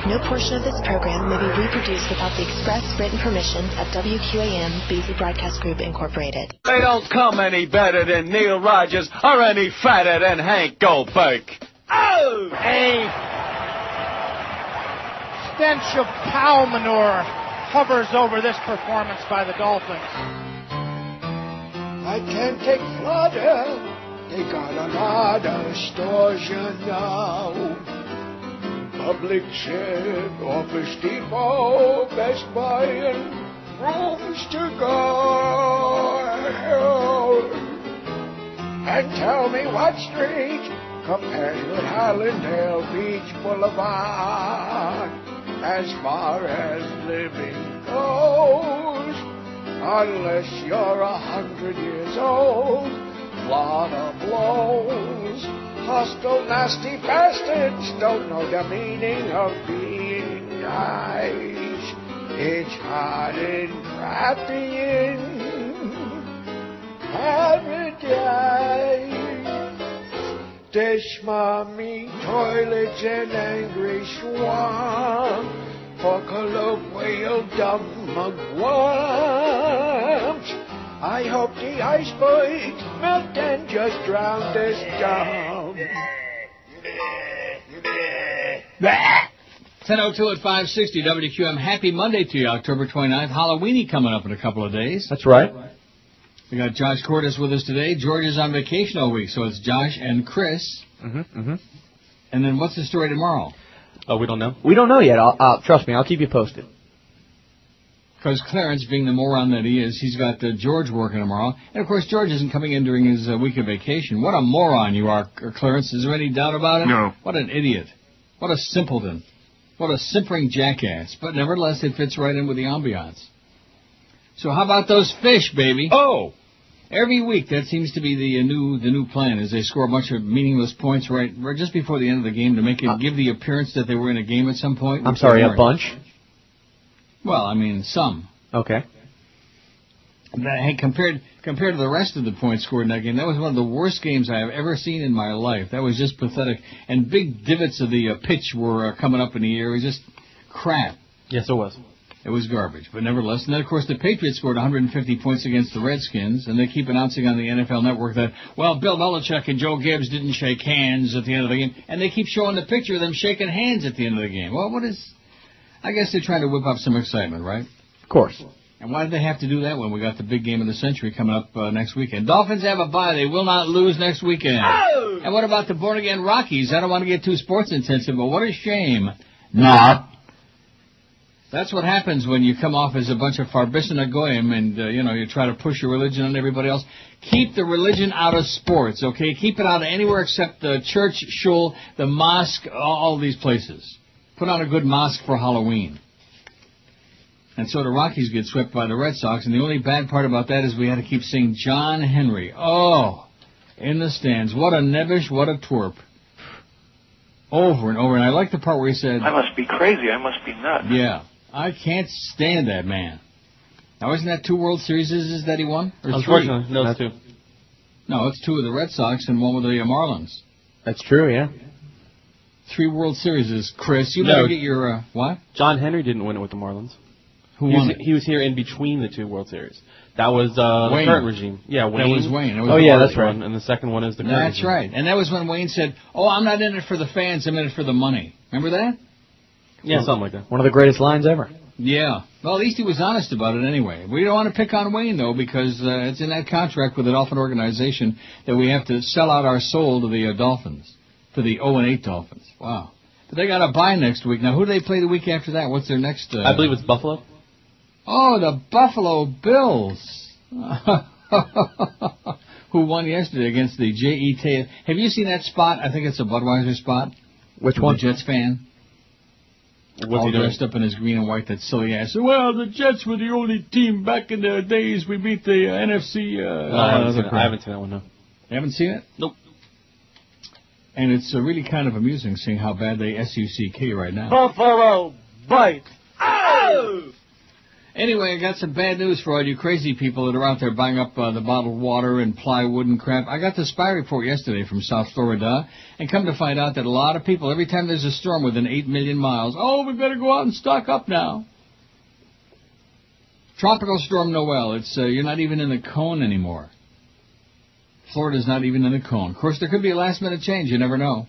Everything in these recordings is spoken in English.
No portion of this program may be reproduced without the express written permission of WQAM Beasley Broadcast Group, Incorporated. They don't come any better than Neil Rogers or any fatter than Hank Goldberg. Oh! A stench of cow manure hovers over this performance by the Dolphins. I can't take Florida. They got a lot of stores, you know. Publix and Office Depot, Best Buy, and rooms to go. And tell me what street compares with Hallandale Beach Boulevard as far as living goes. Unless you're 100 years old, Florida blows. Hostile, nasty bastards don't know the meaning of being nice. It's hot and crappy in paradise. There's smarmy toilets and angry swamp for colloquial dumb mugwumps. I hope the icebergs melt and just drown this dump. 10:02 at 560 WQAM. Happy Monday to you, October 29th. Halloweeny coming up in a couple of days. That's right. We got Josh Cordes with us today. George is on vacation all week, so it's Josh and Chris. And then what's the story tomorrow? Oh, we don't know? We don't know yet. Trust me, I'll keep you posted. Because Clarence, being the moron that he is, he's got George working tomorrow. And, of course, George isn't coming in during his week of vacation. What a moron you are, Clarence. Is there any doubt about it? No. What an idiot. What a simpleton. What a simpering jackass. But nevertheless, it fits right in with the ambiance. So how about those fish, baby? Oh! Every week, that seems to be the new plan, is they score a bunch of meaningless points right just before the end of the game to make it give the appearance that they were in a game at some point. I'm sorry, a bunch? Well, I mean, some. Okay. Hey, compared to the rest of the points scored in that game, that was one of the worst games I have ever seen in my life. That was just pathetic. And big divots of the pitch were coming up in the air. It was just crap. Yes, it was. It was garbage. But nevertheless, and then, of course, the Patriots scored 150 points against the Redskins, and they keep announcing on the NFL Network that, well, Bill Belichick and Joe Gibbs didn't shake hands at the end of the game, and they keep showing the picture of them shaking hands at the end of the game. Well, what is... I guess they're trying to whip up some excitement, right? Of course. And why did they have to do that when we got the big game of the century coming up next weekend? Dolphins have a bye. They will not lose next weekend. Oh! And what about the born-again Rockies? I don't want to get too sports-intensive, but what a shame. Nah. That's what happens when you come off as a bunch of Farbissina Goyim and, you try to push your religion on everybody else. Keep the religion out of sports, okay? Keep it out of anywhere except the church, shul, the mosque, all these places. Put on a good mosque for Halloween. And so the Rockies get swept by the Red Sox, and the only bad part about that is we had to keep seeing John Henry. Oh, in the stands. What a nebbish, what a twerp. Over and over. And I like the part where he said... I must be crazy. I must be nuts. Yeah. I can't stand that man. Now, isn't that 2 World Series that he won? Or Unfortunately, 3? no, it's 2. No, it's 2 with the Red Sox and 1 with the Marlins. That's true, yeah. 3 World Series, Chris. You better get your, what? John Henry didn't win it with the Marlins. Who won it? He was here in between the 2 World Series. That was the current regime. Yeah, Wayne. That was Wayne. That was that's right. And the second one is the current That's regime. right. And that was when Wayne said, I'm not in it for the fans, I'm in it for the money. Remember that? Yeah, something like that. One of the greatest lines ever. Yeah. Well, at least he was honest about it anyway. We don't want to pick on Wayne, though, because it's in that contract with the Dolphin organization that we have to sell out our soul to the Dolphins, to the 0-8 Dolphins. Wow. But they got a bye next week. Now, who do they play the week after that? What's their next... I believe it's Buffalo. Oh, the Buffalo Bills. Who won yesterday against the Jet. Have you seen that spot? I think it's a Budweiser spot. Which one? The Jets fan. What's he doing? Dressed up in his green and white, that silly ass. Well, the Jets were the only team back in the days we beat the NFC. I haven't seen that one, no. You haven't seen it? Nope. And it's really kind of amusing seeing how bad they SUCK right now. Buffalo bite. Oh! Anyway, I got some bad news for all you crazy people that are out there buying up the bottled water and plywood and crap. I got the spy report yesterday from South Florida, and come to find out that a lot of people, every time there's a storm within 8 million miles, oh, we better go out and stock up now. Tropical Storm Noel, it's you're not even in the cone anymore. Florida's not even in the cone. Of course, there could be a last-minute change. You never know.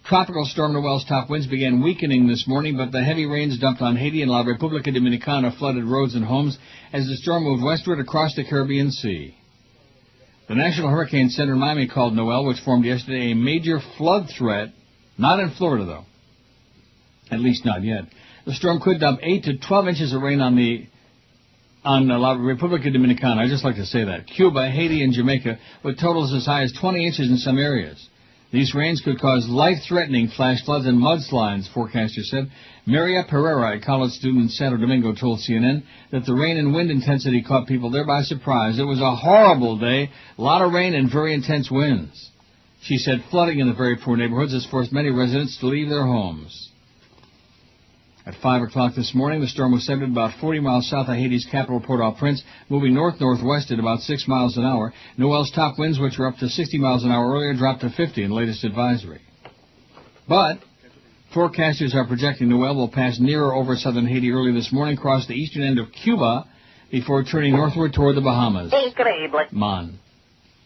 Tropical Storm Noel's top winds began weakening this morning, but the heavy rains dumped on Haiti and La República Dominicana flooded roads and homes as the storm moved westward across the Caribbean Sea. The National Hurricane Center in Miami called Noel, which formed yesterday, a major flood threat. Not in Florida, though. At least not yet. The storm could dump 8 to 12 inches of rain on La República Dominicana. I just like to say that. Cuba, Haiti, and Jamaica, with totals as high as 20 inches in some areas. These rains could cause life-threatening flash floods and mudslides, forecasters said. Maria Pereira, a college student in Santo Domingo, told CNN that the rain and wind intensity caught people there by surprise. It was a horrible day, a lot of rain and very intense winds. She said flooding in the very poor neighborhoods has forced many residents to leave their homes. At 5 o'clock this morning, the storm was centered about 40 miles south of Haiti's capital, Port-au-Prince, moving north-northwest at about 6 miles an hour. Noel's top winds, which were up to 60 miles an hour earlier, dropped to 50 in the latest advisory. But forecasters are projecting Noel will pass nearer over southern Haiti early this morning, cross the eastern end of Cuba, before turning northward toward the Bahamas. Increíble.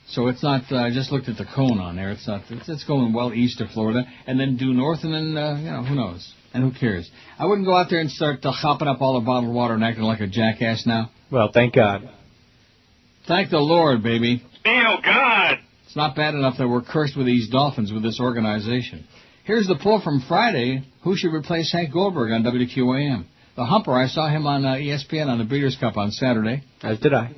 So it's not, I just looked at the cone on there, it's going well east of Florida, and then due north, and then, who knows? And who cares? I wouldn't go out there and start hopping up all the bottled water and acting like a jackass now. Well, thank God. Thank the Lord, baby. Oh, God! It's not bad enough that we're cursed with these Dolphins with this organization. Here's the poll from Friday. Who should replace Hank Goldberg on WQAM? The Humper, I saw him on ESPN on the Breeders' Cup on Saturday. As did I.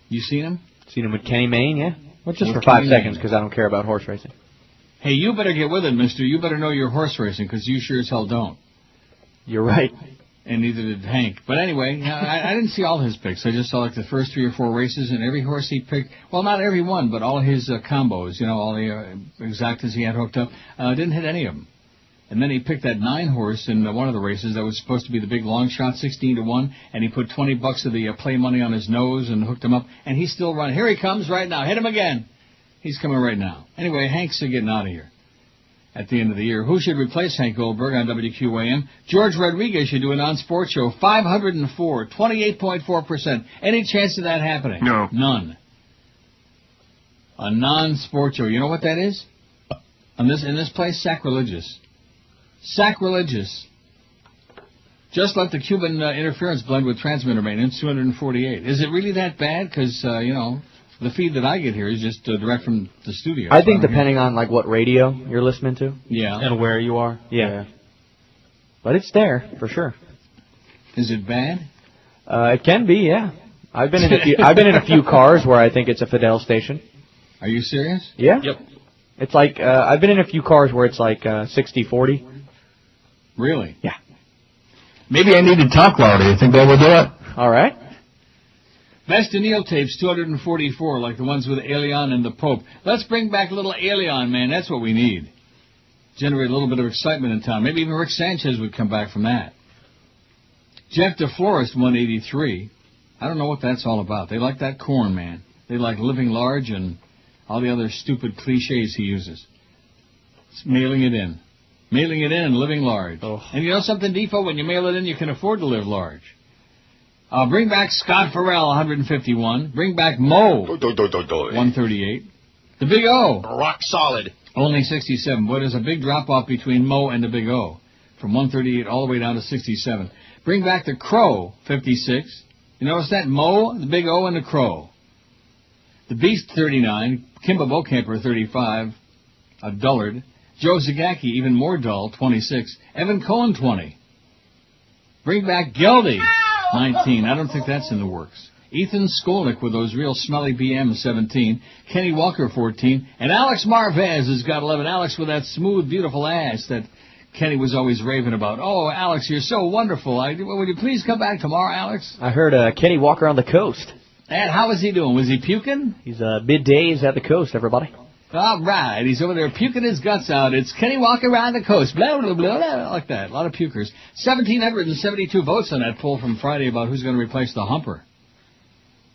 You seen him? Seen him with Kenny Mayne, yeah? Well, just With for 5 Kenny seconds, Mayne. because I don't care about horse racing. Hey, you better get with it, mister. You better know your horse racing, because you sure as hell don't. You're right. And neither did Hank. But anyway, I didn't see all his picks. I just saw like the first 3 or 4 races, and every horse he picked, well, not every one, but all his combos, all the exactas he had hooked up, didn't hit any of them. And then he picked that 9 horse in one of the races that was supposed to be the big long shot, 16-1, and he put $20 of the play money on his nose and hooked him up, and he's still running. Here he comes right now. Hit him again. He's coming right now. Anyway, Hank's getting out of here at the end of the year. Who should replace Hank Goldberg on WQAM? Jorge Rodriguez should do a non-sports show. 504, 28.4%. Any chance of that happening? No. None. A non-sports show. You know what that is? In this place, sacrilegious. Sacrilegious. Just let the Cuban interference blend with transmitter maintenance, 248. Is it really that bad? Because, the feed that I get here is just direct from the studio. I think depending on what radio you're listening to. Yeah. And where you are. Yeah. But it's there for sure. Is it bad? It can be, yeah. I've been in a few cars where I think it's a Fidel station. Are you serious? Yeah. Yep. It's like I've been in a few cars where it's like 60-40. Really? Yeah. Maybe I need to talk louder. You think that would do it? All right. Best in Neil tapes, 244, like the ones with Alien and the Pope. Let's bring back a little Alien, man. That's what we need. Generate a little bit of excitement in town. Maybe even Rick Sanchez would come back from that. Jeff DeFlorest, 183. I don't know what that's all about. They like that corn, man. They like living large and all the other stupid cliches he uses. It's mailing it in. Mailing it in and living large. Oh. And you know something, Defo? When you mail it in, you can afford to live large. Bring back Scott Ferrall, 151. Bring back Moe, 138. The Big O. Rock solid. Only 67. Boy, there's a big drop-off between Moe and the Big O. From 138 all the way down to 67. Bring back the Crow, 56. You notice that? Moe, the Big O, and the Crow. The Beast, 39. Kimba Bocamper, 35. A dullard. Joe Zagacki, even more dull, 26. Evan Cohen, 20. Bring back Geldy, 19. I don't think that's in the works. Ethan Skolnick with those real smelly BMs, 17. Kenny Walker, 14. And Alex Marvez has got 11. Alex with that smooth, beautiful ass that Kenny was always raving about. Oh, Alex, you're so wonderful. Would you please come back tomorrow, Alex? I heard Kenny Walker on the coast. And how is he doing? Was he puking? He's middays at the coast, everybody. All right, he's over there puking his guts out. It's Kenny Walker around the coast. Blah, blah, blah, blah, like that. A lot of pukers. 1,772 votes on that poll from Friday about who's going to replace the humper.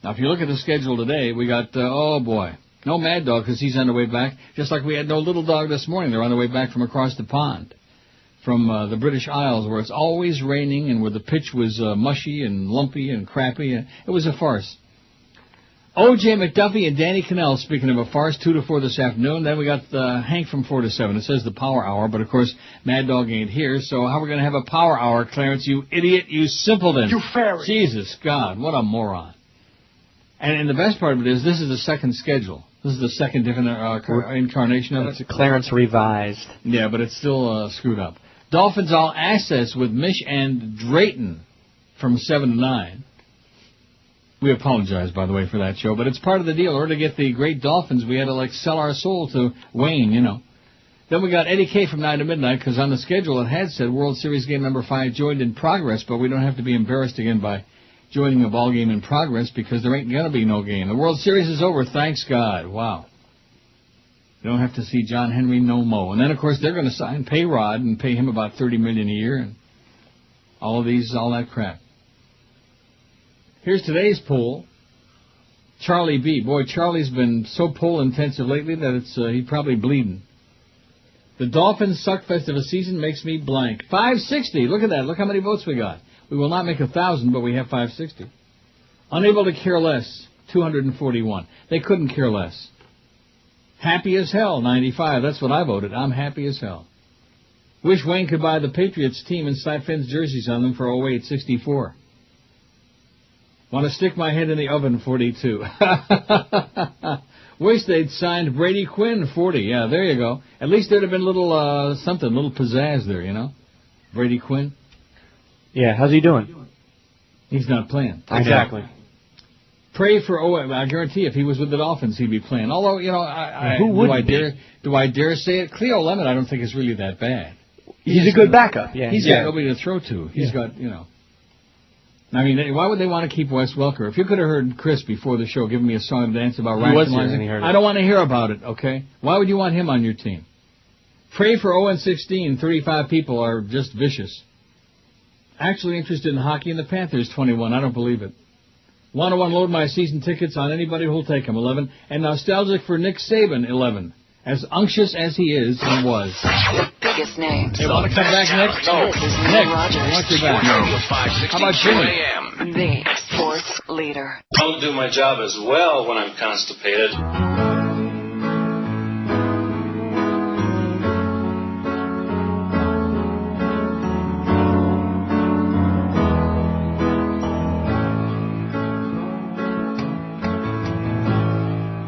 Now, if you look at the schedule today, we got, oh boy, no Mad Dog because he's on the way back. Just like we had no Little Dog this morning. They're on the way back from across the pond. From the British Isles where it's always raining and where the pitch was mushy and lumpy and crappy. It was a farce. O.J. McDuffie and Danny Cannell, speaking of a farce, 2 to 4 this afternoon. Then we got Hank from 4 to 7. It says the Power Hour, but of course Mad Dog ain't here. So how are we going to have a Power Hour, Clarence? You idiot, you simpleton. You fairy. Jesus, God, what a moron. And the best part of it is this is the second schedule. This is the second different incarnation of it. It's Clarence revised. Yeah, but it's still screwed up. Dolphins All Access with Mish and Drayton from 7 to 9. We apologize, by the way, for that show, but it's part of the deal. In order to get the great Dolphins, we had to, sell our soul to Wayne, you know. Then we got Eddie K from 9 to midnight, because on the schedule it had said World Series game number 5 joined in progress, but we don't have to be embarrassed again by joining a ball game in progress, because there ain't going to be no game. The World Series is over, thanks God. Wow. You don't have to see John Henry no mo. And then, of course, they're going to sign Payrod and pay him about $30 million a year, and all that crap. Here's today's poll. Charlie B. Boy, Charlie's been so poll-intensive lately that he's probably bleeding. The Dolphins suckfest of a season makes me blank. 560. Look at that. Look how many votes we got. We will not make 1,000, but we have 560. Unable to care less, 241. They couldn't care less. Happy as hell, 95. That's what I voted. I'm happy as hell. Wish Wayne could buy the Patriots team and slap Finn's jerseys on them for 08, 64. Want to stick my head in the oven, 42. Wish they'd signed Brady Quinn, 40. Yeah, there you go. At least there'd have been a little something, a little pizzazz there, you know? Brady Quinn. Yeah, how's he doing? He's not playing. Exactly. Pray for Owen. I guarantee if he was with the Dolphins, he'd be playing. Although, you know, do I dare say it? Cleo Lemon, I don't think is really that bad. He's a good backup. Yeah. He's got nobody to throw to. He's got, you know. I mean, why would they want to keep Wes Welker? If you could have heard Chris before the show giving me a song and dance about rationalizing, I don't want to hear about it, okay? Why would you want him on your team? Pray for 0-16. 35 people are just vicious. Actually interested in hockey and the Panthers, 21. I don't believe it. Want to unload my season tickets on anybody who'll take them, 11. And nostalgic for Nick Saban, 11. As unctuous as he is and was. The biggest names. Hey, want to come back next? No. This is Nick, Rogers. I want you back. How about Jimmy? The sports leader. I don't do my job as well when I'm constipated.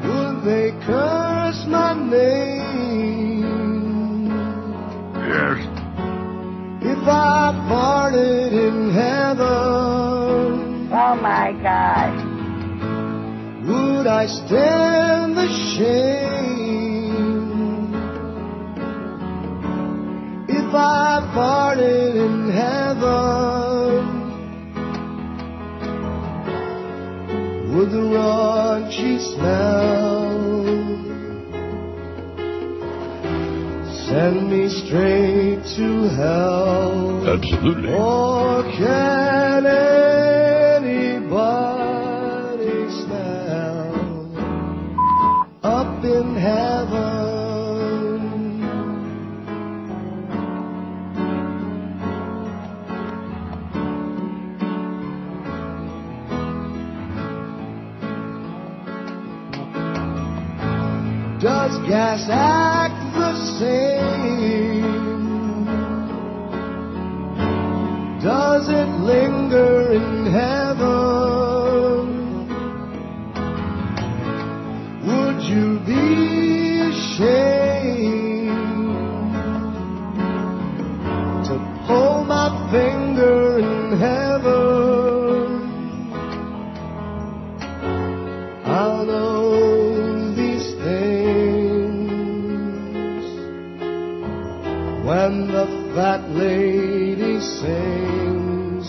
Would they curse my name? Yes. If I farted in heaven, oh my God, would I stand the shame? If I farted in heaven, would the raunchy smell send me straight to hell? Absolutely. Or can anybody smell up in heaven? Does gas act the same? Does it linger in heaven? Would you be ashamed to pull my finger in heaven? I'll know these things when the fat lady sings,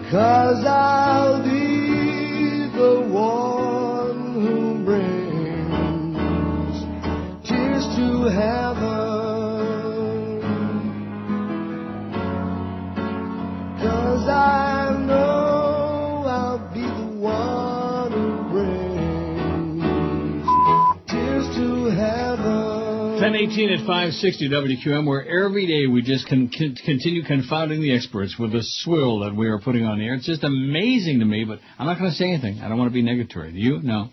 'cause I'll be the one who brings heaven, 'cause I know I'll be the one who brings tears to heaven. 10:18 at 560 WQM, where every day we just continue confounding the experts with the swill that we are putting on the air. It's just amazing to me, but I'm not going to say anything. I don't want to be negatory. Do you? No.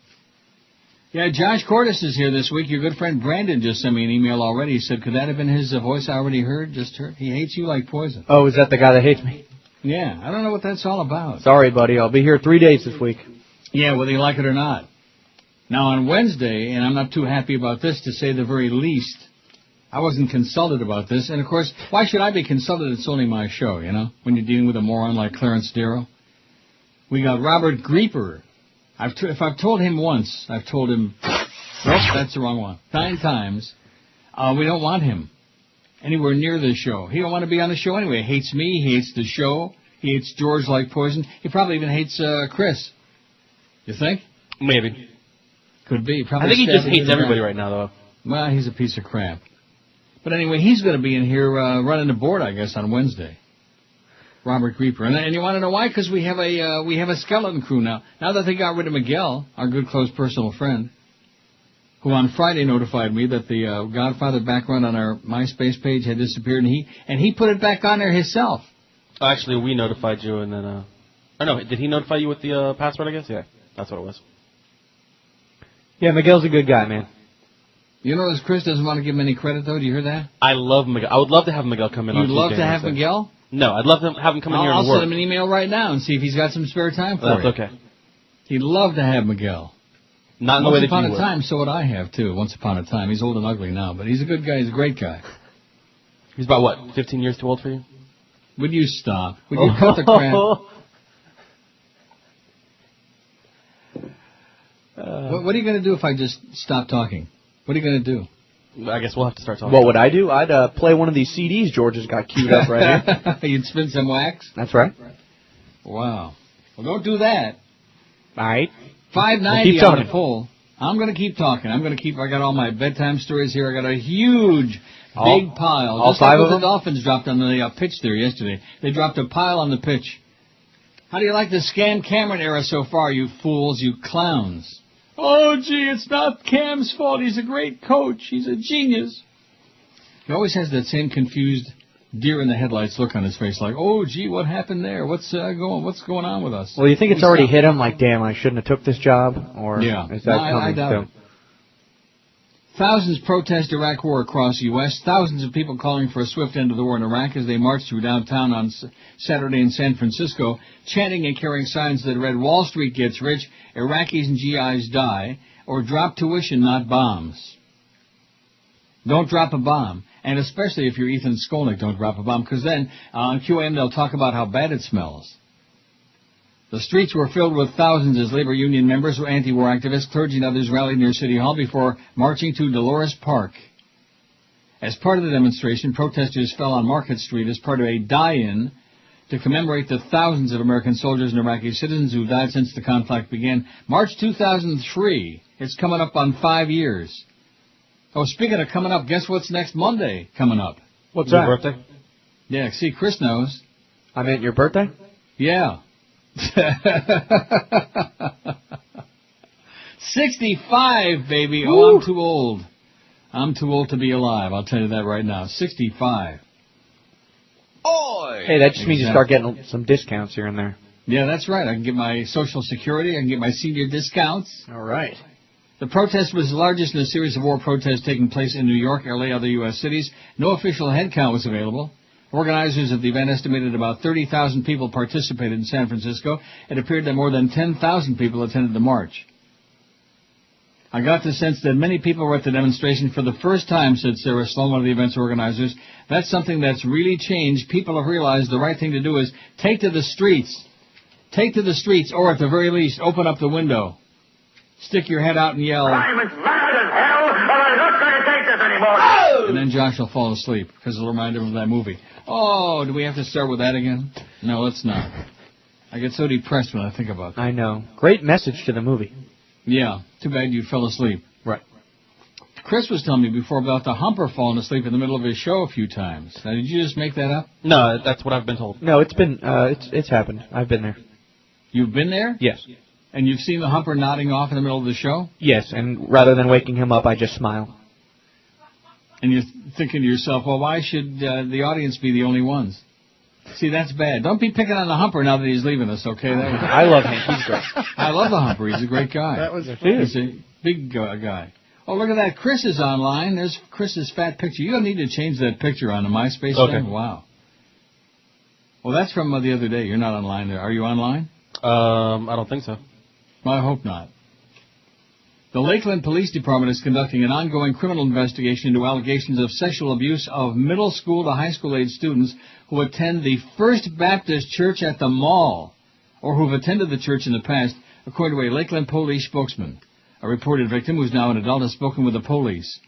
Yeah, Josh Cordes is here this week. Your good friend Brandon just sent me an email already. He said, could that have been his voice I already heard? Just heard? He hates you like poison. Oh, is that the guy that hates me? Yeah, I don't know what that's all about. Sorry, buddy. I'll be here 3 days this week. Yeah, whether you like it or not. Now, on Wednesday, and I'm not too happy about this, to say the very least, I wasn't consulted about this. And, of course, why should I be consulted? It's only my show, you know, when you're dealing with a moron like Clarence Darrow. We got Robert Greeper. If I've told him once, I've told him, nope, that's the wrong one, 9 times, we don't want him anywhere near the show. He don't want to be on the show anyway. He hates me. He hates the show. He hates George like poison. He probably even hates Chris. You think? Maybe. Could be. Probably I think he just hates everybody right now, though. Well, he's a piece of crap. But anyway, he's going to be in here running the board, I guess, on Wednesday. Robert Greeper. And you want to know why? Because we have a skeleton crew now. Now that they got rid of Miguel, our good, close personal friend, who on Friday notified me that the Godfather background on our MySpace page had disappeared, and he put it back on there himself. Actually, we notified you, and then... oh, no, did he notify you with the password, I guess? Yeah, that's what it was. Yeah, Miguel's a good guy, man. You notice Chris doesn't want to give him any credit, though? Do you hear that? I love Miguel. I would love to have Miguel come in on Tuesday. You'd love to have Miguel? No, I'd love to have him come in here and work. I'll send him an email right now and see if he's got some spare time for you. That's okay. He'd love to have Miguel. Not in the way that you would. Once upon a time, so would I have, too. Once upon a time. He's old and ugly now, but he's a good guy. He's a great guy. He's about, what, 15 years too old for you? Would you stop? Would you cut the crap? What are you going to do if I just stop talking? What are you going to do? I guess we'll have to start talking. What would I do? I'd play one of these CDs George has got queued up right here. You'd spin some wax? That's right. Wow. Well, don't do that. All right. 590 on the poll. I'm going to keep talking. I got all my bedtime stories here. I got a huge, big pile. All 5 of them? The Dolphins dropped on the pitch there yesterday. They dropped a pile on the pitch. How do you like the Scam Cameron era so far, you fools, you clowns? Oh, gee, it's not Cam's fault. He's a great coach. He's a genius. He always has that same confused deer in the headlights look on his face, like, oh, gee, what happened there? What's going on with us? Well, you think it's already hit him, like, damn, I shouldn't have took this job? Or yeah. Is that coming I doubt it. Thousands protest Iraq war across the U.S. Thousands of people calling for a swift end to the war in Iraq as they marched through downtown on Saturday in San Francisco, chanting and carrying signs that read, Wall Street gets rich, Iraqis and GIs die, or drop tuition, not bombs. Don't drop a bomb. And especially if you're Ethan Skolnick, don't drop a bomb, because then on QAM they'll talk about how bad it smells. The streets were filled with thousands as labor union members, anti-war activists, clergy, and others rallied near City Hall before marching to Dolores Park. As part of the demonstration, protesters fell on Market Street as part of a die-in to commemorate the thousands of American soldiers and Iraqi citizens who died since the conflict began. March 2003. It's coming up on 5 years. Oh, speaking of coming up, guess what's next Monday coming up? What's that? Your birthday? Yeah, see, Chris knows. I meant your birthday? Yeah. 65, baby. Woo. Oh, I'm too old. I'm too old to be alive. I'll tell you that right now. 65. Oi! Hey, that just means you start getting some discounts here and there. Yeah, that's right. I can get my Social Security. I can get my senior discounts. All right. The protest was the largest in a series of war protests taking place in New York, LA, other U.S. cities. No official head count was available. Organizers of the event estimated about 30,000 people participated in San Francisco. It appeared that more than 10,000 people attended the march. I got the sense that many people were at the demonstration for the first time, said Sarah Sloan, one of the event's organizers. That's something that's really changed. People have realized the right thing to do is take to the streets. Take to the streets, or at the very least, open up the window. Stick your head out and yell. I'm as mad as hell, and I'm not going to take this anymore. Oh! And then Josh will fall asleep, because it'll remind him of that movie. Oh, do we have to start with that again? No, let's not. I get so depressed when I think about that. I know. Great message to the movie. Yeah. Too bad you fell asleep. Right. Chris was telling me before about the humper falling asleep in the middle of his show a few times. Now, did you just make that up? No, that's what I've been told. No, it's been it's happened. I've been there. You've been there? Yes. And you've seen the humper nodding off in the middle of the show? Yes, and rather than waking him up, I just smile. And you're thinking to yourself, well, why should the audience be the only ones? See, that's bad. Don't be picking on the humper now that he's leaving us, okay? I love him. He's great. I love the humper. He's a great guy. That was He's a big guy. Oh, look at that. Chris is online. There's Chris's fat picture. You don't need to change that picture on the MySpace thing? Wow. Well, that's from the other day. You're not online there. Are you online? I don't think so. Well, I hope not. The Lakeland Police Department is conducting an ongoing criminal investigation into allegations of sexual abuse of middle school to high school age students who attend the First Baptist Church at the mall, or who have attended the church in the past, according to a Lakeland police spokesman. A reported victim, who is now an adult, has spoken with the police.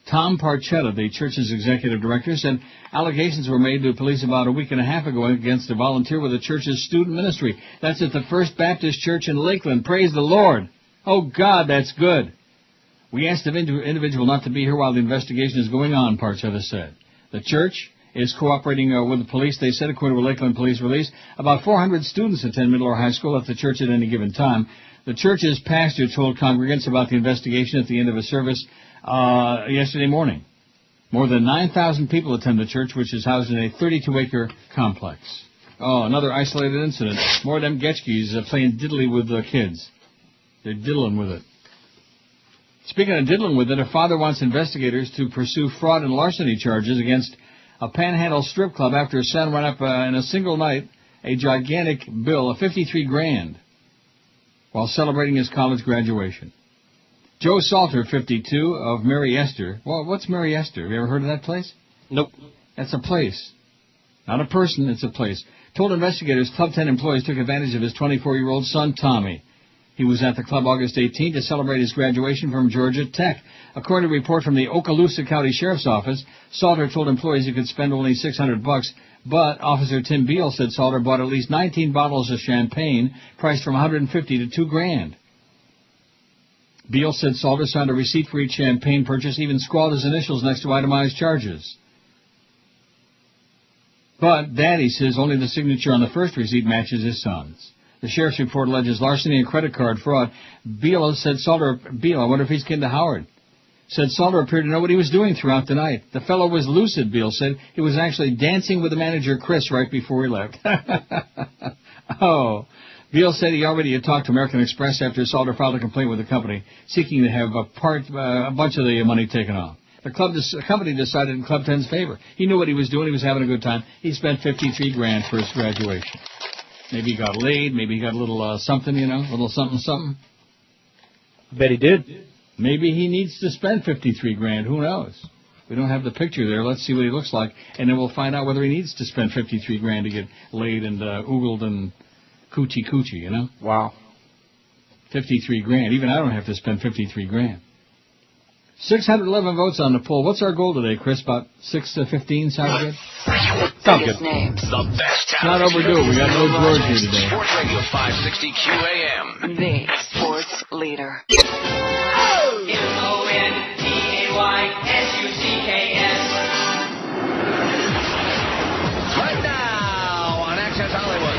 Tom Parchetta, the church's executive director, said allegations were made to police about a week and a half ago against a volunteer with the church's student ministry. That's at the First Baptist Church in Lakeland. Praise the Lord. Oh, God, that's good. We asked the individual not to be here while the investigation is going on, Parchetta said. The church is cooperating with the police. They said, according to a Lakeland police release, about 400 students attend middle or high school at the church at any given time. The church's pastor told congregants about the investigation at the end of a service yesterday morning. More than 9,000 people attend the church, which is housed in a 32-acre complex. Oh, another isolated incident. More of them Getchkis playing diddly with the kids. They're diddling with it. Speaking of diddling with it, a father wants investigators to pursue fraud and larceny charges against a Panhandle strip club after his son ran up in a single night a gigantic bill of $53,000 while celebrating his college graduation. Joe Salter, 52, of Mary Esther. Well, what's Mary Esther? Have you ever heard of that place? Nope. That's a place. Not a person, it's a place. Told investigators Club 10 employees took advantage of his 24-year-old son, Tommy. He was at the club August 18 to celebrate his graduation from Georgia Tech. According to a report from the Okaloosa County Sheriff's Office, Salter told employees he could spend only $600, but Officer Tim Beal said Salter bought at least 19 bottles of champagne, priced from $150 to $2,000. Beal said Salter signed a receipt for each champagne purchase, even scrawled his initials next to itemized charges. But Daddy says only the signature on the first receipt matches his son's. The sheriff's report alleges larceny and credit card fraud. Beal said I wonder if he's kin to Howard, said Salter appeared to know what he was doing throughout the night. The fellow was lucid, Beal said. He was actually dancing with the manager, Chris, right before he left. Oh. Beal said he already had talked to American Express after Salter filed a complaint with the company, seeking to have a bunch of the money taken off. The company decided in Club 10's favor. He knew what he was doing. He was having a good time. He spent $53,000 for his graduation. Maybe he got laid. Maybe he got a little something, a little something. Bet he did. Maybe he needs to spend $53,000. Who knows? We don't have the picture there. Let's see what he looks like, and then we'll find out whether he needs to spend $53,000 to get laid and oogled and coochie. Wow. $53,000. Even I don't have to spend $53,000. 611 votes on the poll. What's our goal today, Chris? About 6 to 15? Sound good? Sounds good. Names. The best It's not overdue. We got no George here today. Sports Radio 560 QAM. The sports leader. MONTAYSUCKS. Right now on Access Hollywood.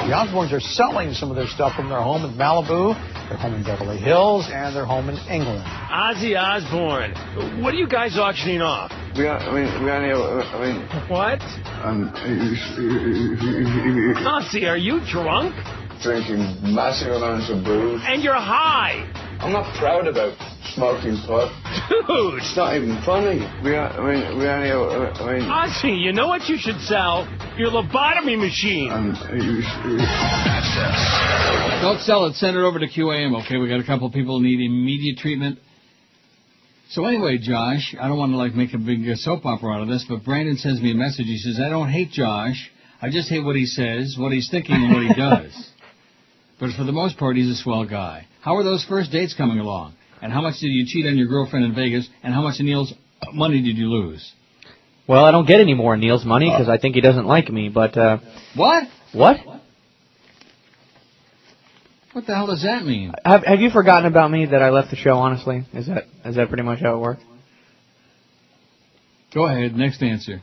The Osbournes are selling some of their stuff from their home in Malibu, their home in Beverly Hills, and their home in England. Ozzy Osbourne. What are you guys auctioning off? What? Ozzy, are you drunk? Drinking massive amounts of booze. And you're high. I'm not proud about smoking pot. Dude. It's not even funny. Ozzy, you know what you should sell? Your lobotomy machine. Don't sell it. Send it over to QAM, okay? We got a couple people who need immediate treatment. So anyway, Josh, I don't want to make a big soap opera out of this, but Brandon sends me a message. He says, I don't hate Josh. I just hate what he says, what he's thinking, and what he does. But for the most part, he's a swell guy. How are those first dates coming along? And how much did you cheat on your girlfriend in Vegas? And how much of Neil's money did you lose? Well, I don't get any more Neil's money because I think he doesn't like me, but... What? What? What the hell does that mean? Have you forgotten about me that I left the show, honestly? Is that pretty much how it worked? Go ahead, next answer.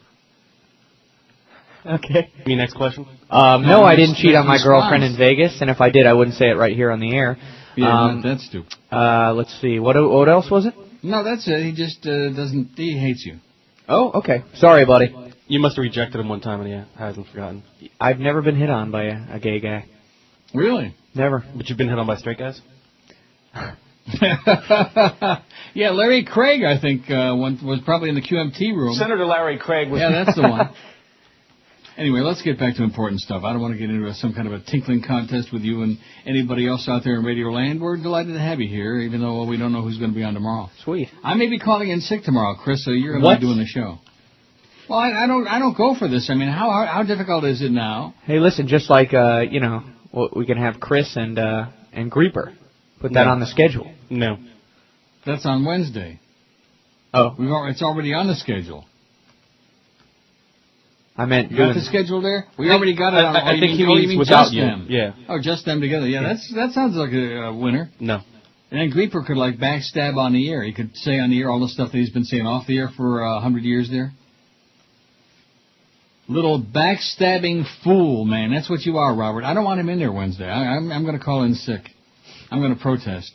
Okay. Me next question? No, I didn't cheat on my girlfriend in Vegas, and if I did, I wouldn't say it right here on the air. Yeah, that's stupid. Let's see. What else was it? No, that's it. He just he hates you. Oh, okay. Sorry, buddy. You must have rejected him one time and he hasn't forgotten. I've never been hit on by a gay guy. Really? Never. But you've been hit on by straight guys? Yeah, Larry Craig, I think, was probably in the QMT room. Senator Larry Craig was... Yeah, that's the one. Anyway, let's get back to important stuff. I don't want to get into some kind of a tinkling contest with you and anybody else out there in Radio Land. We're delighted to have you here, even though we don't know who's going to be on tomorrow. Sweet. I may be calling in sick tomorrow, Chris, so you're going to be doing the show. Well, I don't go for this. I mean, how difficult is it now? Hey, listen, just like we can have Chris and Greeper. Put that on the schedule. No. That's on Wednesday. Oh. It's already on the schedule. I meant you got the schedule there? We already got it on. I think he means without you. Them. Yeah. Oh, just them together. Yeah, that sounds like a winner. No. And then Greeper could backstab on the air. He could say on the air all the stuff that he's been saying off the air for 100 years there. Little backstabbing fool, man. That's what you are, Robert. I don't want him in there Wednesday. I'm going to call in sick. I'm going to protest.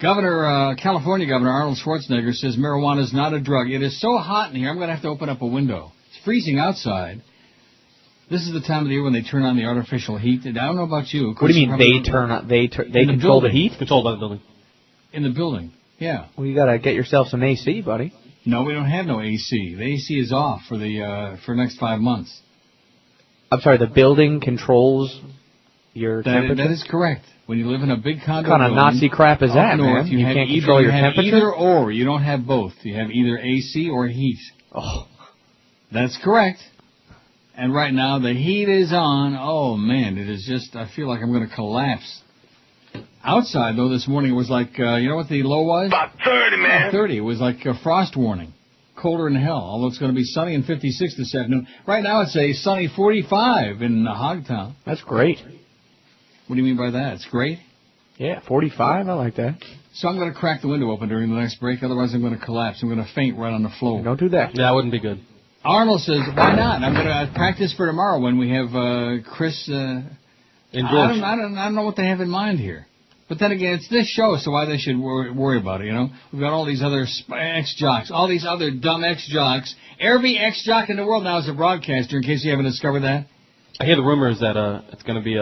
California Governor Arnold Schwarzenegger says marijuana is not a drug. It is so hot in here, I'm going to have to open up a window. It's freezing outside. This is the time of the year when they turn on the artificial heat. I don't know about you. What do you mean they turn on? They control the heat? Controlled by the building. In the building, yeah. Well, you got to get yourself some AC, buddy. No, we don't have no AC. The AC is off for the next 5 months. I'm sorry, the building controls your temperature? That is correct. When you live in a big condo what kind of Nazi crap is that, man? You can't control your temperature? Either or. You don't have both. You have either AC or heat. Oh. That's correct. And right now, the heat is on. Oh, man, it is just, I feel like I'm going to collapse. Outside, though, this morning it was like, you know what the low was? About 30, man. About 30. It was like a frost warning. Colder than hell, although it's going to be sunny and 56 this afternoon. Right now, it's a sunny 45 in Hogtown. That's great. What do you mean by that? It's great? Yeah, 45. I like that. So I'm going to crack the window open during the next break. Otherwise, I'm going to collapse. I'm going to faint right on the floor. Don't do that. Yeah, that wouldn't be good. Arnold says, why not? I'm going to practice for tomorrow when we have Chris. And George. I don't know what they have in mind here. But then again, it's this show, so why they should worry about it, you know? We've got all these other ex-jocks, all these other dumb ex-jocks. Every ex-jock in the world now is a broadcaster, in case you haven't discovered that. I hear the rumors that it's going to be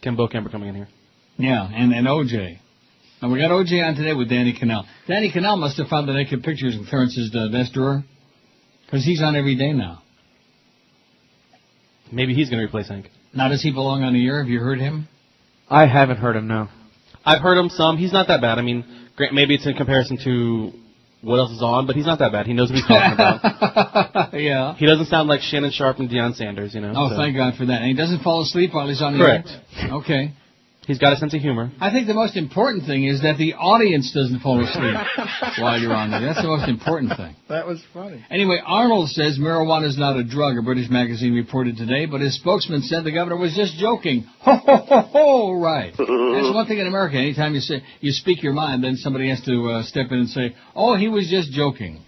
Ken Bokamper coming in here. Yeah, and O.J. And we got O.J. on today with Danny Cannell. Danny Cannell must have found the naked pictures in Clarence's desk drawer, because he's on every day now. Maybe he's going to replace Hank. Now, does he belong on the air? Have you heard him? I haven't heard him, no. I've heard him some. He's not that bad. I mean, maybe it's in comparison to what else is on, but he's not that bad. He knows what he's talking about. Yeah. He doesn't sound like Shannon Sharp and Deion Sanders, you know. Oh, so. Thank God for that. And he doesn't fall asleep while he's on the Correct. air? Okay. He's got a sense of humor. I think the most important thing is that the audience doesn't fall asleep while you're on there. That's the most important thing. That was funny. Anyway, Arnold says marijuana is not a drug, a British magazine reported today, but his spokesman said the governor was just joking. Ho, ho, ho, ho, right. That's one thing in America. Anytime you speak your mind, then somebody has to step in and say, oh, he was just joking.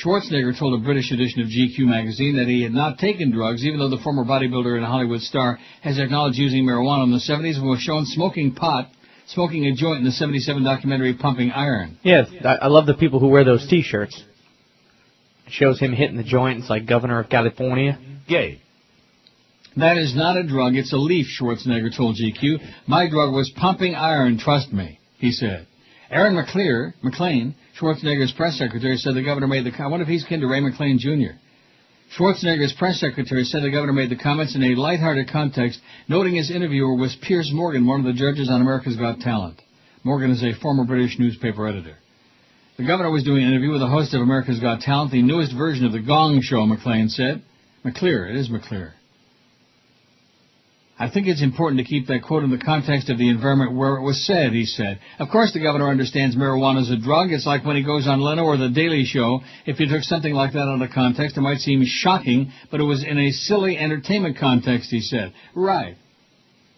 Schwarzenegger told a British edition of GQ magazine that he had not taken drugs, even though the former bodybuilder and Hollywood star has acknowledged using marijuana in the 70s and was shown smoking a joint in the 77 documentary Pumping Iron. Yes, I love the people who wear those T-shirts. It shows him hitting the joint. It's like Governor of California. Gay. That is not a drug. It's a leaf, Schwarzenegger told GQ. My drug was pumping iron, trust me, he said. Aaron McLean, Schwarzenegger's press secretary, said the governor made I wonder if he's kin to Ray McLean Jr. Schwarzenegger's press secretary said the governor made the comments in a lighthearted context, noting his interviewer was Piers Morgan, one of the judges on America's Got Talent. Morgan is a former British newspaper editor. The governor was doing an interview with the host of America's Got Talent, the newest version of The Gong Show, McLean said. It is McClure. I think it's important to keep that quote in the context of the environment where it was said, he said. Of course the governor understands marijuana is a drug. It's like when he goes on Leno or The Daily Show. If you took something like that out of context, it might seem shocking, but it was in a silly entertainment context, he said. Right.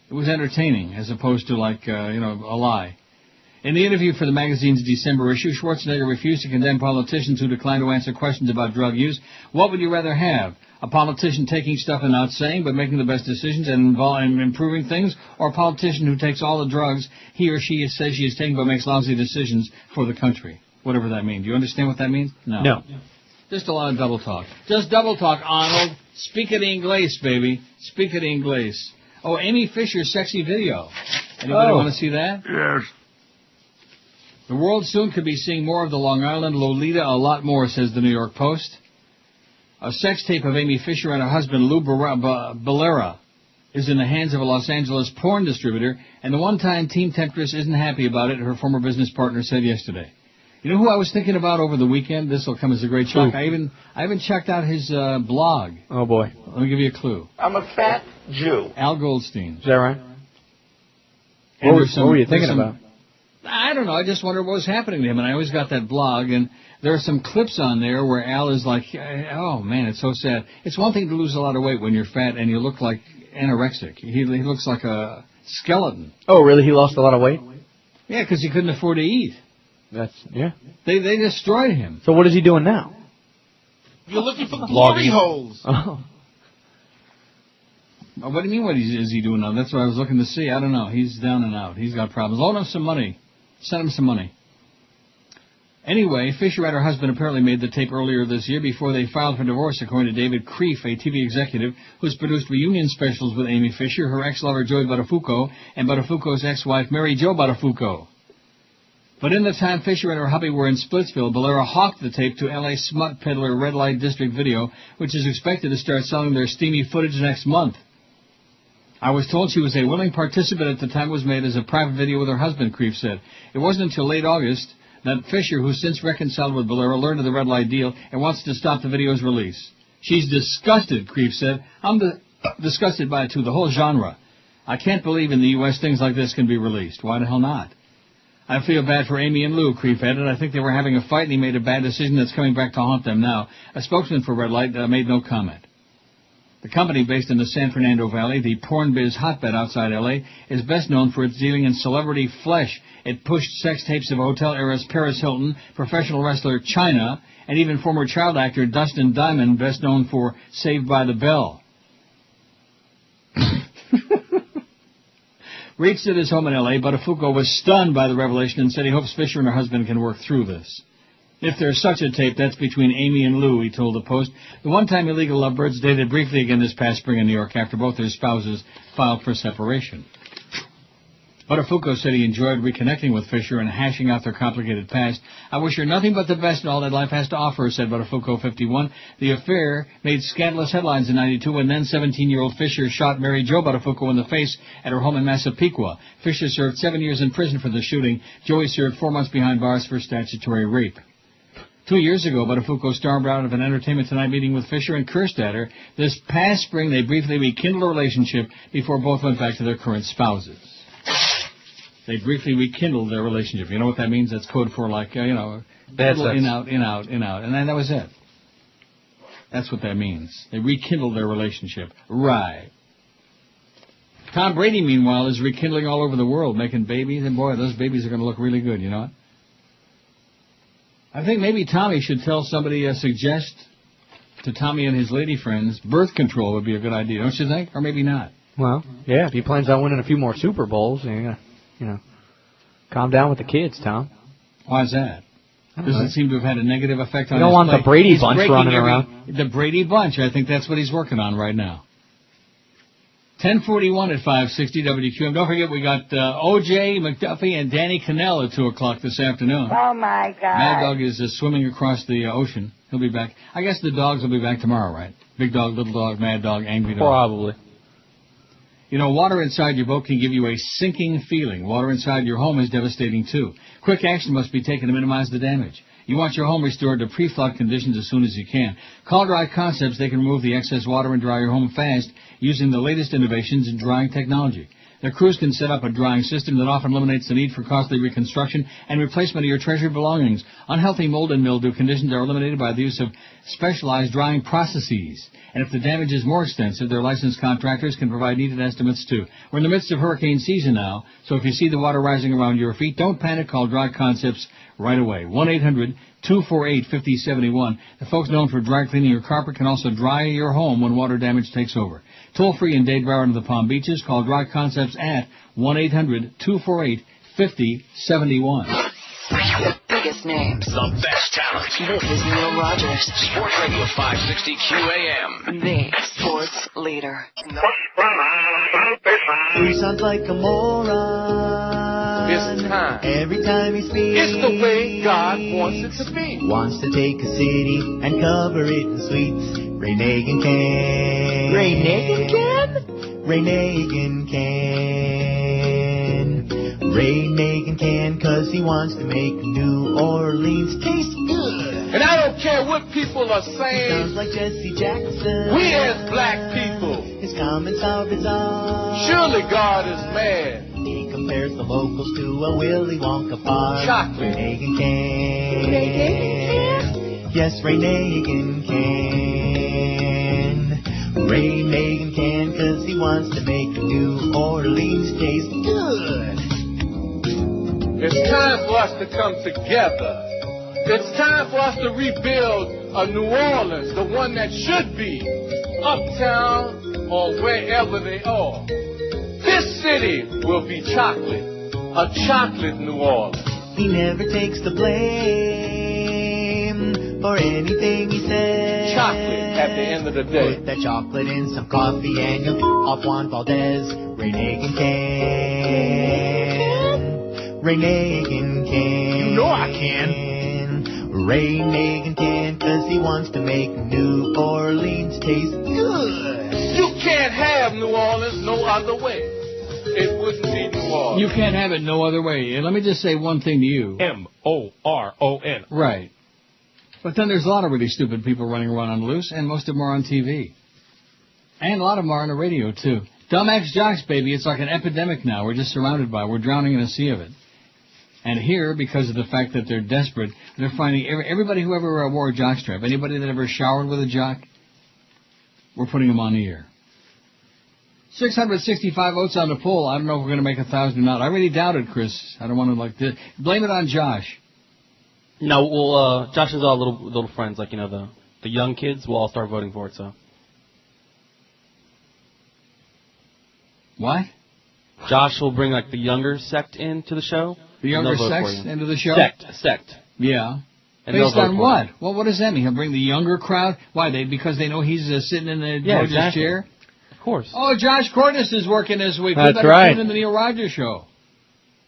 It was entertaining as opposed to like, a lie. In the interview for the magazine's December issue, Schwarzenegger refused to condemn politicians who declined to answer questions about drug use. What would you rather have? A politician taking stuff and not saying, but making the best decisions and improving things, or a politician who takes all the drugs he or she says she is taking but makes lousy decisions for the country? Whatever that means. Do you understand what that means? No. Just a lot of double talk. Just double talk, Arnold. Speak it Inglés, baby. Speak it Inglés. Oh, Amy Fisher's sexy video. Anybody want to see that? Yes. The world soon could be seeing more of the Long Island Lolita, a lot more, says the New York Post. A sex tape of Amy Fisher and her husband Lou Bellera is in the hands of a Los Angeles porn distributor, and the one-time team temptress isn't happy about it, her former business partner said yesterday. You know who I was thinking about over the weekend? This will come as a great shock. I even checked out his blog. Oh, boy. Let me give you a clue. I'm a fat Jew. Al Goldstein. Is that right? What were you thinking about? I don't know. I just wondered what was happening to him, and I always got that blog, and there are some clips on there where Al is like, oh, man, it's so sad. It's one thing to lose a lot of weight when you're fat and you look like anorexic. He looks like a skeleton. Oh, really? He lost a lot of weight? Yeah, because he couldn't afford to eat. Yeah. They destroyed him. So what is he doing now? You're looking for glory holes. Oh. What do you mean, what is he doing now? That's what I was looking to see. I don't know. He's down and out. He's got problems. Loan him some money. Send him some money. Anyway, Fisher and her husband apparently made the tape earlier this year before they filed for divorce, according to David Kreef, a TV executive who's produced reunion specials with Amy Fisher, her ex-lover Joey Buttafuoco, and Buttafuoco's ex-wife Mary Jo Buttafuoco. But in the time Fisher and her hubby were in Splitsville, Bellera hawked the tape to L.A. smut peddler Red Light District Video, which is expected to start selling their steamy footage next month. I was told she was a willing participant at the time it was made as a private video with her husband, Kreef said. It wasn't until late August that Fisher, who's since reconciled with Bellera, learned of the Red Light deal and wants to stop the video's release. She's disgusted, Kreef said. I'm disgusted by it, too, the whole genre. I can't believe in the U.S. things like this can be released. Why the hell not? I feel bad for Amy and Lou, Kreef added. I think they were having a fight and he made a bad decision that's coming back to haunt them now. A spokesman for Red Light made no comment. The company, based in the San Fernando Valley, the porn biz hotbed outside L.A., is best known for its dealing in celebrity flesh. It pushed sex tapes of hotel heiress Paris Hilton, professional wrestler Chyna, and even former child actor Dustin Diamond, best known for Saved by the Bell. Reached at his home in L.A., Buttafuoco was stunned by the revelation and said he hopes Fisher and her husband can work through this. If there's such a tape, that's between Amy and Lou, he told the Post. The one-time illegal lovebirds dated briefly again this past spring in New York after both their spouses filed for separation. Buttafuoco said he enjoyed reconnecting with Fisher and hashing out their complicated past. I wish her nothing but the best in all that life has to offer, said Buttafuoco, 51. The affair made scandalous headlines in 92 when then 17-year-old Fisher shot Mary Jo Buttafuoco in the face at her home in Massapequa. Fisher served 7 years in prison for the shooting. Joey served 4 months behind bars for statutory rape. 2 years ago, Buttafuoco stormed out of an Entertainment Tonight meeting with Fisher and cursed at her. This past spring, they briefly rekindled a relationship before both went back to their current spouses. They briefly rekindled their relationship. You know what that means? That's code for, like, in, out, in, out. And then that was it. That's what that means. They rekindled their relationship. Right. Tom Brady, meanwhile, is rekindling all over the world, making babies. And, boy, those babies are going to look really good, you know what? I think maybe Tommy should tell somebody, suggest to Tommy and his lady friends, birth control would be a good idea, don't you think? Or maybe not. Well, yeah, if he plans on winning a few more Super Bowls, calm down with the kids, Tom. Why is that? Does it seem to have had a negative effect on his play? You don't want the Brady bunch running around. The Brady bunch, I think that's what he's working on right now. 10:41 at 560 WQAM. Don't forget, we got O.J. McDuffie and Danny Cannell at 2 o'clock this afternoon. Oh, my God. Mad Dog is swimming across the ocean. He'll be back. I guess the dogs will be back tomorrow, right? Big Dog, Little Dog, Mad Dog, Angry Dog. Probably. You know, water inside your boat can give you a sinking feeling. Water inside your home is devastating, too. Quick action must be taken to minimize the damage. You want your home restored to pre-flood conditions as soon as you can. Call Dry Concepts. They can remove the excess water and dry your home fast using the latest innovations in drying technology. Their crews can set up a drying system that often eliminates the need for costly reconstruction and replacement of your treasured belongings. Unhealthy mold and mildew conditions are eliminated by the use of specialized drying processes. And if the damage is more extensive, their licensed contractors can provide needed estimates too. We're in the midst of hurricane season now, so if you see the water rising around your feet, don't panic. Call Dry Concepts right away. 1-800-248-5071. The folks known for dry cleaning your carpet can also dry your home when water damage takes over. Toll-free in Dade, Broward, and the Palm Beaches. Call Dry Concepts at 1-800-248-5071. Biggest names. The best talent. This is Neil Rogers. Sports Radio 560 QAM. The sports leader. He sounds like a moron. It's time. Every time he speaks. It's the way God wants it to be. Wants to take a city and cover it in sweets. Ray Nagin can. Ray Nagin can? Ray Nagin can. Ray Nagin can, 'cause he wants to make New Orleans taste good. And I don't care what people are saying. Sounds like Jesse Jackson. We as black people. His comments are bizarre. Surely God is mad. He compares the locals to a Willy Wonka bar. Chocolate. Ray Nagin can. Ray Nagin can? Yes, Ray Nagin can. Ray Nagin can, 'cause he wants to make New Orleans taste good. It's time for us to come together. It's time for us to rebuild a New Orleans, the one that should be uptown or wherever they are. This city will be chocolate, a chocolate New Orleans. He never takes the blame for anything he says. Chocolate at the end of the day. Put that chocolate in some coffee and you'll off Juan Valdez. Ray Nagin can. Ray Nagin can. You know I can. Ray Nagin can, 'cause he wants to make New Orleans taste good. You can't have New Orleans no other way. It wouldn't be New Orleans. You can't have it no other way. And let me just say one thing to you. M-O-R-O-N. Right. But then there's a lot of really stupid people running around on the loose, and most of them are on TV. And a lot of them are on the radio, too. Dumb ex-jocks, baby. It's like an epidemic now. We're just surrounded by it. We're drowning in a sea of it. And here, because of the fact that they're desperate, they're finding everybody who ever wore a jockstrap, anybody that ever showered with a jock, we're putting them on the air. 665 votes on the poll. I don't know if we're going to make 1,000 or not. I really doubt it, Chris. I don't want to blame it on Josh. No, well, Josh has all little friends, like, the young kids will all start voting for it, so. What? Josh will bring, the younger sect into the show. The younger sects into the show? Sect. Yeah. And based on what? Well, what does that mean? He'll bring the younger crowd? Why? Because they know he's sitting in the George's chair? Of course. Oh, Josh Cordes is working this week. That's we better right. tune in the Neil Rogers Show,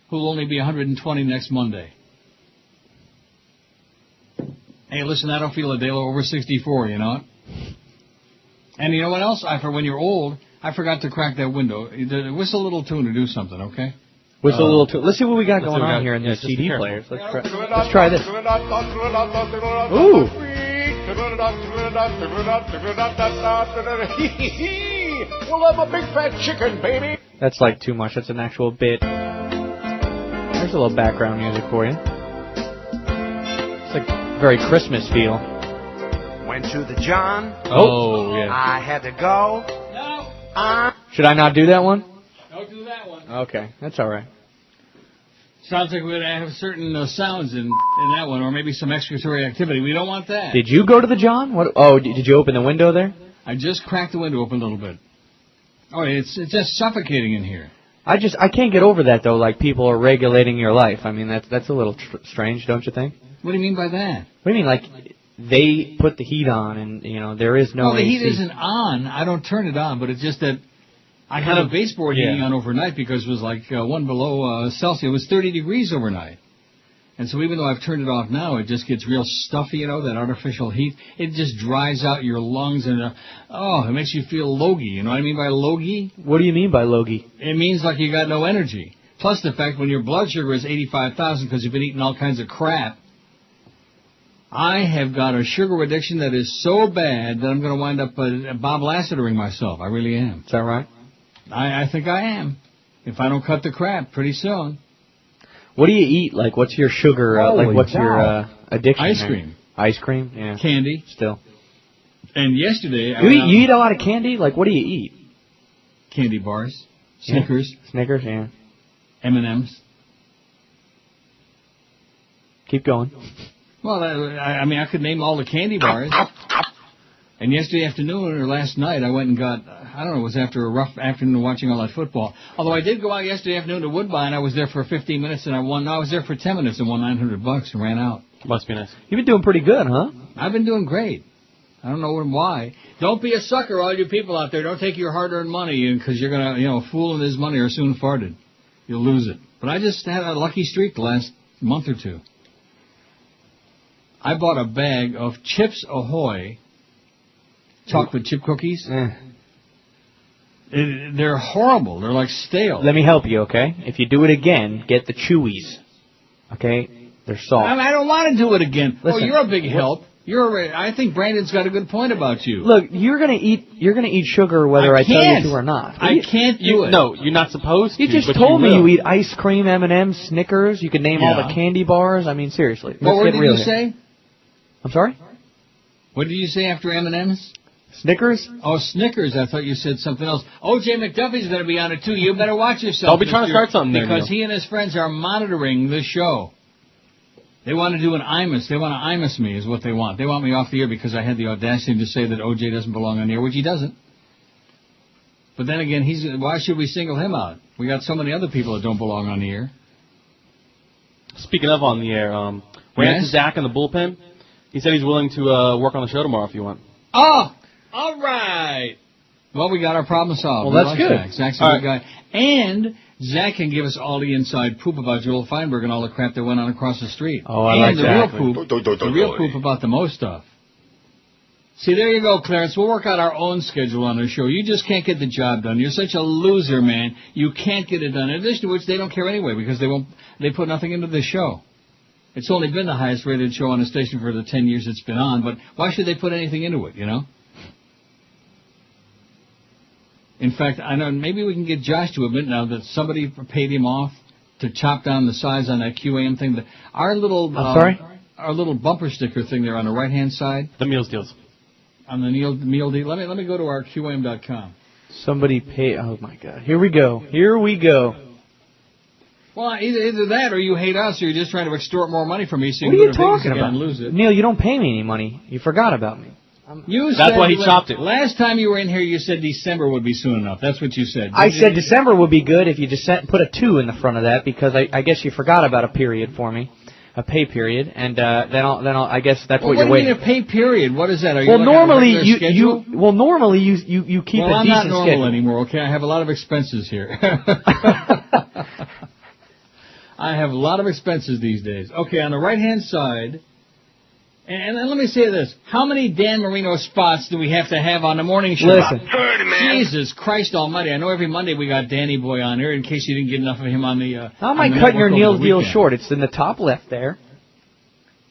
who'll only be 120 next Monday. Hey, listen, I don't feel a day over 64, you know? And you know what else? For when you're old, I forgot to crack that window. Whistle a little tune or do something, okay? Whistle a little tune. Let's see what we got going on here in the CD players. Let's try this. Ooh. Well, I'm a big fat chicken, baby. That's too much. That's an actual bit. There's a little background music for you. It's very Christmas feel. Went to the John. Oh, yeah. I had to go. No. Should I not do that one? Don't do that one. Okay, that's all right. Sounds like we're going to have certain sounds in that one, or maybe some excretory activity. We don't want that. Did you go to the John? What? Oh, did you open the window there? I just cracked the window open a little bit. Oh, it's just suffocating in here. I can't get over that, though, people are regulating your life. I mean, that's a little strange, don't you think? What do you mean by that? What do you mean, they put the heat on and, there is no the AC. heat isn't on. I don't turn it on, but it's just that I had a baseboard heating on overnight because it was 1 below Celsius. It was 30 degrees overnight. And so even though I've turned it off now, it just gets real stuffy, that artificial heat. It just dries out your lungs and, it makes you feel logy. You know what I mean by logy? What do you mean by logy? It means like you got no energy. Plus the fact when your blood sugar is 85,000 because you've been eating all kinds of crap. I have got a sugar addiction that is so bad that I'm going to wind up Bob Lassetering myself. I really am. Is that right? I think I am. If I don't cut the crap pretty soon. What do you eat? Like, what's your sugar? What's your addiction? Ice there? cream. Ice cream? Yeah. Candy. Still. And yesterday... You eat a lot of candy? Like, what do you eat? Candy bars. Snickers. Yeah. Snickers, yeah. M&M's. Keep going. Well, I mean, I could name all the candy bars. And yesterday afternoon or last night, I went and got, I don't know, it was after a rough afternoon of watching all that football. Although I did go out yesterday afternoon to Woodbine. I was there for 15 minutes and I was there for 10 minutes and won $900 and ran out. Must be nice. You've been doing pretty good, huh? I've been doing great. I don't know why. Don't be a sucker, all you people out there. Don't take your hard-earned money because you're going to, fooling his money or soon farted. You'll lose it. But I just had a lucky streak the last month or two. I bought a bag of Chips Ahoy chocolate chip cookies. They're horrible. They're like stale. Let me help you, okay? If you do it again, get the Chewies. Okay? They're soft. I don't want to do it again. Listen, you're a big help. I think Brandon's got a good point about you. Look, you're gonna eat sugar whether I tell you to or not. I can't do it. No, you're not supposed to. You just told me you eat ice cream, M&M's, Snickers. You could name all the candy bars. I mean, seriously. What did you say? I'm sorry? What did you say after M&M's? Snickers? Oh, Snickers. I thought you said something else. O.J. McDuffie's going to be on it, too. You better watch yourself. I'll be trying to start something there, because he and his friends are monitoring the show. They want to do an IMUS. They want to IMUS me is what they want. They want me off the air because I had the audacity to say that O.J. doesn't belong on the air, which he doesn't. But then again, why should we single him out? We got so many other people that don't belong on the air. Speaking of on the air, ran into Zach in the bullpen. He said he's willing to work on the show tomorrow if you want. Oh, all right. Well, we got our problem solved. Well, that's good. Zach's a good guy. And Zach can give us all the inside poop about Joel Feinberg and all the crap that went on across the street. Oh, I like that. The real poop about the Moe stuff. See, there you go, Clarence. We'll work out our own schedule on the show. You just can't get the job done. You're such a loser, man. You can't get it done. In addition to which, they don't care anyway because they put nothing into the show. It's only been the highest rated show on the station for the 10 years it's been on, but why should they put anything into it, In fact, I know maybe we can get Josh to admit now that somebody paid him off to chop down the size on that QAM thing. Our little bumper sticker thing there on the right-hand side. The meals deals. On the meal deal. Let me go to our QAM.com. Somebody paid. Oh my God! Here we go. Well, either that or you hate us or you're just trying to extort more money from me so you can go to Vegas again and lose it. Neil, you don't pay me any money. You forgot about me. That's why he chopped it. Last time you were in here, you said December would be soon enough. That's what you said. I said December would be good if you just put a 2 in the front of that because I guess you forgot about a period for me, a pay period, and then I guess that's what you're waiting. What do you mean a pay period? What is that? Are Well, you normally you keep a decent schedule. Well, I'm not normal anymore. Okay, I have a lot of expenses here. I have a lot of expenses these days. Okay, on the right-hand side, and let me say this. How many Dan Marino spots do we have to have on the morning show? Listen. 30, man. Jesus Christ almighty. I know every Monday we got Danny Boy on here in case you didn't get enough of him on the... How am I cutting your Neil's deal short? It's in the top left there.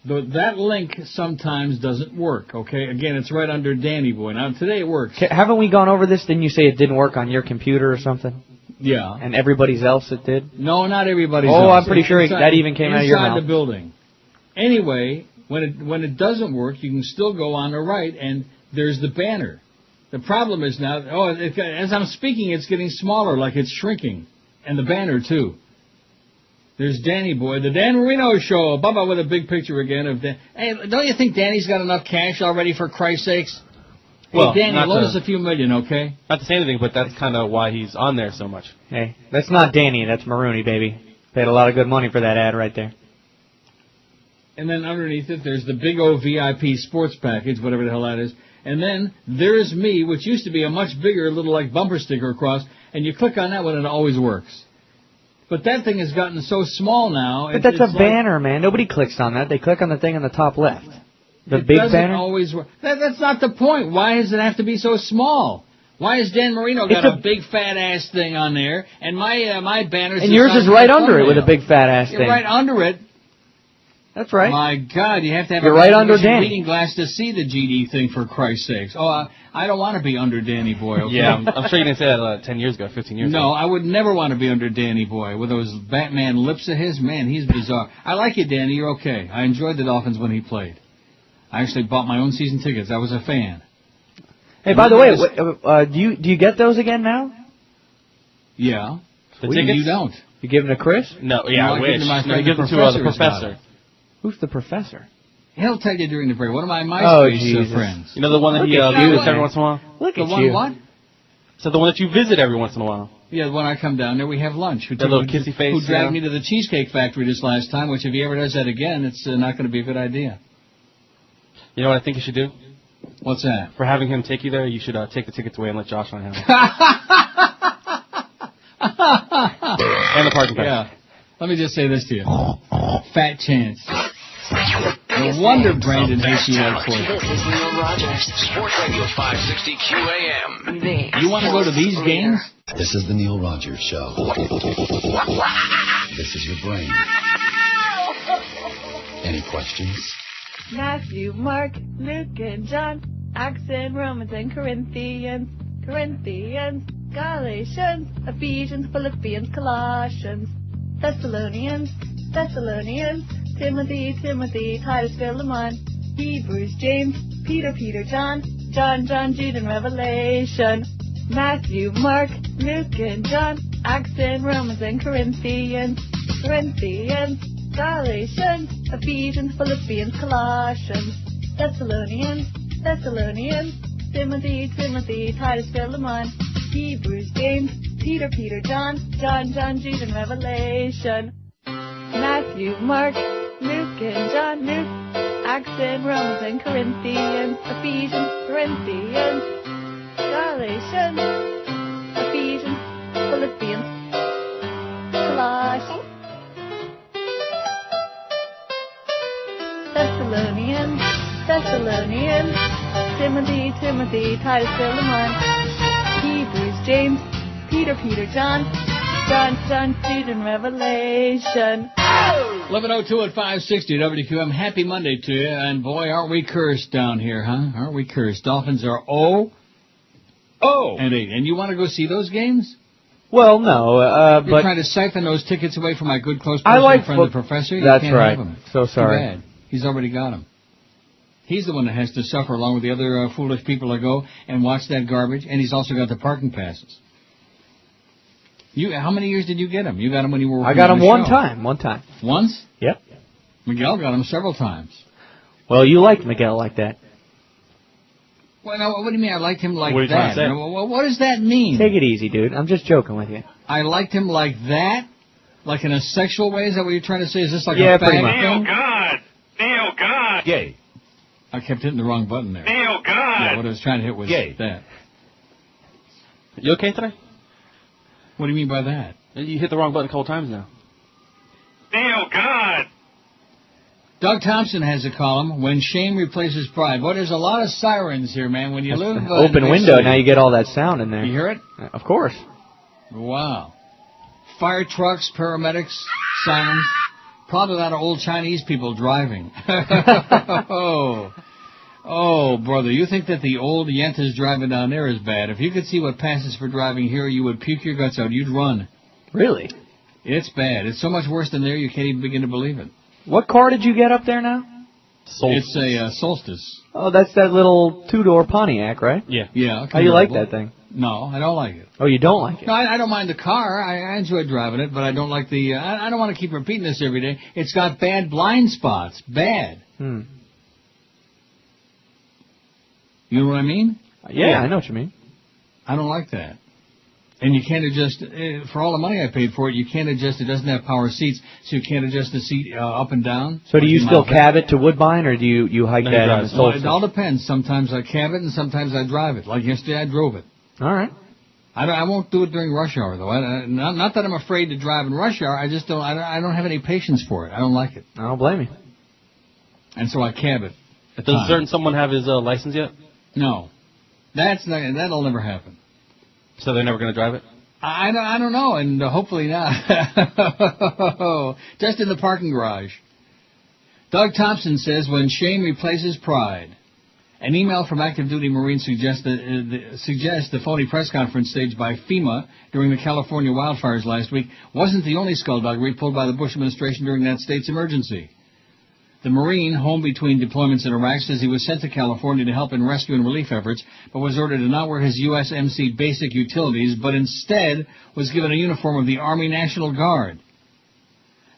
That link sometimes doesn't work, okay? Again, it's right under Danny Boy. Now, today it works. Haven't we gone over this? Didn't you say it didn't work on your computer or something? Yeah. And everybody's else it did? No, not everybody's else. Oh, I'm pretty sure that even came out of your mouth. Inside the building. Anyway, when it doesn't work, you can still go on the right, and there's the banner. The problem is now, as I'm speaking, it's getting smaller, like it's shrinking. And the banner, too. There's Danny Boy, the Dan Marino Show. Bubba with a big picture again of Dan. Hey, don't you think Danny's got enough cash already, for Christ's sakes? Well, hey, Danny, loan us a few million, okay? Not to say anything, but that's kind of why he's on there so much. Hey, that's not Danny, that's Maroney, baby. Paid a lot of good money for that ad right there. And then underneath it, there's the big O VIP sports package, whatever the hell that is. And then there's me, which used to be a much bigger little like bumper sticker across, and you click on that one and it always works. But that thing has gotten so small now. But that's a banner, man. Nobody clicks on that. They click on the thing on the top left. The big banner? Always work. That's not the point. Why does it have to be so small? Why has Dan Marino got a big fat ass thing on there, and my banner? And yours is right under it with a big fat ass thing. Right under it. That's right. My God, you have to have You're a right under magnificent Danny. reading glass to see the GD thing, for Christ's sakes. Oh, I don't want to be under Danny Boy. Okay? Yeah, I'm sure you didn't say that 10 years ago, 15 years ago. No, I would never want to be under Danny Boy with those Batman lips of his. Man, he's bizarre. I like you, Danny. You're okay. I enjoyed the Dolphins when he played. I actually bought my own season tickets. I was a fan. Hey, by the way, do you get those again now? Yeah. The tickets? You don't. You give them to Chris? No, yeah, I wish. No, you give them to the professor. Who's the professor? He'll tell you during the break. One of my Oh, MySpace Jesus. friends. You know the one that Look he at you, visits man. every once in a while? Look The at one you. what? So the one that you visit every once in a while. Yeah, when I come down there, we have lunch. That little kissy face. Who dragged me to the Cheesecake Factory this last time, which if he ever does that again, it's not going to be a good idea. You know what I think you should do? What's that? For having him take you there, you should take the tickets away and let Josh on him. And the parking pass. Yeah. Let me just say this to you. Fat chance. No wonder Brandon hates you like This is Neil Rogers. Sports Radio 560 QAM. You want to go to these games? This is the Neil Rogers Show. This is your brain. Any questions? Matthew, Mark, Luke, and John, Acts and Romans and Corinthians, Galatians, Ephesians, Philippians, Colossians, Thessalonians, Timothy, Titus, Philemon, Hebrews, James, Peter, John, Jude, and Revelation, Matthew, Mark, Luke, and John, Acts and Romans and Corinthians, Galatians, Ephesians, Philippians, Colossians, Thessalonians, Timothy, Titus, Philemon, Hebrews, James, Peter, John, Jude, and Revelation, Matthew, Mark, Luke, and John, Acts and Romans and Corinthians, Ephesians, Galatians, Ephesians, Philippians, Colossians, Thessalonians, Timothy, Titus, Philemon, Hebrews, James, Peter, John, Jude, and Revelation. 11:02 at 560 WQAM. Happy Monday to you. And boy, aren't we cursed down here, huh? Aren't we cursed? Dolphins are 0-8. And you want to go see those games? Well, no, You're but trying to siphon those tickets away from my good close personal friend, the professor? You That's can't right. Have them. So sorry. Too bad. He's already got them. He's the one that has to suffer along with the other foolish people that go and watch that garbage, and he's also got the parking passes. How many years did you get them? You got them when you were working I got on him the one show. time. Once? Yep. Miguel got them several times. Well, you liked Miguel like that. Well, now, what do you mean I liked him like What are you trying that? to say? What does that mean? Take it easy, dude. I'm just joking with you. I liked him like that? Like in a sexual way? Is that what you're trying to say? Is this like Yeah, a pretty fag much. thing? Neil God. Gay. I kept hitting the wrong button there. Neil God. Yeah, what I was trying to hit was Gay. that. You okay today? What do you mean by that? You hit the wrong button a couple times now. Neil God. Doug Thompson has a column, When Shame Replaces Pride. Boy, there's a lot of sirens here, man. When you live... Open in window, city, now you get all that sound in there. You hear it? Of course. Wow. Fire trucks, paramedics, sirens. Probably a lot of old Chinese people driving. Oh, brother, you think that the old yentas driving down there is bad. If you could see what passes for driving here, you would puke your guts out. You'd run. Really? It's bad. It's so much worse than there, you can't even begin to believe it. What car did you get up there now? Solstice. It's a Solstice. Oh, that's that little two-door Pontiac, right? Yeah. Yeah. How do you like that thing? No, I don't like it. Oh, you don't like it? No, I don't mind the car. I enjoy driving it, but I don't like the... I don't want to keep repeating this every day. It's got bad blind spots. Bad. You know what I mean? Yeah, I know what you mean. I don't like that. And you can't adjust... for all the money I paid for it, you can't adjust... It doesn't have power seats, so you can't adjust the seat up and down. So do you still cab it to Woodbine, or do you hike that in the Well, Solstice? it all depends. Sometimes I cab it, and sometimes I drive it. Like yesterday, I drove it. All right. I won't do it during rush hour, though. Not that I'm afraid to drive in rush hour. I just don't... I don't have any patience for it. I don't like it. I don't blame you. And so I cab it. Does certain someone have his license yet? No. That'll never happen. So they're never going to drive it? I don't know, and hopefully not. Just in the parking garage. Doug Thompson says when shame replaces pride. An email from active duty Marines suggests the phony press conference staged by FEMA during the California wildfires last week wasn't the only skullduggery pulled by the Bush administration during that state's emergency. The Marine, home between deployments in Iraq, says he was sent to California to help in rescue and relief efforts, but was ordered to not wear his USMC basic utilities, but instead was given a uniform of the Army National Guard.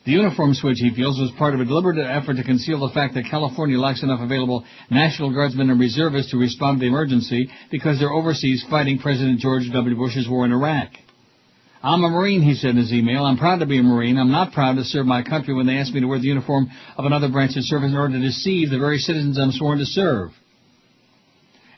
The uniform switch, he feels, was part of a deliberate effort to conceal the fact that California lacks enough available National Guardsmen and reservists to respond to the emergency because they're overseas fighting President George W. Bush's war in Iraq. I'm a Marine, he said in his email. I'm proud to be a Marine. I'm not proud to serve my country when they ask me to wear the uniform of another branch of service in order to deceive the very citizens I'm sworn to serve.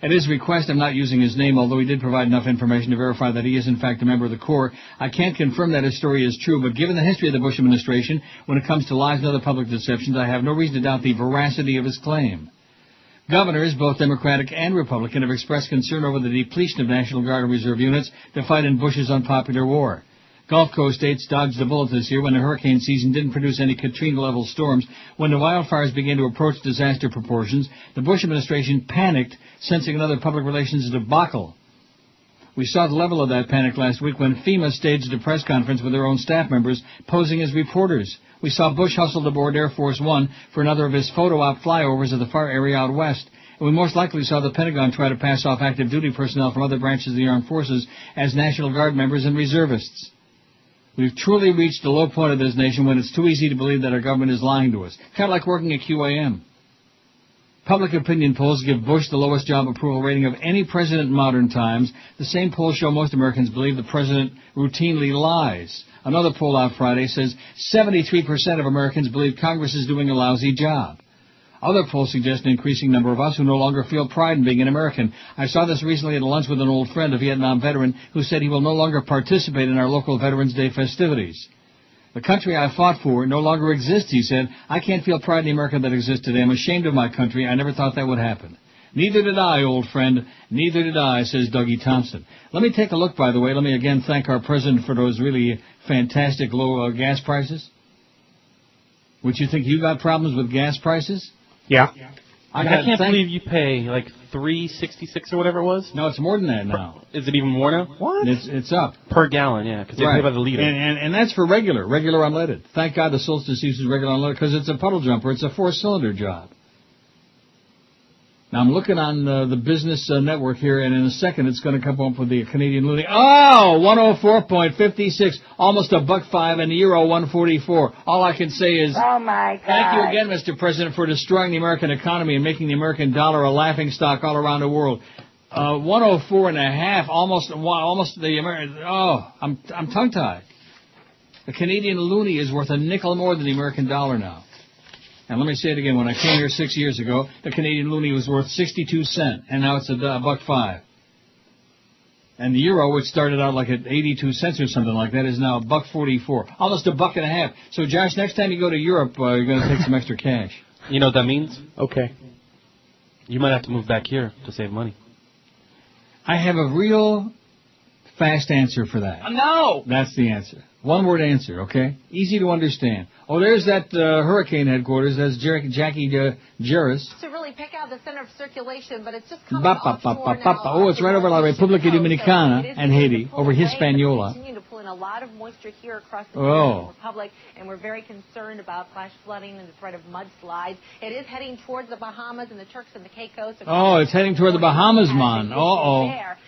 At his request, I'm not using his name, although he did provide enough information to verify that he is in fact a member of the Corps. I can't confirm that his story is true, but given the history of the Bush administration, when it comes to lies and other public deceptions, I have no reason to doubt the veracity of his claim. Governors, both Democratic and Republican, have expressed concern over the depletion of National Guard and Reserve units to fight in Bush's unpopular war. Gulf Coast states dodged a bullet this year when the hurricane season didn't produce any Katrina-level storms. When the wildfires began to approach disaster proportions, the Bush administration panicked, sensing another public relations debacle. We saw the level of that panic last week when FEMA staged a press conference with their own staff members posing as reporters. We saw Bush hustled aboard Air Force One for another of his photo-op flyovers of the fire area out west. And we most likely saw the Pentagon try to pass off active duty personnel from other branches of the armed forces as National Guard members and reservists. We've truly reached the low point of this nation when it's too easy to believe that our government is lying to us. Kind of like working at QAM. Public opinion polls give Bush the lowest job approval rating of any president in modern times. The same polls show most Americans believe the president routinely lies. Another poll out Friday says 73% of Americans believe Congress is doing a lousy job. Other polls suggest an increasing number of us who no longer feel pride in being an American. I saw this recently at a lunch with an old friend, a Vietnam veteran, who said he will no longer participate in our local Veterans Day festivities. The country I fought for no longer exists, he said. I can't feel pride in the America that exists today. I'm ashamed of my country. I never thought that would happen. Neither did I, old friend. Neither did I, says Dougie Thompson. Let me take a look, by the way. Let me again thank our president for those really fantastic low gas prices. Would you think you got problems with gas prices? Yeah. I can't believe you pay like $3.66 or whatever it was. No, it's more than that now. Is it even more now? What? It's up per gallon, yeah, because they pay by the liter. And that's for regular unleaded. Thank God the Solstice uses regular unleaded because it's a puddle jumper. It's a 4-cylinder job. Now I'm looking on the business network here, and in a second it's going to come up with the Canadian loonie. Oh, 104.56, almost $1.05, and the euro 144. All I can say is, oh my God! Thank you again, Mr. President, for destroying the American economy and making the American dollar a laughingstock all around the world. 104.5, almost the American. Oh, I'm tongue-tied. The Canadian loonie is worth a nickel more than the American dollar now. And let me say it again. When I came here 6 years ago, the Canadian loonie was worth 62 cents, and now it's $1.05. And the euro, which started out like at 82 cents or something like that, is now $1.44, almost $1.50. So, Josh, next time you go to Europe, you're going to take some extra cash. You know what that means? Okay. You might have to move back here to save money. I have a real fast answer for that. No! That's the answer. One-word answer, okay? Easy to understand. Oh, there's that hurricane headquarters. That's Jackie Jarris. To really pick out the center of circulation, but it's just coming offshore now. Oh, it's right over La República Dominicana and Haiti, over Hispaniola. Continue to pull in a lot of moisture here across the Dominican Republic, and we're very concerned about flash flooding and the threat of mudslides. It is heading towards the Bahamas and the Turks and the Caicos. Oh, it's heading toward the Bahamas, man. Uh-oh.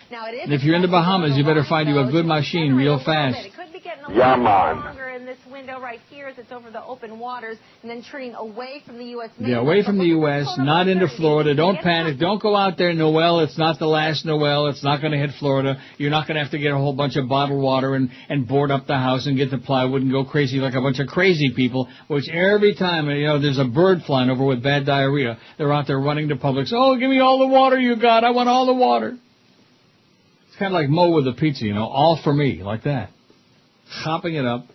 Now, it is if you're in the Bahamas, you better find you a good machine real fast. It could be getting a little longer in this window right here as it's over the open waters and then turning away from the U.S. Yeah, away from the U.S., not into Florida. Don't panic. Don't go out there, Noel. It's not the last Noel. It's not going to hit Florida. You're not going to have to get a whole bunch of bottled water and board up the house and get the plywood and go crazy like a bunch of crazy people, which every time, there's a bird flying over with bad diarrhea, they're out there running to Publix. Oh, give me all the water you got. I want all the water. It's kind of like Moe with the pizza, all for me, like that. Hopping it up.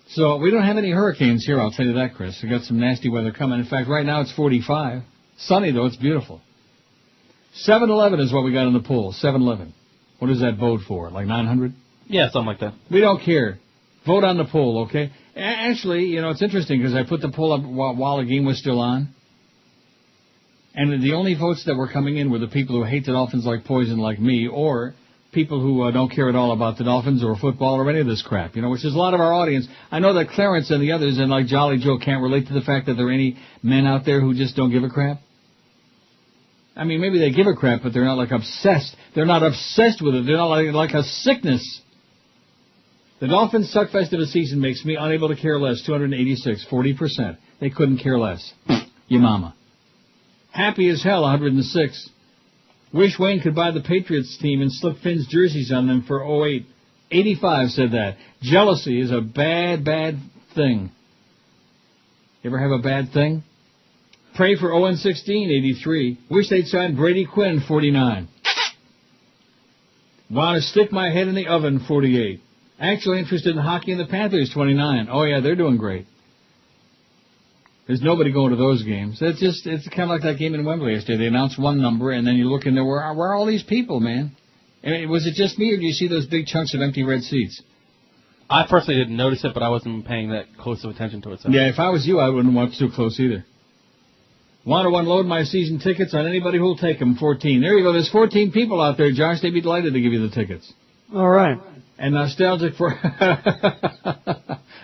So we don't have any hurricanes here, I'll tell you that, Chris. We got some nasty weather coming. In fact, right now it's 45. Sunny, though. It's beautiful. 7-Eleven is what we got in the pool. 7-Eleven. What does that vote for? Like 900? Yeah, something like that. We don't care. Vote on the poll, okay? Actually, you know, it's interesting because I put the poll up while the game was still on. And the only votes that were coming in were the people who hate the Dolphins like poison like me, or people who don't care at all about the Dolphins or football or any of this crap, you know, which is a lot of our audience. I know that Clarence and the others and like Jolly Joe can't relate to the fact that there are any men out there who just don't give a crap. I mean, maybe they give a crap, but they're not like obsessed. They're not obsessed with it. They're not like a sickness. The Dolphins suckfest of the season makes me unable to care less. 286, 40%. They couldn't care less. Your mama. Happy as hell, 106. Wish Wayne could buy the Patriots team and slip Finn's jerseys on them for 08. 85 said that. Jealousy is a bad, bad thing. You ever have a bad thing? Pray for 0-16, 83. Wish they'd sign Brady Quinn, 49. Want to stick my head in the oven, 48. Actually interested in hockey and the Panthers, 29. Oh, yeah, they're doing great. There's nobody going to those games. It's kind of like that game in Wembley yesterday. They announced one number, and then you look in there, where are all these people, man? And was it just me, or do you see those big chunks of empty red seats? I personally didn't notice it, but I wasn't paying that close of attention to it. So. Yeah, if I was you, I wouldn't watch too close either. Want to unload my season tickets on anybody who'll take them, 14. There you go. There's 14 people out there, Josh. They'd be delighted to give you the tickets. All right. And nostalgic for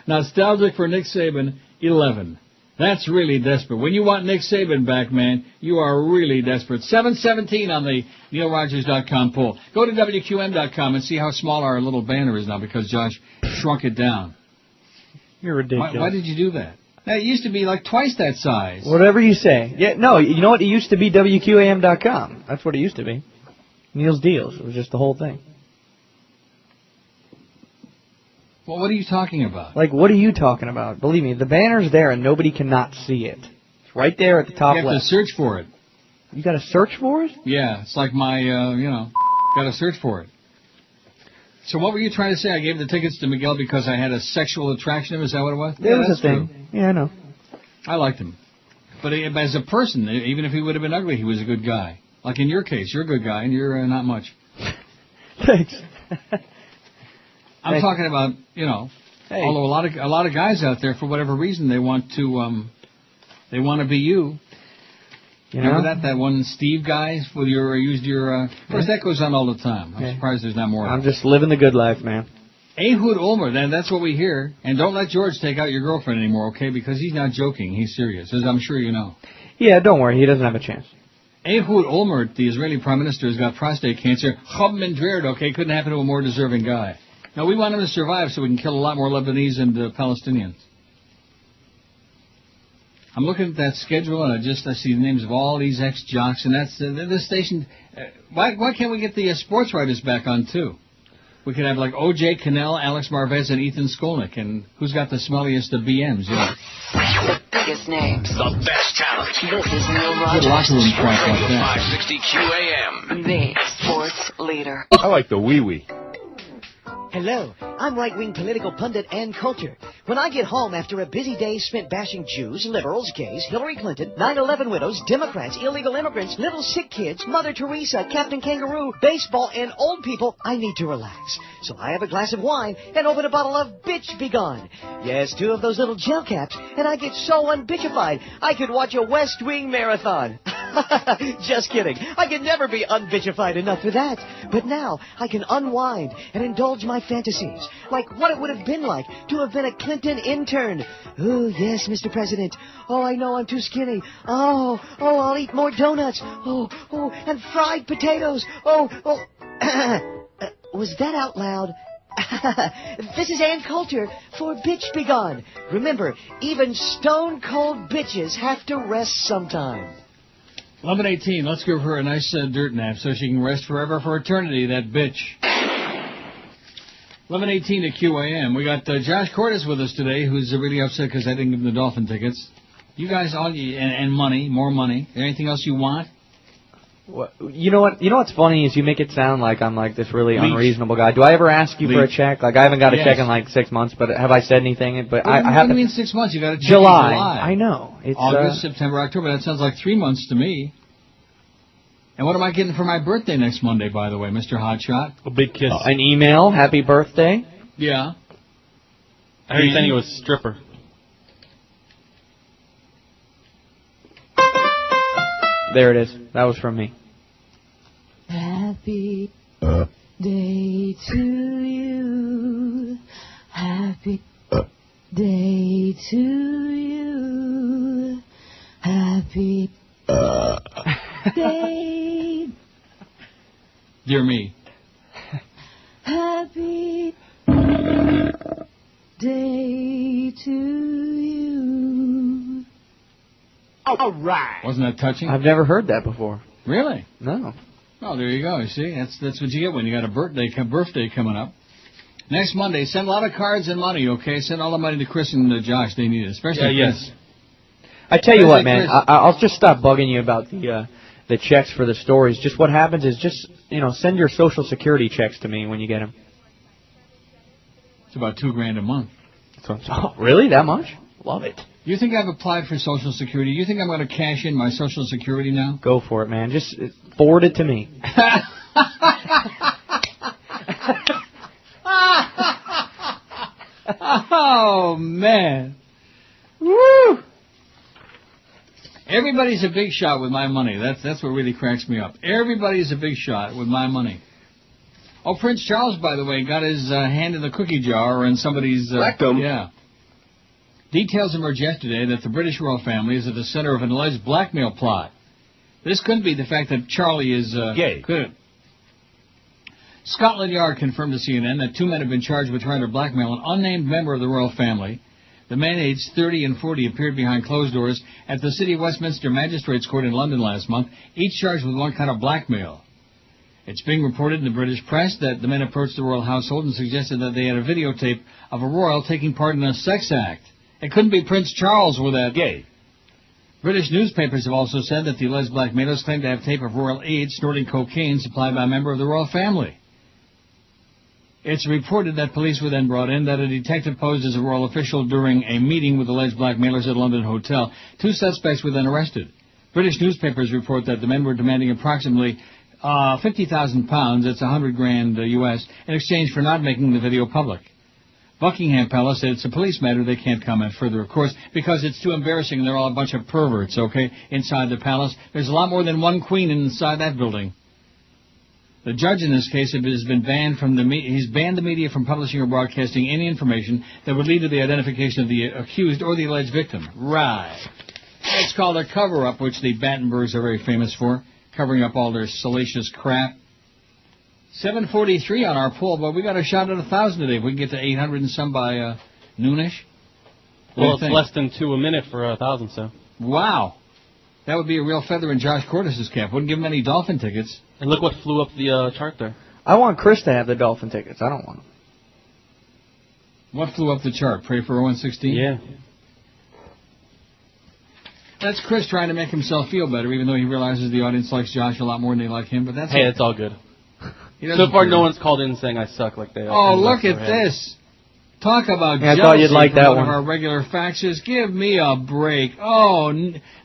Nick Saban, 11. That's really desperate. When you want Nick Saban back, man, you are really desperate. 717 on the NeilRogers.com poll. Go to WQM.com and see how small our little banner is now because Josh shrunk it down. You're ridiculous. Why did you do that? It used to be like twice that size. Whatever you say. Yeah, no, you know what? It used to be WQAM.com. That's what it used to be. Neil's Deals. It was just the whole thing. Well, what are you talking about? Like, what are you talking about? Believe me, the banner's there and nobody cannot see it. It's right there at the top left. You have to search for it. You got to search for it? Yeah, it's like my, got to search for it. So what were you trying to say? I gave the tickets to Miguel because I had a sexual attraction to him? Is that what it was? Yeah, that's a thing. True. Yeah, I know. I liked him. But as a person, even if he would have been ugly, he was a good guy. Like in your case, you're a good guy and you're not much. Thanks. I'm talking about, although a lot of guys out there, for whatever reason, they want to be you. Remember that one Steve guy with of course, that goes on all the time. I'm surprised there's not more. I'm just living the good life, man. Ehud Olmer, then that's what we hear. And don't let George take out your girlfriend anymore, okay? Because he's not joking. He's serious, as I'm sure you know. Yeah, don't worry. He doesn't have a chance. Ehud Olmert, the Israeli prime minister, has got prostate cancer. Chab Mendred, okay? Couldn't happen to a more deserving guy. Now, we want him to survive so we can kill a lot more Lebanese and Palestinians. I'm looking at that schedule, and I see the names of all these ex-jocks, and that's the station. Why can't we get the sports writers back on, too? We could have, like, O.J. Cannell, Alex Marvez, and Ethan Skolnick, and who's got the smelliest of BMs, The biggest names. The best talent. This is Neil Rogers. Good locker room crap like that. 560 QAM. The sports leader. I like the wee-wee. Hello, I'm right-wing political pundit Ann Coulter. When I get home after a busy day spent bashing Jews, liberals, gays, Hillary Clinton, 9/11 widows, Democrats, illegal immigrants, little sick kids, Mother Teresa, Captain Kangaroo, baseball, and old people, I need to relax. So I have a glass of wine and open a bottle of Bitch Be Gone. Yes, 2 of those little gel caps, and I get so unbitchified, I could watch a West Wing marathon. Just kidding. I can never be unbitchified enough for that. But now I can unwind and indulge my fantasies, like what it would have been like to have been a Clinton intern. Oh, yes, Mr. President. Oh, I know I'm too skinny. Oh, I'll eat more donuts. Oh, and fried potatoes. Oh. Was that out loud? This is Ann Coulter for Bitch Be Gone. Remember, even stone-cold bitches have to rest sometime. 11:18. Let's give her a nice dirt nap so she can rest forever for eternity, that bitch. 11:18 at QAM. We got Josh Cordes with us today, who's really upset because I didn't give him the Dolphin tickets. You guys all and money, more money. Is there anything else you want? What, you know what's funny is you make it sound like I'm like this really unreasonable guy. Do I ever ask you for a check? Like I haven't got a check in like 6 months, but have I said anything? But I haven't. What do you mean 6 months? You got a check July. in July. I know. It's August, September, October. That sounds like 3 months to me. And what am I getting for my birthday next Monday, by the way, Mr. Hotshot? A big kiss. An email. Happy birthday. Yeah. I heard you saying he was stripper. There it is. That was from me. Happy day to you. Happy day to you. Happy day. Dear me. Happy day to you. All right. Wasn't that touching? I've never heard that before. Really? No. Oh, there you go. You see, that's what you get when you got a birthday coming up. Next Monday, send a lot of cards and money, okay? Send all the money to Chris and Josh. They need it, especially Chris. I tell you what, man. I'll just stop bugging you about the checks for the stories. Just what happens is send your Social Security checks to me when you get them. It's about $2,000 a month. Oh, really? That much? Love it. You think I've applied for Social Security? You think I'm going to cash in my Social Security now? Go for it, man. Just forward it to me. Oh, man. Woo! Everybody's a big shot with my money. That's what really cracks me up. Everybody's a big shot with my money. Oh, Prince Charles, by the way, got his hand in the cookie jar or in somebody's... rectum. Yeah. Details emerged yesterday that the British royal family is at the center of an alleged blackmail plot. This couldn't be the fact that Charlie is... gay. Could it? Scotland Yard confirmed to CNN that two men have been charged with trying to blackmail an unnamed member of the royal family. The men, aged 30 and 40, appeared behind closed doors at the City of Westminster Magistrates Court in London last month, each charged with one kind of blackmail. It's being reported in the British press that the men approached the royal household and suggested that they had a videotape of a royal taking part in a sex act. It couldn't be Prince Charles with that. Gay. British newspapers have also said that the alleged blackmailers claim to have tape of royal aides snorting cocaine supplied by a member of the royal family. It's reported that police were then brought in, that a detective posed as a royal official during a meeting with alleged blackmailers at a London hotel. Two suspects were then arrested. British newspapers report that the men were demanding approximately £50,000, that's $100,000 US, in exchange for not making the video public. Buckingham Palace said it's a police matter. They can't comment further, of course, because it's too embarrassing and they're all a bunch of perverts, okay, inside the palace. There's a lot more than one queen inside that building. The judge in this case has been banned from he's banned the media from publishing or broadcasting any information that would lead to the identification of the accused or the alleged victim. Right. It's called a cover-up, which the Battenbergs are very famous for, covering up all their salacious crap. 743 on our poll, but we got a shot at 1,000 today. If we can get to 800 and some by noonish. Well, it's less than 2 a minute for 1,000, so. Wow. That would be a real feather in Josh Cordes' cap. Wouldn't give him any Dolphin tickets. And look what flew up the chart there. I want Chris to have the Dolphin tickets. I don't want them. What flew up the chart? Pray for 0116? Yeah. That's Chris trying to make himself feel better, even though he realizes the audience likes Josh a lot more than they like him. But that's it's all good. So far, no one's called in saying I suck like they. Oh, look at this! Talk about jealousy. I thought you'd like that one. Of our regular faxes. Give me a break. Oh,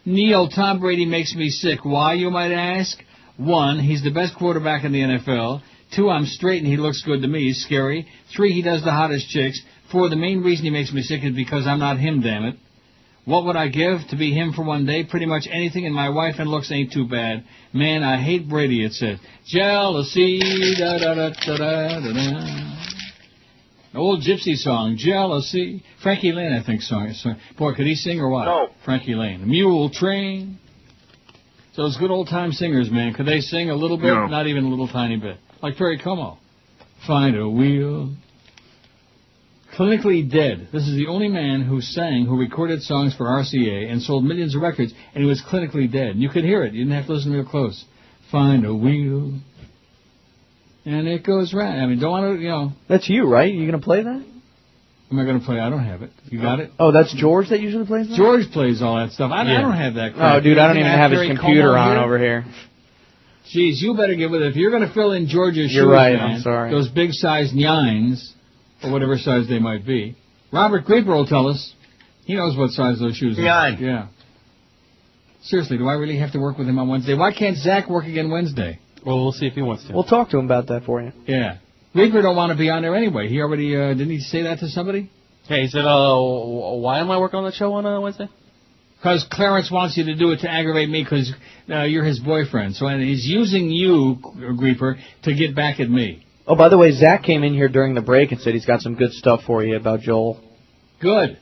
Neil, Tom Brady makes me sick. Why, you might ask? 1, he's the best quarterback in the NFL. 2, I'm straight and he looks good to me. He's scary. 3, he does the hottest chicks. 4, the main reason he makes me sick is because I'm not him, damn it. What would I give to be him for one day? Pretty much anything, and my wife and looks ain't too bad. Man, I hate Brady, it said. Jealousy, da-da-da-da-da-da-da. Old gypsy song, Jealousy. Frankie Lane, I think, song. Boy, could he sing or what? No. Frankie Lane. Mule Train. Those good old-time singers, man, could they sing a little bit? No. Not even a little tiny bit. Like Perry Como. Find a wheel. Clinically dead. This is the only man who recorded songs for RCA and sold millions of records, and he was clinically dead. And you could hear it. You didn't have to listen real close. Find a wheel. And it goes right. I mean, don't want to, That's you, right? You going to play that? Am I going to play? I don't have it. You got it? Oh, that's George that usually plays that? George plays all that stuff. I don't have that crap. Oh, dude, I don't even have his computer on over here. Jeez, you better get with it. If you're going to fill in George's shoes, you're right, man, I'm sorry. Those big-sized nines, or whatever size they might be. Robert Greeper will tell us. He knows what size those shoes are. Nine. Yeah. Seriously, do I really have to work with him on Wednesday? Why can't Zach work again Wednesday? Well, we'll see if he wants to. We'll talk to him about that for you. Yeah. Greeper don't want to be on there anyway. He already, didn't he say that to somebody? Hey, he said, why am I working on the show on Wednesday? Because Clarence wants you to do it to aggravate me because you're his boyfriend. So he's using you, Greeper, to get back at me. Oh, by the way, Zach came in here during the break and said he's got some good stuff for you about Joel. Good.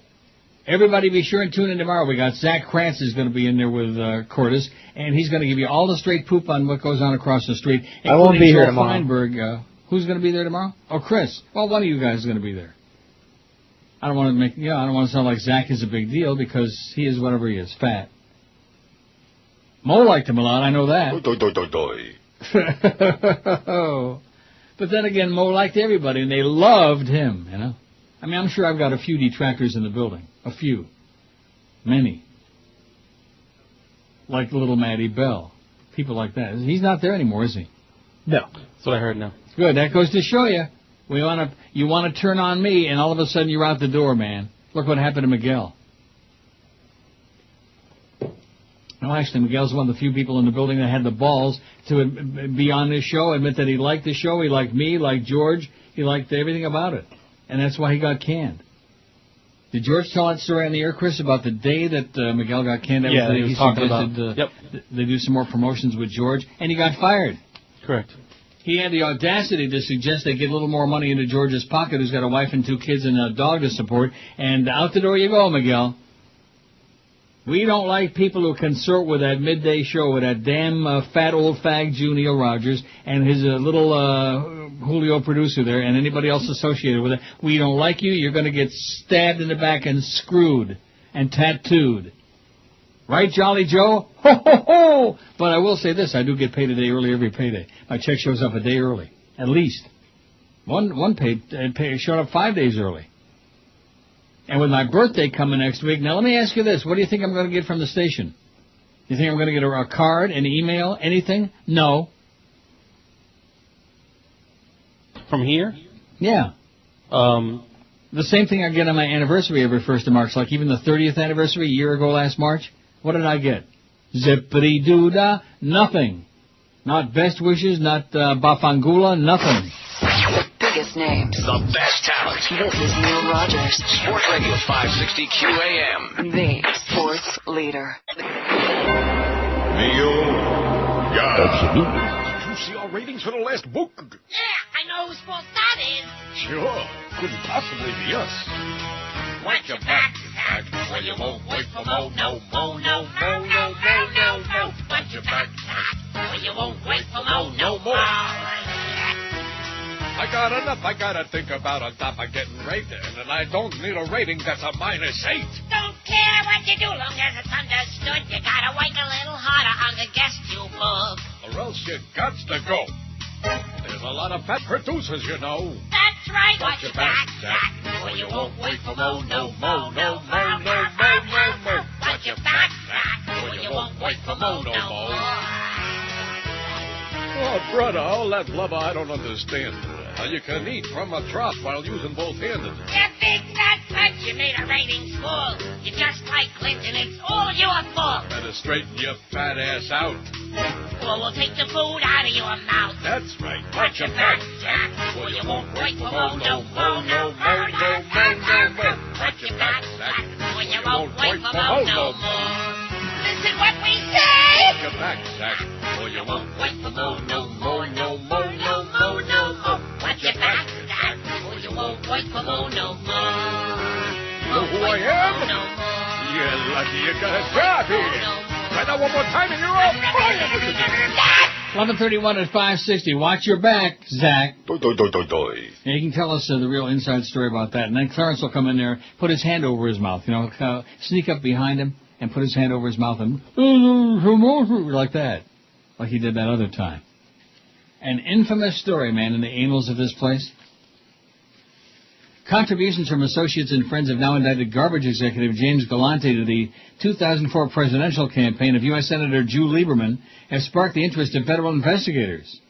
Everybody be sure and tune in tomorrow. We got Zach Krantz is going to be in there with Cordes, and he's going to give you all the straight poop on what goes on across the street. I won't be here tomorrow. Feinberg, who's going to be there tomorrow? Oh, Chris. Well, one of you guys is going to be there. I don't want to sound like Zach is a big deal because he is whatever he is, fat. Mo liked him a lot, I know that. But then again, Mo liked everybody, and they loved him, you know. I mean, I'm sure I've got a few detractors in the building. A few. Many. Like little Maddie Bell. People like that. He's not there anymore, is he? No. That's what I heard now. Good, that goes to show you. You want to turn on me, and all of a sudden you're out the door, man. Look what happened to Miguel. No, actually, Miguel's one of the few people in the building that had the balls to be on this show, admit that he liked the show, he liked me, liked George, he liked everything about it. And that's why he got canned. Did George tell that story on the air, Chris, about the day that Miguel got canned? Yeah, he was talking about. Yep. They do some more promotions with George, and he got fired. Correct. He had the audacity to suggest they get a little more money into George's pocket, who's got a wife and 2 kids and a dog to support, and out the door you go, Miguel. We don't like people who consort with that midday show with that damn fat old fag Jew Neil Rogers and his little Julio producer there and anybody else associated with it. We don't like you. You're going to get stabbed in the back and screwed and tattooed. Right, Jolly Joe? Ho, ho, ho! But I will say this. I do get paid a day early every payday. My check shows up a day early, at least. One pay showed up 5 days early. And with my birthday coming next week, now let me ask you this. What do you think I'm going to get from the station? You think I'm going to get a card, an email, anything? No. From here? Yeah. The same thing I get on my anniversary every 1st of March, like even the 30th anniversary a year ago last March. What did I get? Zippity-doo-dah, nothing. Not best wishes, not bafangula, nothing. The biggest names. The best talent. This is Neil Rogers. Sports Radio 560 QAM. The sports leader. Neil. Yeah. Absolutely. Did you see our ratings for the last book? Yeah, I know whose fault that is. Sure. Couldn't possibly be us. Watch your back, Zach, or you won't wait for Mo. No, Mo, no, Mo, no, Mo, no, no. Watch your back, Zach, or you won't wait for Mo. No more. I got enough I gotta think about on top of getting rated, and I don't need a rating that's a -8. Don't care what you do, long as it's understood. You gotta work a little harder on the guest you book. Or else you got to go. There's a lot of fat producers, you know. That's right. Watch your back, Zach, or you won't wait for Mo. No, Mo, no, Mo, no, Mo, no, Mo. Watch your back, Zach, or you won't wait for Mo. No more. Oh, brother, all that blubber I don't understand. How you can eat from a trough while using both hands. You think that's much? You made a ratings fool. You're just like Clinton. It's all your fault. Better straighten your fat ass out. Or we'll take the food out of your mouth. That's right. Watch your back, Zach, or you won't wait for Mo. No, Mo, no, Mo, no, Mo, no, Mo. Watch your back, Zach, or you won't wait for Mo. No more. Listen what we say. Watch your back, Zach, or you won't wait for Mo. No more, no more, no more, no more. Watch your back, Zach, or you won't wait for Mo. No more. You know who I am? No more. You're lucky you got a job here. Try that one more time and you're all fired. 11:31 at 560. Watch your back, Zach. Doi. And you can tell us the real inside story about that. And then Clarence will come in there, put his hand over his mouth, sneak up behind him and put his hand over his mouth and like that, like he did that other time. An infamous story, man, in the annals of this place. Contributions from associates and friends of now indicted garbage executive James Galante to the 2004 presidential campaign of U.S. Senator Drew Lieberman have sparked the interest of federal investigators.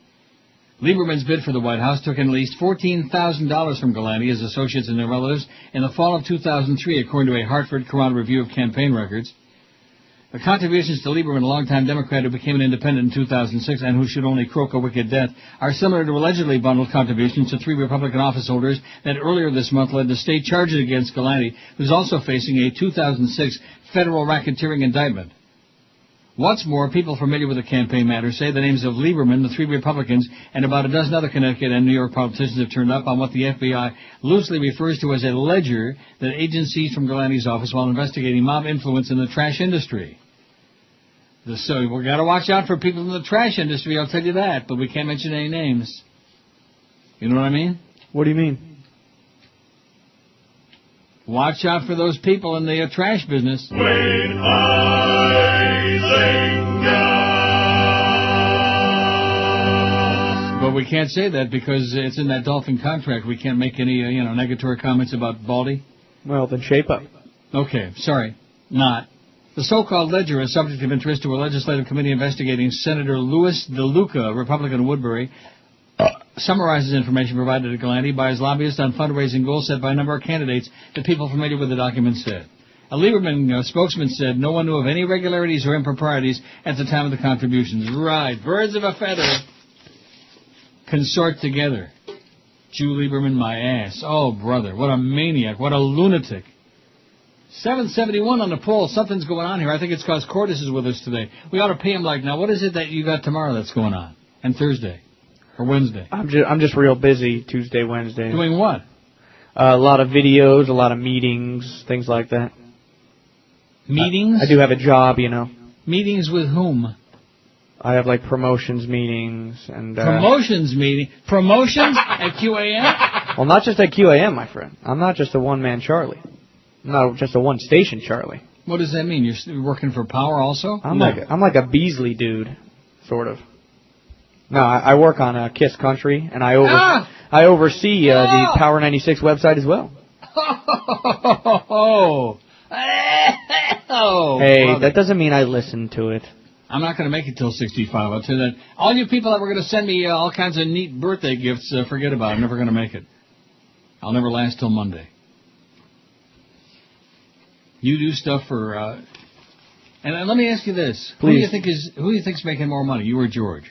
Lieberman's bid for the White House took in at least $14,000 from Galante, his associates and their relatives in the fall of 2003, according to a Hartford Courant review of campaign records. The contributions to Lieberman, a longtime Democrat who became an independent in 2006 and who should only croak a wicked death, are similar to allegedly bundled contributions to 3 Republican office holders that earlier this month led to state charges against Galante, who's also facing a 2006 federal racketeering indictment. What's more, people familiar with the campaign matter say the names of Lieberman, the 3 Republicans, and about a dozen other Connecticut and New York politicians have turned up on what the FBI loosely refers to as a ledger that agents seized from Galante's office while investigating mob influence in the trash industry. So we've got to watch out for people in the trash industry, I'll tell you that, but we can't mention any names. You know what I mean? What do you mean? Watch out for those people in the trash business. But we can't say that because it's in that Dolphin contract. We can't make any, negatory comments about Baldy. Well, then shape up. Okay, sorry, not. The so-called ledger is subject of interest to a legislative committee investigating Senator Louis DeLuca, Republican of Woodbury, summarizes information provided to Galante by his lobbyist on fundraising goals set by a number of candidates that people familiar with the document said. A Lieberman spokesman said no one knew of any irregularities or improprieties at the time of the contributions. Right, birds of a feather consort together. Jew Lieberman, my ass. Oh, brother, what a maniac, what a lunatic. 771 on the poll. Something's going on here. I think it's because Cordes is with us today. We ought to pay him now, what is it that you got tomorrow that's going on? And Thursday? Or Wednesday? I'm just real busy Tuesday, Wednesday. Doing what? A lot of videos, a lot of meetings, things like that. Meetings? I do have a job, Meetings with whom? I have, promotions meetings and... Promotions meeting? Promotions at QAM? Well, not just at QAM, my friend. I'm not just a one-man Charlie. I'm not just a one-station Charlie. What does that mean? You're working for Power also? I'm like a Beasley dude, sort of. No, I work on KISS Country, and I oversee the Power 96 website as well. Hey, brother. that doesn't mean I listen to it. I'm not going to make it till 65. I'll tell you that. All you people that were going to send me all kinds of neat birthday gifts, forget about it. I'm never going to make it. I'll never last till Monday. You do stuff for, and let me ask you this: Please. Who do you think's making more money, you or George?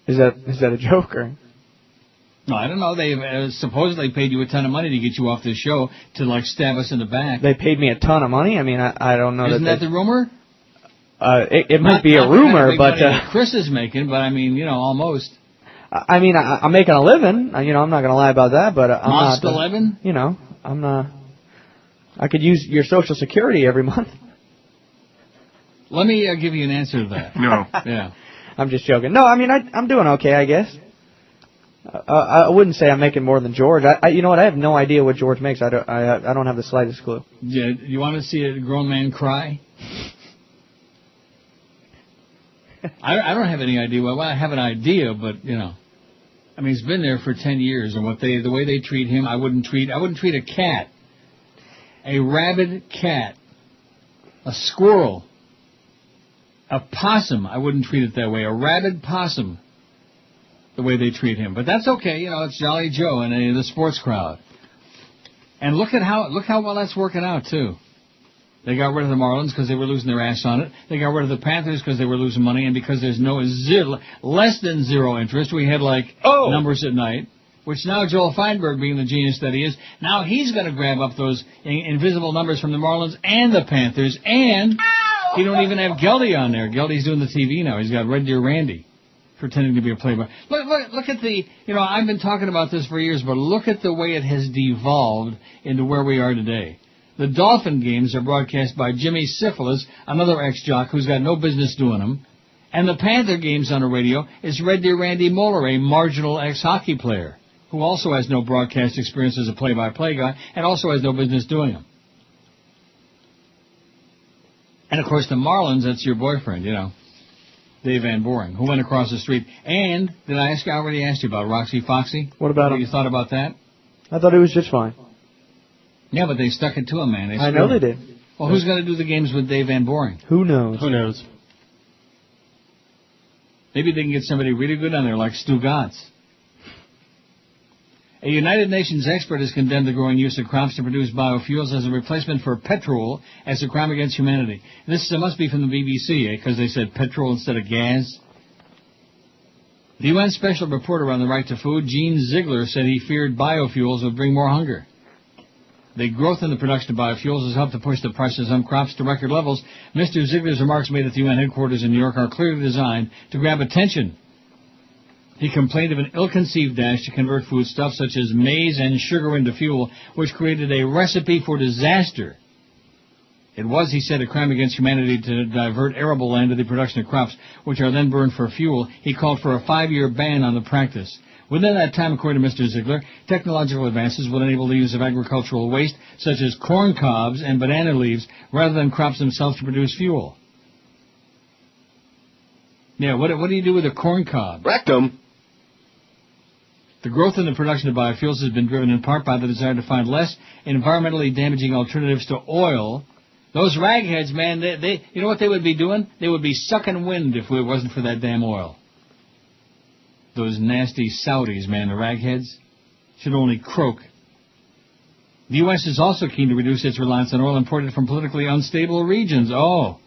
Is that a joke or? No, I don't know. They supposedly paid you a ton of money to get you off this show to stab us in the back. They paid me a ton of money. I mean, I don't know. Isn't that the rumor? It might be a rumor, but that Chris is making. But I mean, almost. I mean, I'm making a living. I'm not going to lie about that. But I'm not. 11? I'm not. I could use your Social Security every month. Let me give you an answer to that. No. Yeah. I'm just joking. No, I mean, I'm doing okay, I guess. I wouldn't say I'm making more than George. You know what? I have no idea what George makes. I don't have the slightest clue. Yeah, you want to see a grown man cry? I don't have any idea. Well, I have an idea, but I mean, he's been there for 10 years, and the way they treat him, I wouldn't treat a cat. A rabid cat, a squirrel, a possum. I wouldn't treat it that way. A rabid possum, the way they treat him. But that's okay. It's Jolly Joe and the sports crowd. And look how well that's working out too. They got rid of the Marlins because they were losing their ass on it. They got rid of the Panthers because they were losing money, and because there's less than zero interest. We had numbers at night. Which now Joel Feinberg, being the genius that he is, now he's going to grab up those invisible numbers from the Marlins and the Panthers, and he don't even have Geldy on there. Geldy's doing the TV now. He's got Red Deer Randy pretending to be a playboy. Look at the, I've been talking about this for years, but look at the way it has devolved into where we are today. The Dolphin games are broadcast by Jimmy Syphilis, another ex-jock who's got no business doing them, and the Panther games on the radio is Red Deer Randy Moeller, a marginal ex-hockey player, who also has no broadcast experience as a play-by-play guy, and also has no business doing them. And, of course, the Marlins, that's your boyfriend, Dave Van Boring, who went across the street. And, I already asked you about Roxy Foxy? What about him? You thought about that? I thought it was just fine. Yeah, but they stuck it to him, man. I know they did. Well, who's going to do the games with Dave Van Boring? Who knows? Who knows? Maybe they can get somebody really good on there, like Stu Gatz. A United Nations expert has condemned the growing use of crops to produce biofuels as a replacement for petrol as a crime against humanity. This must be from the BBC, because they said petrol instead of gas. The UN Special Reporter on the Right to Food, Gene Ziegler, said he feared biofuels would bring more hunger. The growth in the production of biofuels has helped to push the prices of some crops to record levels. Mr. Ziegler's remarks made at the UN headquarters in New York are clearly designed to grab attention. He complained of an ill-conceived dash to convert foodstuffs such as maize and sugar into fuel, which created a recipe for disaster. It was, he said, a crime against humanity to divert arable land to the production of crops, which are then burned for fuel. He called for a 5-year ban on the practice. Within that time, according to Mr. Ziegler, technological advances will enable the use of agricultural waste, such as corn cobs and banana leaves, rather than crops themselves to produce fuel. Yeah, what do you do with a corn cob? Rectum. The growth in the production of biofuels has been driven in part by the desire to find less environmentally damaging alternatives to oil. Those ragheads, man, they you know what they would be doing? They would be sucking wind if it wasn't for that damn oil. Those nasty Saudis, man, the ragheads, should only croak. The U.S. is also keen to reduce its reliance on oil imported from politically unstable regions. Oh.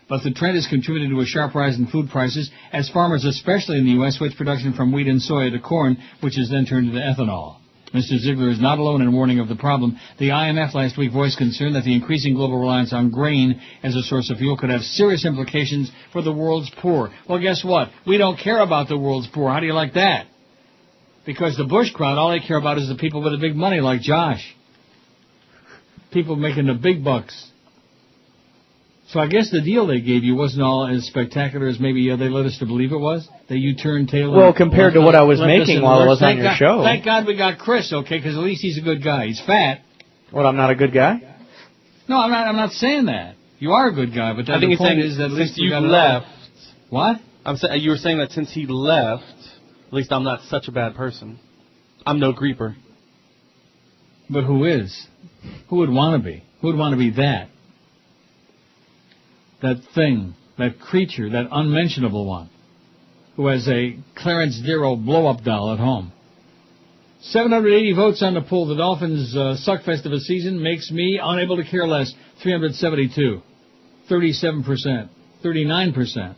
But the trend has contributed to a sharp rise in food prices as farmers, especially in the U.S., switch production from wheat and soya to corn, which is then turned into ethanol. Mr. Ziegler is not alone in warning of the problem. The IMF last week voiced concern that the increasing global reliance on grain as a source of fuel could have serious implications for the world's poor. Well, guess what? We don't care about the world's poor. How do you like that? Because the Bush crowd, all they care about is the people with the big money like Josh. People making the big bucks. So I guess the deal they gave you wasn't all as spectacular as maybe they led us to believe it was? That you turned tail. Well, compared to what I was making while I was on your show. Thank God we got Chris, okay, because at least he's a good guy. He's fat. What, I'm not a good guy? No, I'm not saying that. You are a good guy, but the point is that at least you left. What? You were saying that since he left, at least I'm not such a bad person. I'm no Greeper. But who is? Who would want to be? Who would want to be that? That thing, that creature, that unmentionable one, who has a Clarence Darrow blow-up doll at home. 780 votes on the poll. The Dolphins' suckfest of a season makes me unable to care less. 372. 37%. 39%.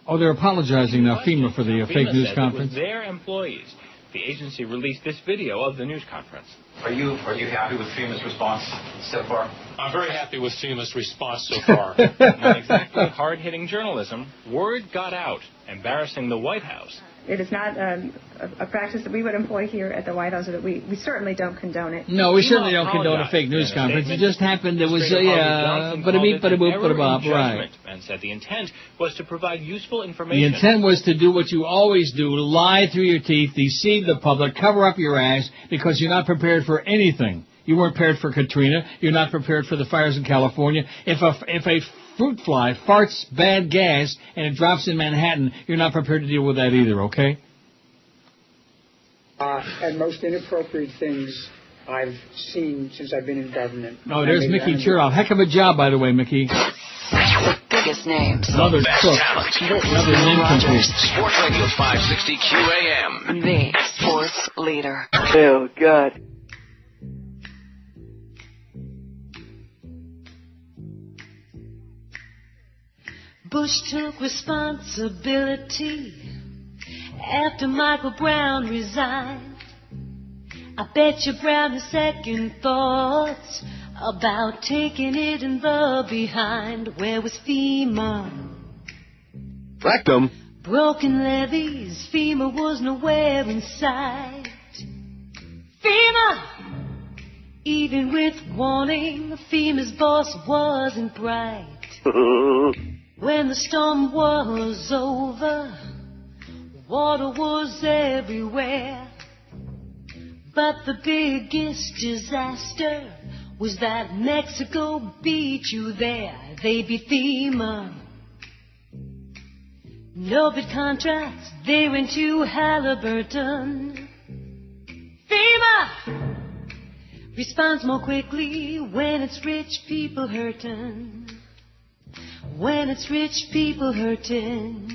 Oh, they're apologizing now, FEMA, for the fake news conference. Their employees. The agency released this video of the news conference. Are you happy with FEMA's response so far? I'm very happy with FEMA's response so far. Not exactly hard-hitting journalism. Word got out, embarrassing the White House. It is not a practice that we would employ here at the White House, or that we certainly don't condone it. No, we certainly don't condone a fake news conference. It just happened. It was, right. And said the intent was to provide useful information. The intent was to do what you always do, lie through your teeth, deceive the public, cover up your ass, because you're not prepared for anything. You weren't prepared for Katrina. You're not prepared for the fires in California. If a fruit fly farts bad gas and it drops in Manhattan, you're not prepared to deal with that either, okay? And most inappropriate things I've seen since I've been in government. Oh, there's Mickey Chernow. Heck of a job, by the way, Mickey. The biggest names. Another cook. Another incomplete. Sports Radio 560 QAM. The sports leader. Oh, God. Bush took responsibility after Michael Brown resigned. I bet you Brown has second thoughts about taking it in the behind. Where was FEMA? Rectum. Broken levees, FEMA was nowhere in sight. FEMA! Even with warning, FEMA's boss wasn't bright. When the storm was over, water was everywhere. But the biggest disaster was that Mexico beat you there. They beat FEMA. No bid contracts, they went to Halliburton. FEMA responds more quickly when it's rich people hurting. When it's rich people hurting.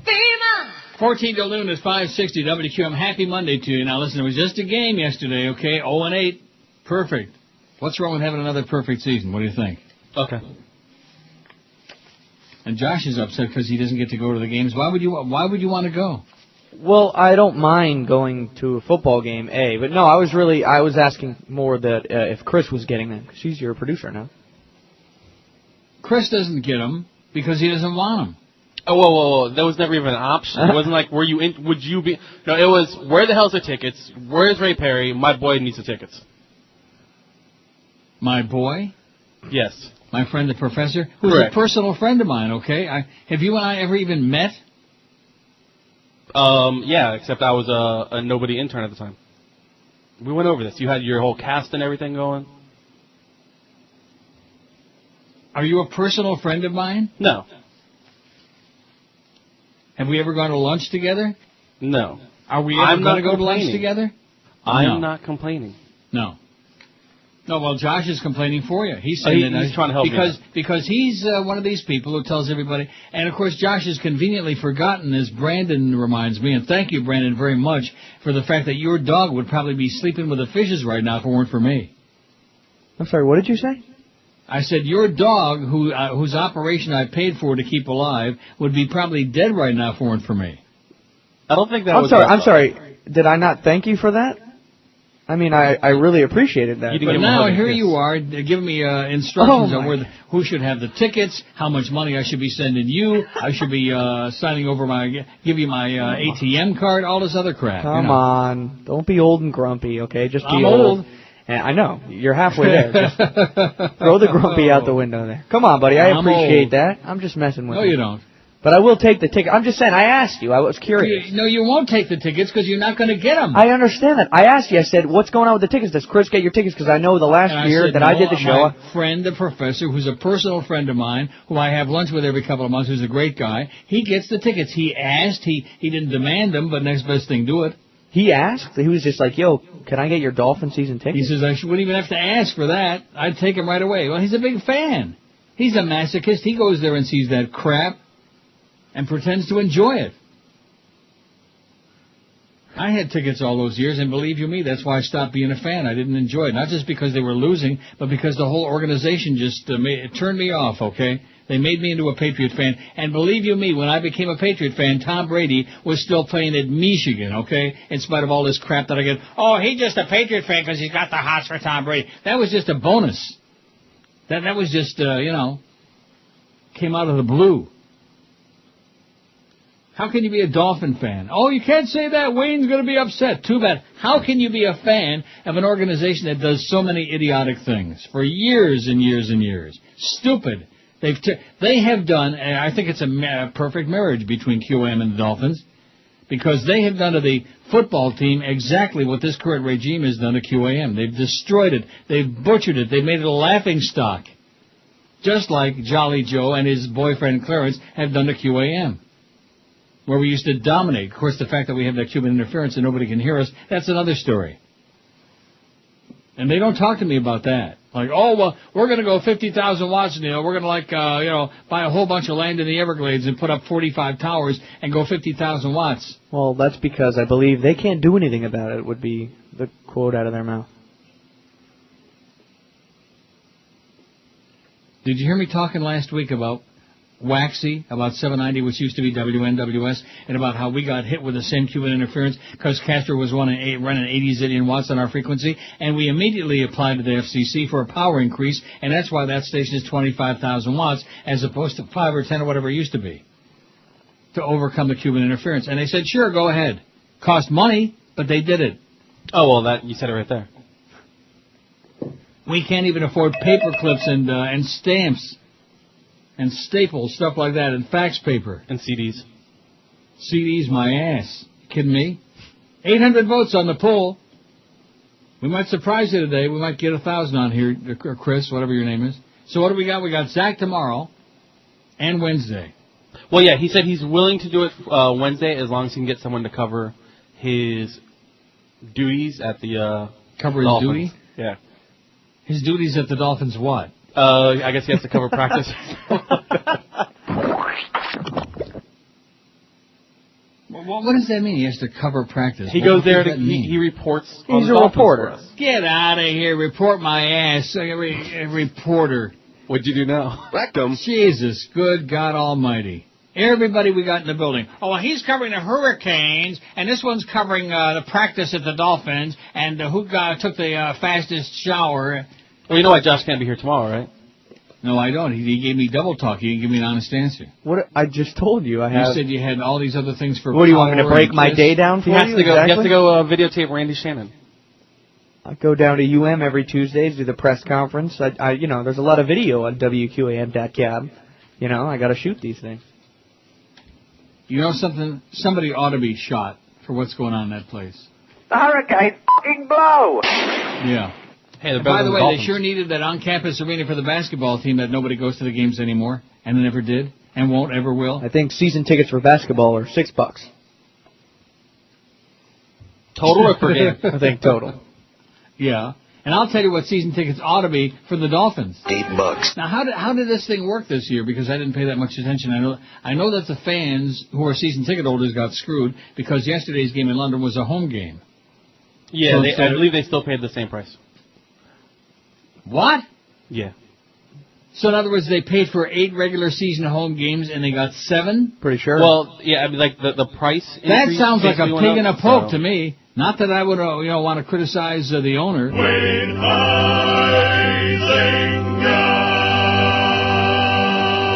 FEMA! 14 till noon is 560 WQAM. Happy Monday to you. Now listen, it was just a game yesterday, okay? 0-8. Perfect. What's wrong with having another perfect season? What do you think? Okay. And Josh is upset because he doesn't get to go to the games. Why would you want to go? Well, I don't mind going to a football game, but no, I was asking more that if Chris was getting them, because he's your producer now. Chris doesn't get them because he doesn't want them. Oh, whoa. That was never even an option. It wasn't like, would you be... No, it was, where the hell's the tickets? Where's Ray Perry? My boy needs the tickets. My boy? Yes. My friend the professor? Who's Correct. a personal friend of mine, okay? Have you and I ever even met? Yeah, except I was a nobody intern at the time. We went over this. You had your whole cast and everything going. Are you a personal friend of mine? No. Have we ever gone to lunch together? No. Are we ever going to go to lunch together? I'm not complaining. No. No, well, Josh is complaining for you. He's saying he's trying to help because he's one of these people who tells everybody. And, of course, Josh has conveniently forgotten, as Brandon reminds me, and thank you, Brandon, very much, for the fact that your dog would probably be sleeping with the fishes right now if it weren't for me. I'm sorry, what did you say? I said your dog, whose operation I paid for to keep alive, would be probably dead right now if it weren't for me. I don't think that I'm sorry. Did I not thank you for that? I mean, I really appreciated that. But now here you are giving me instructions on who should have the tickets, how much money I should be sending you. I should be signing over give you my ATM card, all this other crap. Come on. Don't be old and grumpy, okay? Just be I'm old. And I know. You're halfway there. Just throw the grumpy out the window there. Come on, buddy. I appreciate that. I'm just messing with you. No, you don't. But I will take the ticket. I'm just saying, I asked you. I was curious. No, you won't take the tickets because you're not going to get them. I understand that. I asked you. I said, what's going on with the tickets? Does Chris get your tickets? Because I know the last year that I did the show. My friend, the professor, who's a personal friend of mine, who I have lunch with every couple of months, who's a great guy, he gets the tickets. He asked. He didn't demand them, but next best thing, do it. He asked? He was just like, yo, can I get your Dolphin season tickets? He says, I wouldn't even have to ask for that. I'd take him right away. Well, he's a big fan. He's a masochist. He goes there and sees that crap and pretends to enjoy it. I had tickets all those years, and believe you me, that's why I stopped being a fan. I didn't enjoy it. Not just because they were losing, but because the whole organization just turned me off, okay? They made me into a Patriot fan. And believe you me, when I became a Patriot fan, Tom Brady was still playing at Michigan, okay? In spite of all this crap that I get. Oh, he's just a Patriot fan because he's got the hots for Tom Brady. That was just a bonus. That was just, came out of the blue. How can you be a Dolphin fan? Oh, you can't say that. Wayne's going to be upset. Too bad. How can you be a fan of an organization that does so many idiotic things for years and years and years? Stupid. They have done, and I think it's a perfect marriage between QAM and the Dolphins, because they have done to the football team exactly what this current regime has done to QAM. They've destroyed it. They've butchered it. They've made it a laughingstock, just like Jolly Joe and his boyfriend Clarence have done to QAM, where we used to dominate. Of course, the fact that we have that Cuban interference and nobody can hear us, that's another story. And they don't talk to me about that. Like, oh, well, we're going to go 50,000 watts, we're going to, buy a whole bunch of land in the Everglades and put up 45 towers and go 50,000 watts. Well, that's because I believe they can't do anything about it, would be the quote out of their mouth. Did you hear me talking last week about Waxy, about 790, which used to be WNWS, and about how we got hit with the same Cuban interference because Castro was running 80 zillion watts on our frequency, and we immediately applied to the FCC for a power increase, and that's why that station is 25,000 watts as opposed to 5 or 10 or whatever it used to be, to overcome the Cuban interference. And they said, sure, go ahead. Cost money, but they did it. Oh, well, you said it right there. We can't even afford paper clips and stamps and staples, stuff like that, and fax paper. And CDs. CDs, my ass. You kidding me? 800 votes on the poll. We might surprise you today. We might get 1,000 on here, or Chris, whatever your name is. So what do we got? We got Zach tomorrow and Wednesday. Well, yeah, he said he's willing to do it Wednesday as long as he can get someone to cover his duties at the Cover his Dolphins. duty? Yeah. His duties at the Dolphins what? I guess he has to cover practice. What does that mean? He has to cover practice. He goes there to he reports. He's a reporter. Get out of here! Report my ass, a reporter. What'd you do now? Rectum. Jesus, good God Almighty! Everybody we got in the building. Oh, well, he's covering the Hurricanes, and this one's covering the practice at the Dolphins, and who took the fastest shower. Well, you know why Josh can't be here tomorrow, right? No, I don't. He gave me double talk. He didn't give me an honest answer. What? I just told you I have. You said you had all these other things for. What do you want me to break my day down for you? He has to go videotape Randy Shannon. I go down to UM every Tuesday to do the press conference. You know, there's a lot of video on WQAM.com. You know, I got to shoot these things. You know something? Somebody ought to be shot for what's going on in that place. The Hurricanes f***ing blow. Yeah. Hey, by the way, they sure needed that on-campus arena for the basketball team that nobody goes to the games anymore, and never did, and won't ever will. I think season tickets for basketball are $6. Total or per game? I think total. Yeah. And I'll tell you what season tickets ought to be for the Dolphins. $8. Now, how did this thing work this year? Because I didn't pay that much attention. I know that the fans who are season ticket holders got screwed because yesterday's game in London was a home game. Yeah, I believe they still paid the same price. What? Yeah. So in other words, they paid for 8 regular season home games and they got 7? Pretty sure. Well, yeah, I mean, like the price. That sounds like a pig in a poke to me. Not that I would, want to criticize the owner.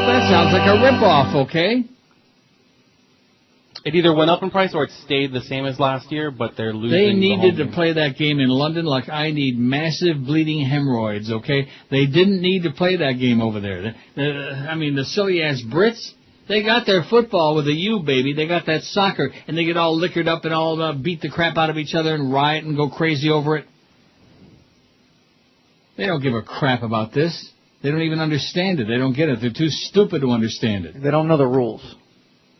That sounds like a ripoff, okay? It either went up in price or it stayed the same as last year, but they're losing. They needed to play that game in London like I need massive bleeding hemorrhoids, okay? They didn't need to play that game over there. The silly-ass Brits, they got their football with a U, baby. They got that soccer, and they get all liquored up and all beat the crap out of each other and riot and go crazy over it. They don't give a crap about this. They don't even understand it. They don't get it. They're too stupid to understand it. They don't know the rules.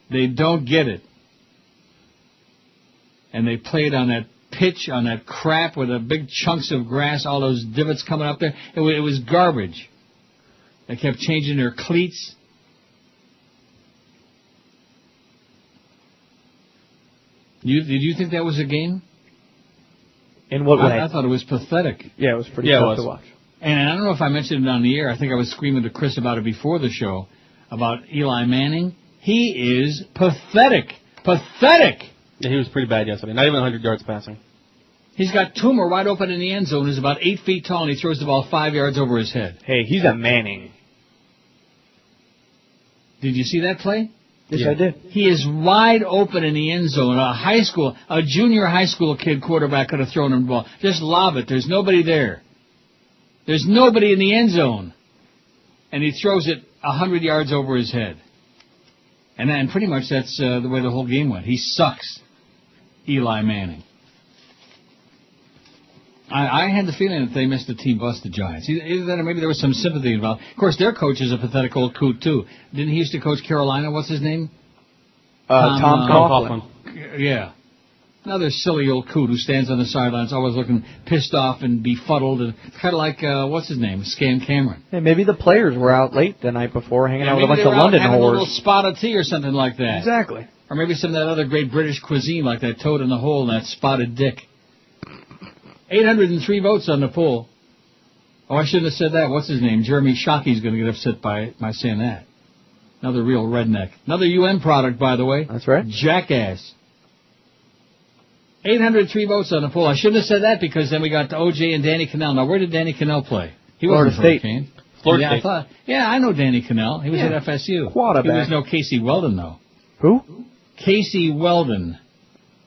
They don't get it. And they played on that pitch, on that crap with the big chunks of grass, all those divots coming up there. It was garbage. They kept changing their cleats. Did you think that was a game? In what way? I thought it was pathetic. Yeah, it was pretty tough to watch. And I don't know if I mentioned it on the air. I think I was screaming to Chris about it before the show, about Eli Manning. He is pathetic. Pathetic! Yeah, he was pretty bad yesterday. Not even 100 yards passing. He's got Toomer wide open in the end zone. He's about 8 feet tall, and he throws the ball 5 yards over his head. Hey, he's a Manning. Did you see that play? Yes, I did. He is wide open in the end zone. A junior high school kid quarterback could have thrown him the ball. Just lob it. There's nobody there. There's nobody in the end zone. And he throws it 100 yards over his head. And pretty much that's the way the whole game went. He sucks, Eli Manning. I had the feeling that they missed the team bus, the Giants. Either that or maybe there was some sympathy involved. Of course, their coach is a pathetic old coot, too. Didn't he used to coach Carolina? What's his name? Tom Coughlin. Yeah. Another silly old coot who stands on the sidelines, always looking pissed off and befuddled. And kind of like, what's his name? Scam Cameron. Hey, maybe the players were out late the night before hanging out with a bunch of London whores. A little spot of tea or something like that. Exactly. Or maybe some of that other great British cuisine like that toad in the hole and that spotted dick. 803 votes on the poll. Oh, I shouldn't have said that. What's his name? Jeremy Shockey's going to get upset by saying that. Another real redneck. Another UN product, by the way. That's right. Jackass. 803 votes on the poll. I shouldn't have said that because then we got O.J. and Danny Cannell. Now, where did Danny Cannell play? He Florida wasn't State. Hurricane. Florida State. I know Danny Cannell. He was at FSU. Quarterback. He was no Casey Weldon, though. Who? Casey Weldon.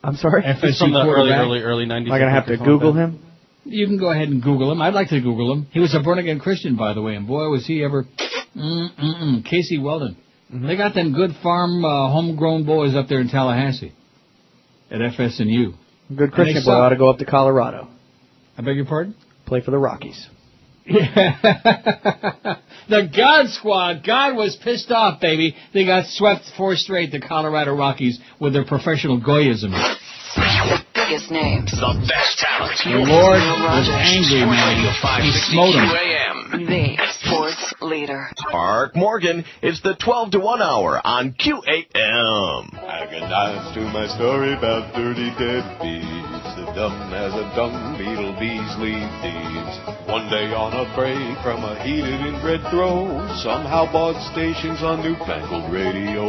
I'm sorry? FSU He's from the quarterback. early 90s. Am I going to have to Google him? You can go ahead and Google him. I'd like to Google him. He was a born-again Christian, by the way, and boy, was he ever... Casey Weldon. Mm-hmm. They got them good farm, homegrown boys up there in Tallahassee at FSU. Good Christian boy ought to go up to Colorado. I beg your pardon? Play for the Rockies. Yeah. The God Squad. God was pissed off, baby. They got swept 4 straight, the Colorado Rockies, with their professional Goyism. The biggest names. The best talent. The Lord was angry, man. He smote him. WQAM. the sports leader. Mark Morgan, it's the 12 to 1 hour on QAM. Agonize to my story about 30 dead bees. The dumb as a dung beetle Beasley deeds. One day on a break from a heated inbred throw, somehow bought stations on newfangled radio.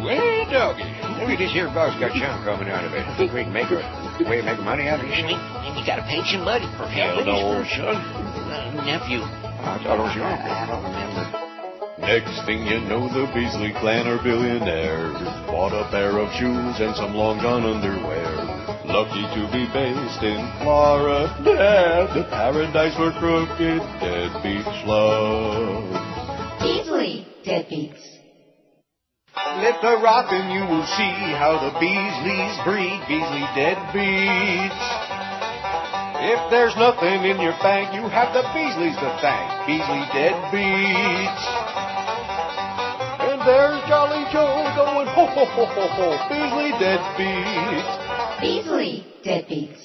Well, doggy, look at this here boss got chunk coming out of it. Think we can make a way to make money out of this thing? And you got a pension, buddy? Hell no, son. Nephew. I thought it was your uncle. I don't remember. Next thing you know, the Beasley clan are billionaires. Bought a pair of shoes and some long john underwear. Lucky to be based in Florida, the paradise for crooked deadbeats love. Beasley Deadbeats. Lift a rock and you will see how the Beasleys breed Beasley deadbeats. If there's nothing in your bank, you have the Beasleys to thank. Beasley deadbeats. And there's Jolly Joe going ho ho ho ho ho. Beasley deadbeats. Beasley Deadbeats.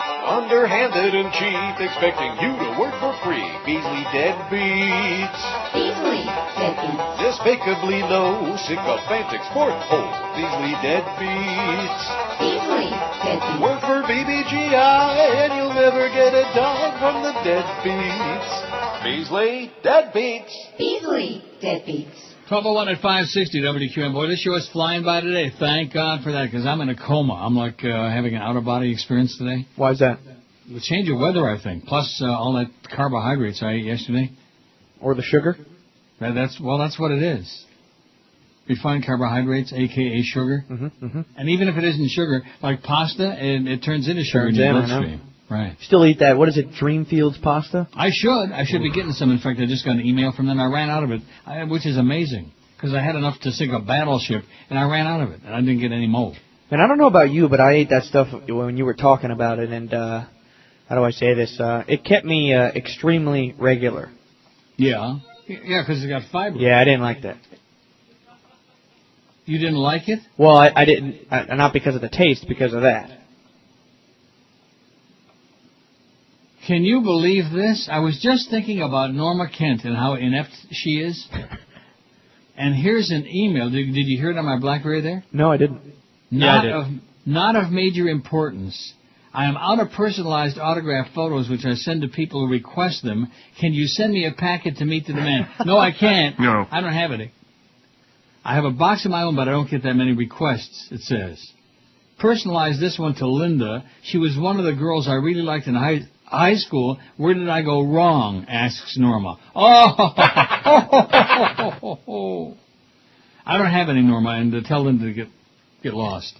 Underhanded and cheap, expecting you to work for free. Beasley deadbeats. Beasley Deadbeats. Despicably low, sycophantic sport hole. Beasley deadbeats. Beasley Deadbeats. Work for BBGI and you'll never get a dime from the deadbeats. Beasley deadbeats. Beasley Deadbeats. 12:01 at 560 WQAM. Boy, this show is flying by today. Thank God for that, because I'm in a coma. I'm like having an out-of-body experience today. Why is that? The change of weather, I think, plus all that carbohydrates I ate yesterday. Or the sugar? That's what it is. Refined carbohydrates, a.k.a. sugar. And even if it isn't sugar, like pasta, it turns into sugar in your bloodstream. Right. Still eat that. What is it, Dreamfields pasta? I should be getting some. In fact, I just got an email from them. I ran out of it, which is amazing, because I had enough to sink a battleship, and I ran out of it, and I didn't get any more. And I don't know about you, but I ate that stuff when you were talking about it, and how do I say this? It kept me extremely regular. Yeah, because it got fiber. Yeah, I didn't like that. You didn't like it? Well, I didn't, not because of the taste, because of that. Can you believe this? I was just thinking about Norma Kent and how inept she is. And here's an email. Did you hear it on my BlackBerry there? No, I didn't. Not of major importance. I am out of personalized autographed photos which I send to people who request them. Can you send me a packet to meet the demand? No, I can't. No. I don't have any. I have a box of my own, but I don't get that many requests, it says. Personalize this one to Linda. She was one of the girls I really liked in high school. Where did I go wrong? Asks Norma. Oh, I don't have any, Norma, and tell them to get lost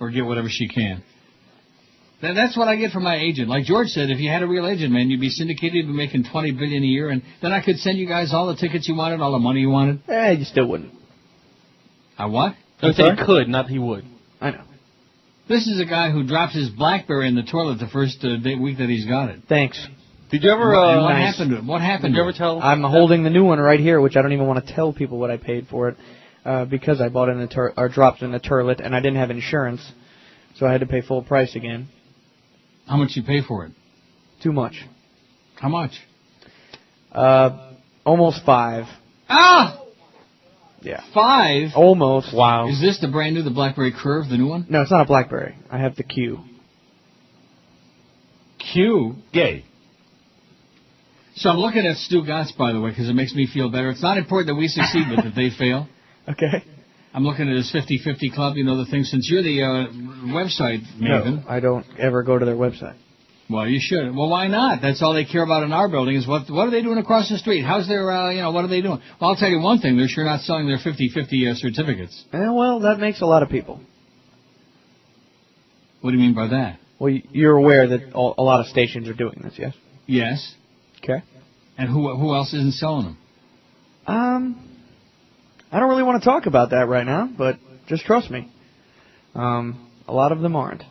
or get whatever she can. That's what I get from my agent. Like George said, if you had a real agent, man, you'd be syndicated, you'd be making $20 billion a year, and then I could send you guys all the tickets you wanted, all the money you wanted. You still wouldn't. I what? I said he could, not he would. I know. This is a guy who drops his BlackBerry in the toilet the first week that he's got it. Thanks. Did you ever? What happened to it? What happened? Did you ever tell? I'm holding the new one right here, which I don't even want to tell people what I paid for it, because I bought it in or dropped it in the toilet, and I didn't have insurance, so I had to pay full price again. How much you pay for it? Too much. How much? Almost $5. Ah! Yeah. $5? Almost. Wow. Is this the brand new, the BlackBerry Curve, the new one? No, it's not a BlackBerry. I have the Q. Q? Gay. So I'm looking at Stu Gatz, by the way, because it makes me feel better. It's not important that we succeed, but that they fail. Okay. I'm looking at his 50-50 club, you know, the thing, since you're the website maven. No, I don't ever go to their website. Well, you should. Well, why not? That's all they care about in our building is what are they doing across the street? How's their, what are they doing? Well, I'll tell you one thing. They're sure not selling their 50-50 certificates. Well, that makes a lot of people. What do you mean by that? Well, you're aware that a lot of stations are doing this, yes? Yes. Okay. And who else isn't selling them? I don't really want to talk about that right now, but just trust me. A lot of them aren't.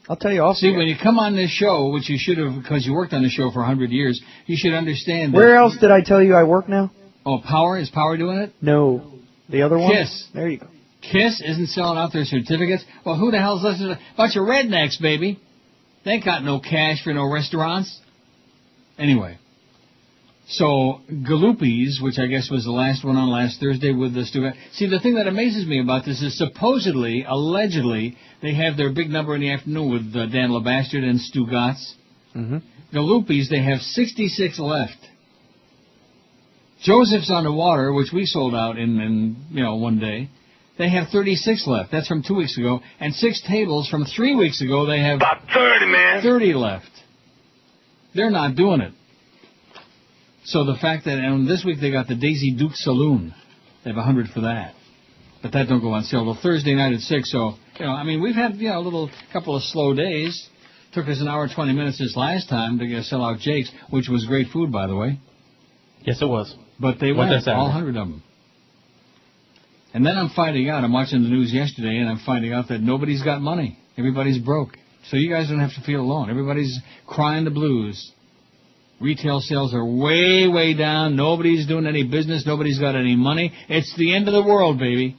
I'll tell you also. See, when you come on this show, which you should have, because you worked on the show for 100 years, you should understand that. Where else did I tell you I work now? Oh, Power? Is Power doing it? No. The other one? KISS. There you go. KISS isn't selling out their certificates? Well, who the hell's listening to a bunch of rednecks, baby? They ain't got no cash for no restaurants. Anyway. So, Galoopies, which I guess was the last one on last Thursday with the Stu. See, the thing that amazes me about this is supposedly, allegedly, they have their big number in the afternoon with Dan LeBastard and Stu Gatz. Mm-hmm. Galoopies, they have 66 left. Joseph's on the Water, which we sold out in one day, they have 36 left. That's from 2 weeks ago. And 6 tables from 3 weeks ago, they have about 30, man. 30 left. They're not doing it. So the fact that, and this week they got the Daisy Duke Saloon. They have 100 for that. But that don't go on sale till Thursday night at 6. So, we've had, a couple of slow days. Took us an hour and 20 minutes this last time to sell out Jake's, which was great food, by the way. Yes, it was. But they went, all 100 of them. And then I'm finding out, I'm watching the news yesterday, and I'm finding out that nobody's got money. Everybody's broke. So you guys don't have to feel alone. Everybody's crying the blues. Retail sales are way, way down. Nobody's doing any business. Nobody's got any money. It's the end of the world, baby.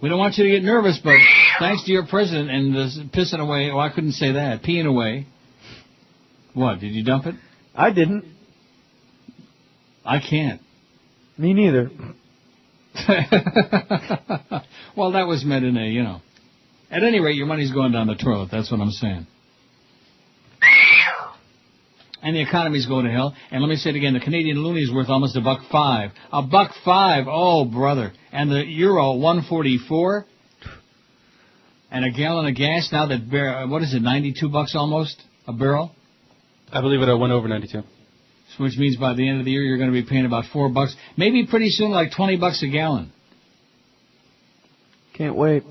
We don't want you to get nervous, but thanks to your president and pissing away. Oh, I couldn't say that. Peeing away. What, did you dump it? I didn't. I can't. Me neither. Well, that was meant in a, At any rate, your money's going down the toilet. That's what I'm saying. And the economy's going to hell. And let me say it again, the Canadian loonie is worth almost $1.05. $1.05, oh, brother. And the euro, 144. And a gallon of gas now that, what is it, $92 almost a barrel? I believe it went over 92. Which means by the end of the year you're going to be paying about $4. Maybe pretty soon like $20 a gallon. Can't wait.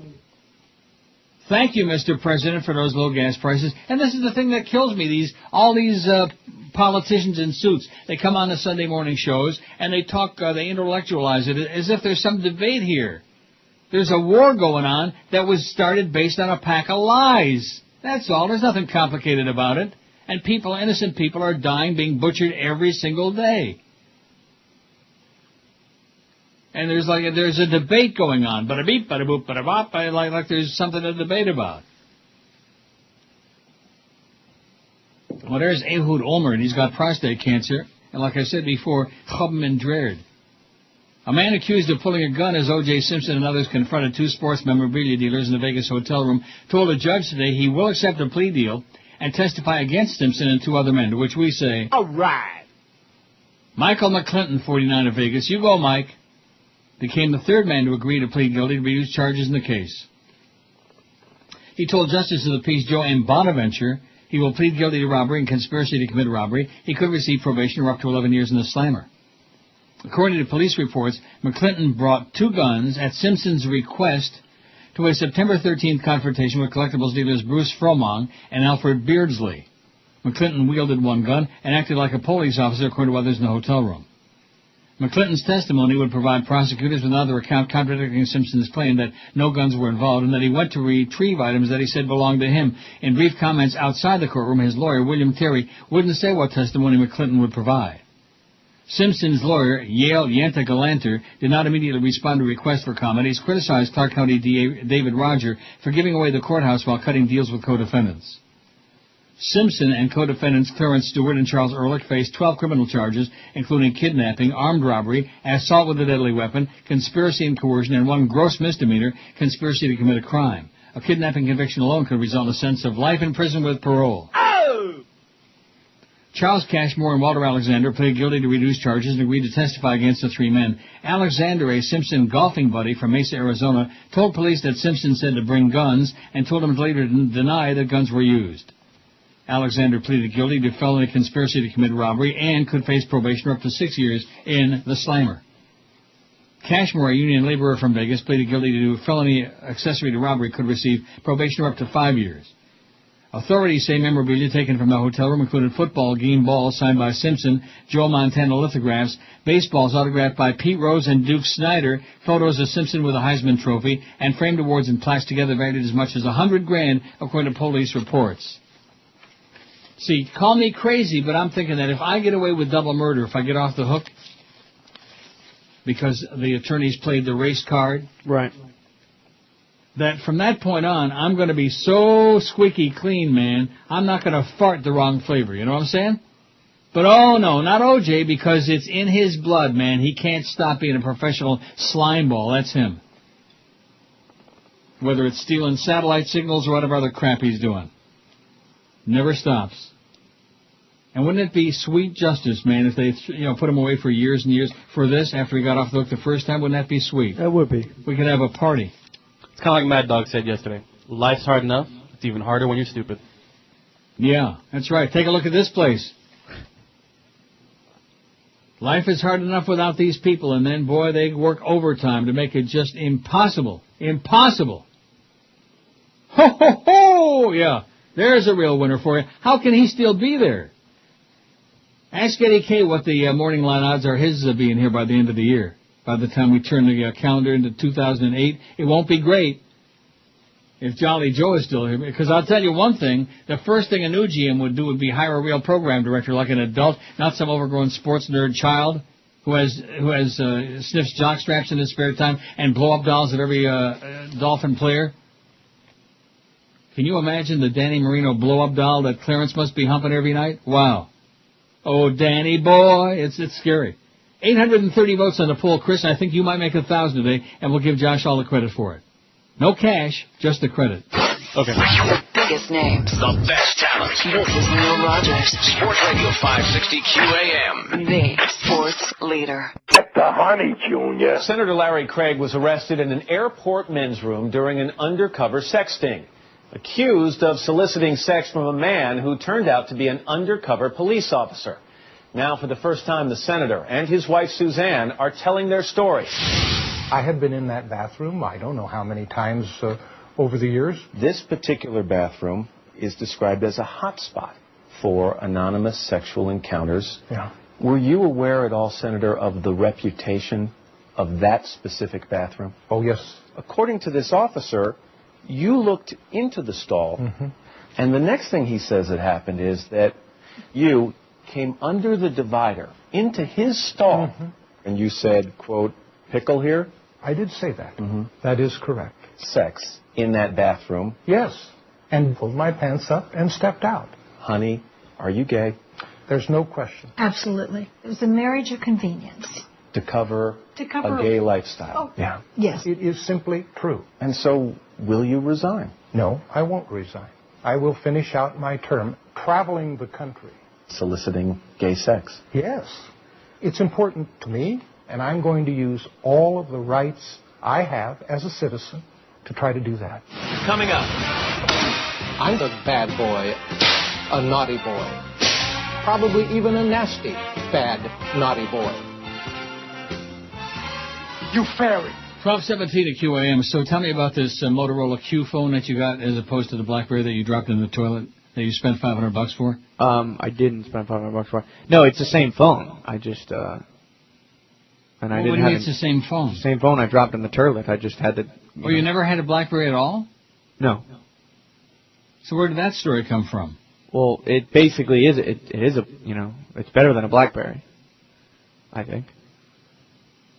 Thank you, Mr. President, for those low gas prices. And this is the thing that kills me. All these politicians in suits, they come on the Sunday morning shows and they talk, they intellectualize it as if there's some debate here. There's a war going on that was started based on a pack of lies. That's all. There's nothing complicated about it. And innocent people are dying, being butchered every single day. And there's a debate going on. Bada beep, bada boop, bada bop, like there's something to debate about. Well, there's Ehud Olmert. He's got prostate cancer. And like I said before, Chubman Dreard. A man accused of pulling a gun as O.J. Simpson and others confronted 2 sports memorabilia dealers in the Vegas hotel room told a judge today he will accept a plea deal and testify against Simpson and 2 other men, to which we say, all right. Michael McClinton, 49 of Vegas, you go, Mike, became the 3rd man to agree to plead guilty to reduce charges in the case. He told Justice of the Peace Joe M. Bonaventure he will plead guilty to robbery and conspiracy to commit robbery. He could receive probation or up to 11 years in the slammer. According to police reports, McClinton brought 2 guns at Simpson's request to a September 13th confrontation with collectibles dealers Bruce Fromong and Alfred Beardsley. McClinton wielded 1 gun and acted like a police officer, according to others in the hotel room. McClinton's testimony would provide prosecutors with another account contradicting Simpson's claim that no guns were involved and that he went to retrieve items that he said belonged to him. In brief comments outside the courtroom, his lawyer, William Terry, wouldn't say what testimony McClinton would provide. Simpson's lawyer, Yale Yenta Galanter, did not immediately respond to requests for comment. He's criticized Clark County DA David Roger for giving away the courthouse while cutting deals with co-defendants. Simpson and co-defendants Clarence Stewart and Charles Ehrlich faced 12 criminal charges, including kidnapping, armed robbery, assault with a deadly weapon, conspiracy and coercion, and 1 gross misdemeanor, conspiracy to commit a crime. A kidnapping conviction alone could result in a sentence of life in prison with parole. Charles Cashmore and Walter Alexander pleaded guilty to reduced charges and agreed to testify against the 3 men. Alexander, a Simpson golfing buddy from Mesa, Arizona, told police that Simpson said to bring guns and told him to later deny that guns were used. Alexander pleaded guilty to felony conspiracy to commit robbery and could face probation up to 6 years in the slammer. Cashmore, a union laborer from Vegas, pleaded guilty to felony accessory to robbery, could receive probation up to 5 years. Authorities say memorabilia taken from the hotel room included football game balls signed by Simpson, Joe Montana lithographs, baseballs autographed by Pete Rose and Duke Snyder, photos of Simpson with a Heisman Trophy, and framed awards and plaques together valued as much as $100,000, according to police reports. See, call me crazy, but I'm thinking that if I get away with double murder, if I get off the hook, because the attorneys played the race card, right, that from that point on, I'm going to be so squeaky clean, man, I'm not going to fart the wrong flavor. You know what I'm saying? But oh no, not O.J., because it's in his blood, man. He can't stop being a professional slime ball. That's him. Whether it's stealing satellite signals or whatever other crap he's doing. Never stops. And wouldn't it be sweet justice, man, if they put him away for years and years for this after he got off the hook the first time? Wouldn't that be sweet? That would be. We could have a party. It's kind of like Mad Dog said yesterday. Life's hard enough. It's even harder when you're stupid. Yeah, that's right. Take a look at this place. Life is hard enough without these people, and then, boy, they work overtime to make it just impossible. Impossible. Ho, ho, ho! Yeah, there's a real winner for you. How can he still be there? Ask Eddie K. what the morning line odds are his being here by the end of the year. By the time we turn the calendar into 2008, it won't be great if Jolly Joe is still here. Because I'll tell you one thing, the first thing a new GM would do would be hire a real program director, like an adult, not some overgrown sports nerd child who sniffs jockstraps in his spare time and blow-up dolls of every Dolphin player. Can you imagine the Danny Marino blow-up doll that Clarence must be humping every night? Wow. Oh, Danny boy, it's scary. 830 votes on the poll, Chris. I think you might make 1,000 today, and we'll give Josh all the credit for it. No cash, just the credit. Okay. The biggest names. The best talent. This is Neil Rogers. Sports Radio 560 QAM. The sports leader. Get the honey, Junior. Senator Larry Craig was arrested in an airport men's room during an undercover sex sting, accused of soliciting sex from a man who turned out to be an undercover police officer. Now, for the first time, the senator and his wife, Suzanne, are telling their story. I have been in that bathroom, I don't know how many times over the years. This particular bathroom is described as a hot spot for anonymous sexual encounters. Yeah. Were you aware at all, Senator, of the reputation of that specific bathroom? Oh, yes. According to this officer, you looked into the stall, and the next thing he says that happened is that you came under the divider into his stall, and you said, quote, pickle here? I did say that. That is correct. Sex in that bathroom? Yes, and pulled my pants up and stepped out. Honey, are you gay? There's no question. Absolutely. It was a marriage of convenience. To cover a gay lifestyle? Oh, yeah. Yes. It is simply true. And so, will you resign? No, I won't resign. I will finish out my term traveling the country. Soliciting gay sex? Yes. It's important to me, and I'm going to use all of the rights I have as a citizen to try to do that. Coming up. I'm a bad boy, a naughty boy. Probably even a nasty, bad, naughty boy. You fairy. 12:17 at QAM. So tell me about this Motorola Q phone that you got as opposed to the BlackBerry that you dropped in the toilet that you spent $500 for. I didn't spend $500 for it. No, it's the same phone. I just and I didn't have it's the same phone. Same phone I dropped in the toilet. I just had to. You never had a BlackBerry at all? No. So where did that story come from? Well, it basically is. It is it's better than a BlackBerry, I think.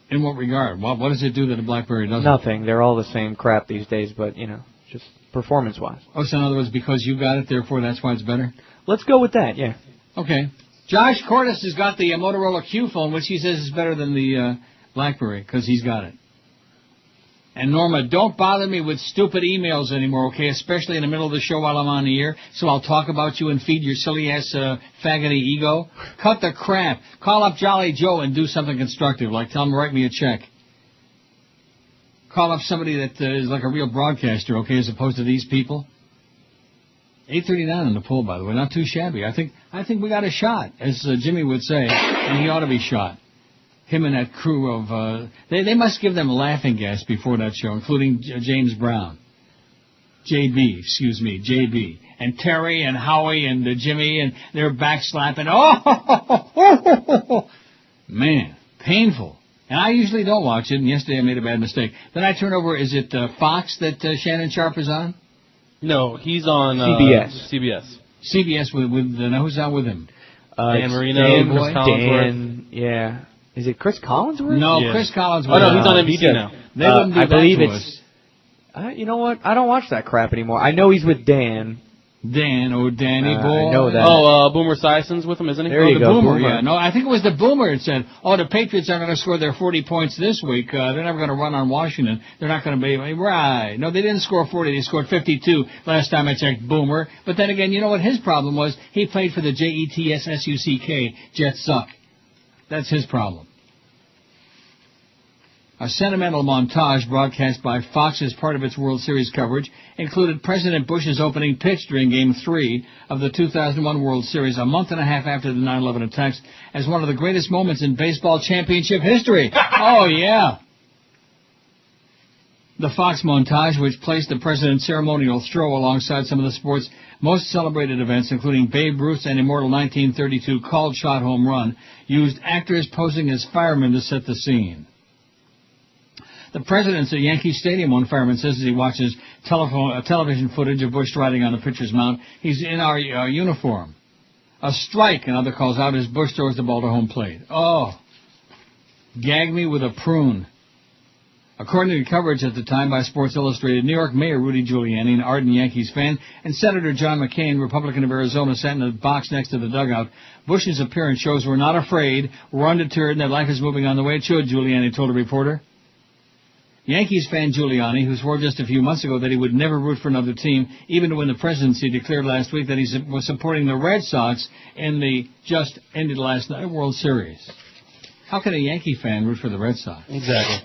In what regard? What does it do that a BlackBerry doesn't? Nothing. They're all the same crap these days, but just performance-wise. Oh, so in other words, because you got it, therefore that's why it's better? Let's go with that. Yeah. Okay. Josh Cordes has got the Motorola Q phone, which he says is better than the BlackBerry because he's got it. And Norma, don't bother me with stupid emails anymore, okay? Especially in the middle of the show while I'm on the air, so I'll talk about you and feed your silly-ass faggoty ego. Cut the crap. Call up Jolly Joe and do something constructive, like tell him to write me a check. Call up somebody that is like a real broadcaster, okay, as opposed to these people. 839 in the poll, by the way, not too shabby. I think we got a shot, as Jimmy would say, and he ought to be shot. Him and that crew of, they must give them laughing gas before that show, including James Brown. JB, and Terry and Howie and Jimmy, and they're backslapping. Oh, man, painful. And I usually don't watch it, and yesterday I made a bad mistake. Then I turn over, is it Fox that Shannon Sharp is on? No, he's on CBS. CBS with who's on with him? Dan Marino, Chris Collinsworth. Dan, yeah. Is it Chris Collinsworth? No, yeah. Chris Collinsworth. Oh, no, he's on NBC now. They wouldn't do I that believe to it's. You know what? I don't watch that crap anymore. I know he's with Dan. Dan, oh Danny boy. I know that. Oh, Boomer Sison's with him, isn't he? There you the go, Boomer, yeah. No, I think it was the Boomer that said, the Patriots aren't going to score their 40 points this week. They're never going to run on Washington. They're not going to be... Right. No, they didn't score 40. They scored 52 last time I checked, Boomer. But then again, you know what his problem was? He played for the Jets-Suck. Jets suck. That's his problem. A sentimental montage broadcast by Fox as part of its World Series coverage included President Bush's opening pitch during Game 3 of the 2001 World Series, a month and a half after the 9/11 attacks, as one of the greatest moments in baseball championship history. Oh, yeah. The Fox montage, which placed the president's ceremonial throw alongside some of the sport's most celebrated events, including Babe Ruth's and immortal 1932 called shot home run, used actors posing as firemen to set the scene. The president's at Yankee Stadium, one fireman says as he watches television footage of Bush riding on the pitcher's mound. He's in our uniform. A strike, another calls out as Bush throws the ball to home plate. Oh, gag me with a prune. According to coverage at the time by Sports Illustrated, New York Mayor Rudy Giuliani, an ardent Yankees fan, and Senator John McCain, Republican of Arizona, sat in the box next to the dugout. Bush's appearance shows we're not afraid, we're undeterred, and that life is moving on the way it should, Giuliani told a reporter. Yankees fan Giuliani, who swore just a few months ago that he would never root for another team, even to win the presidency, declared last week that he was supporting the Red Sox in the just-ended last night World Series. How can a Yankee fan root for the Red Sox? Exactly.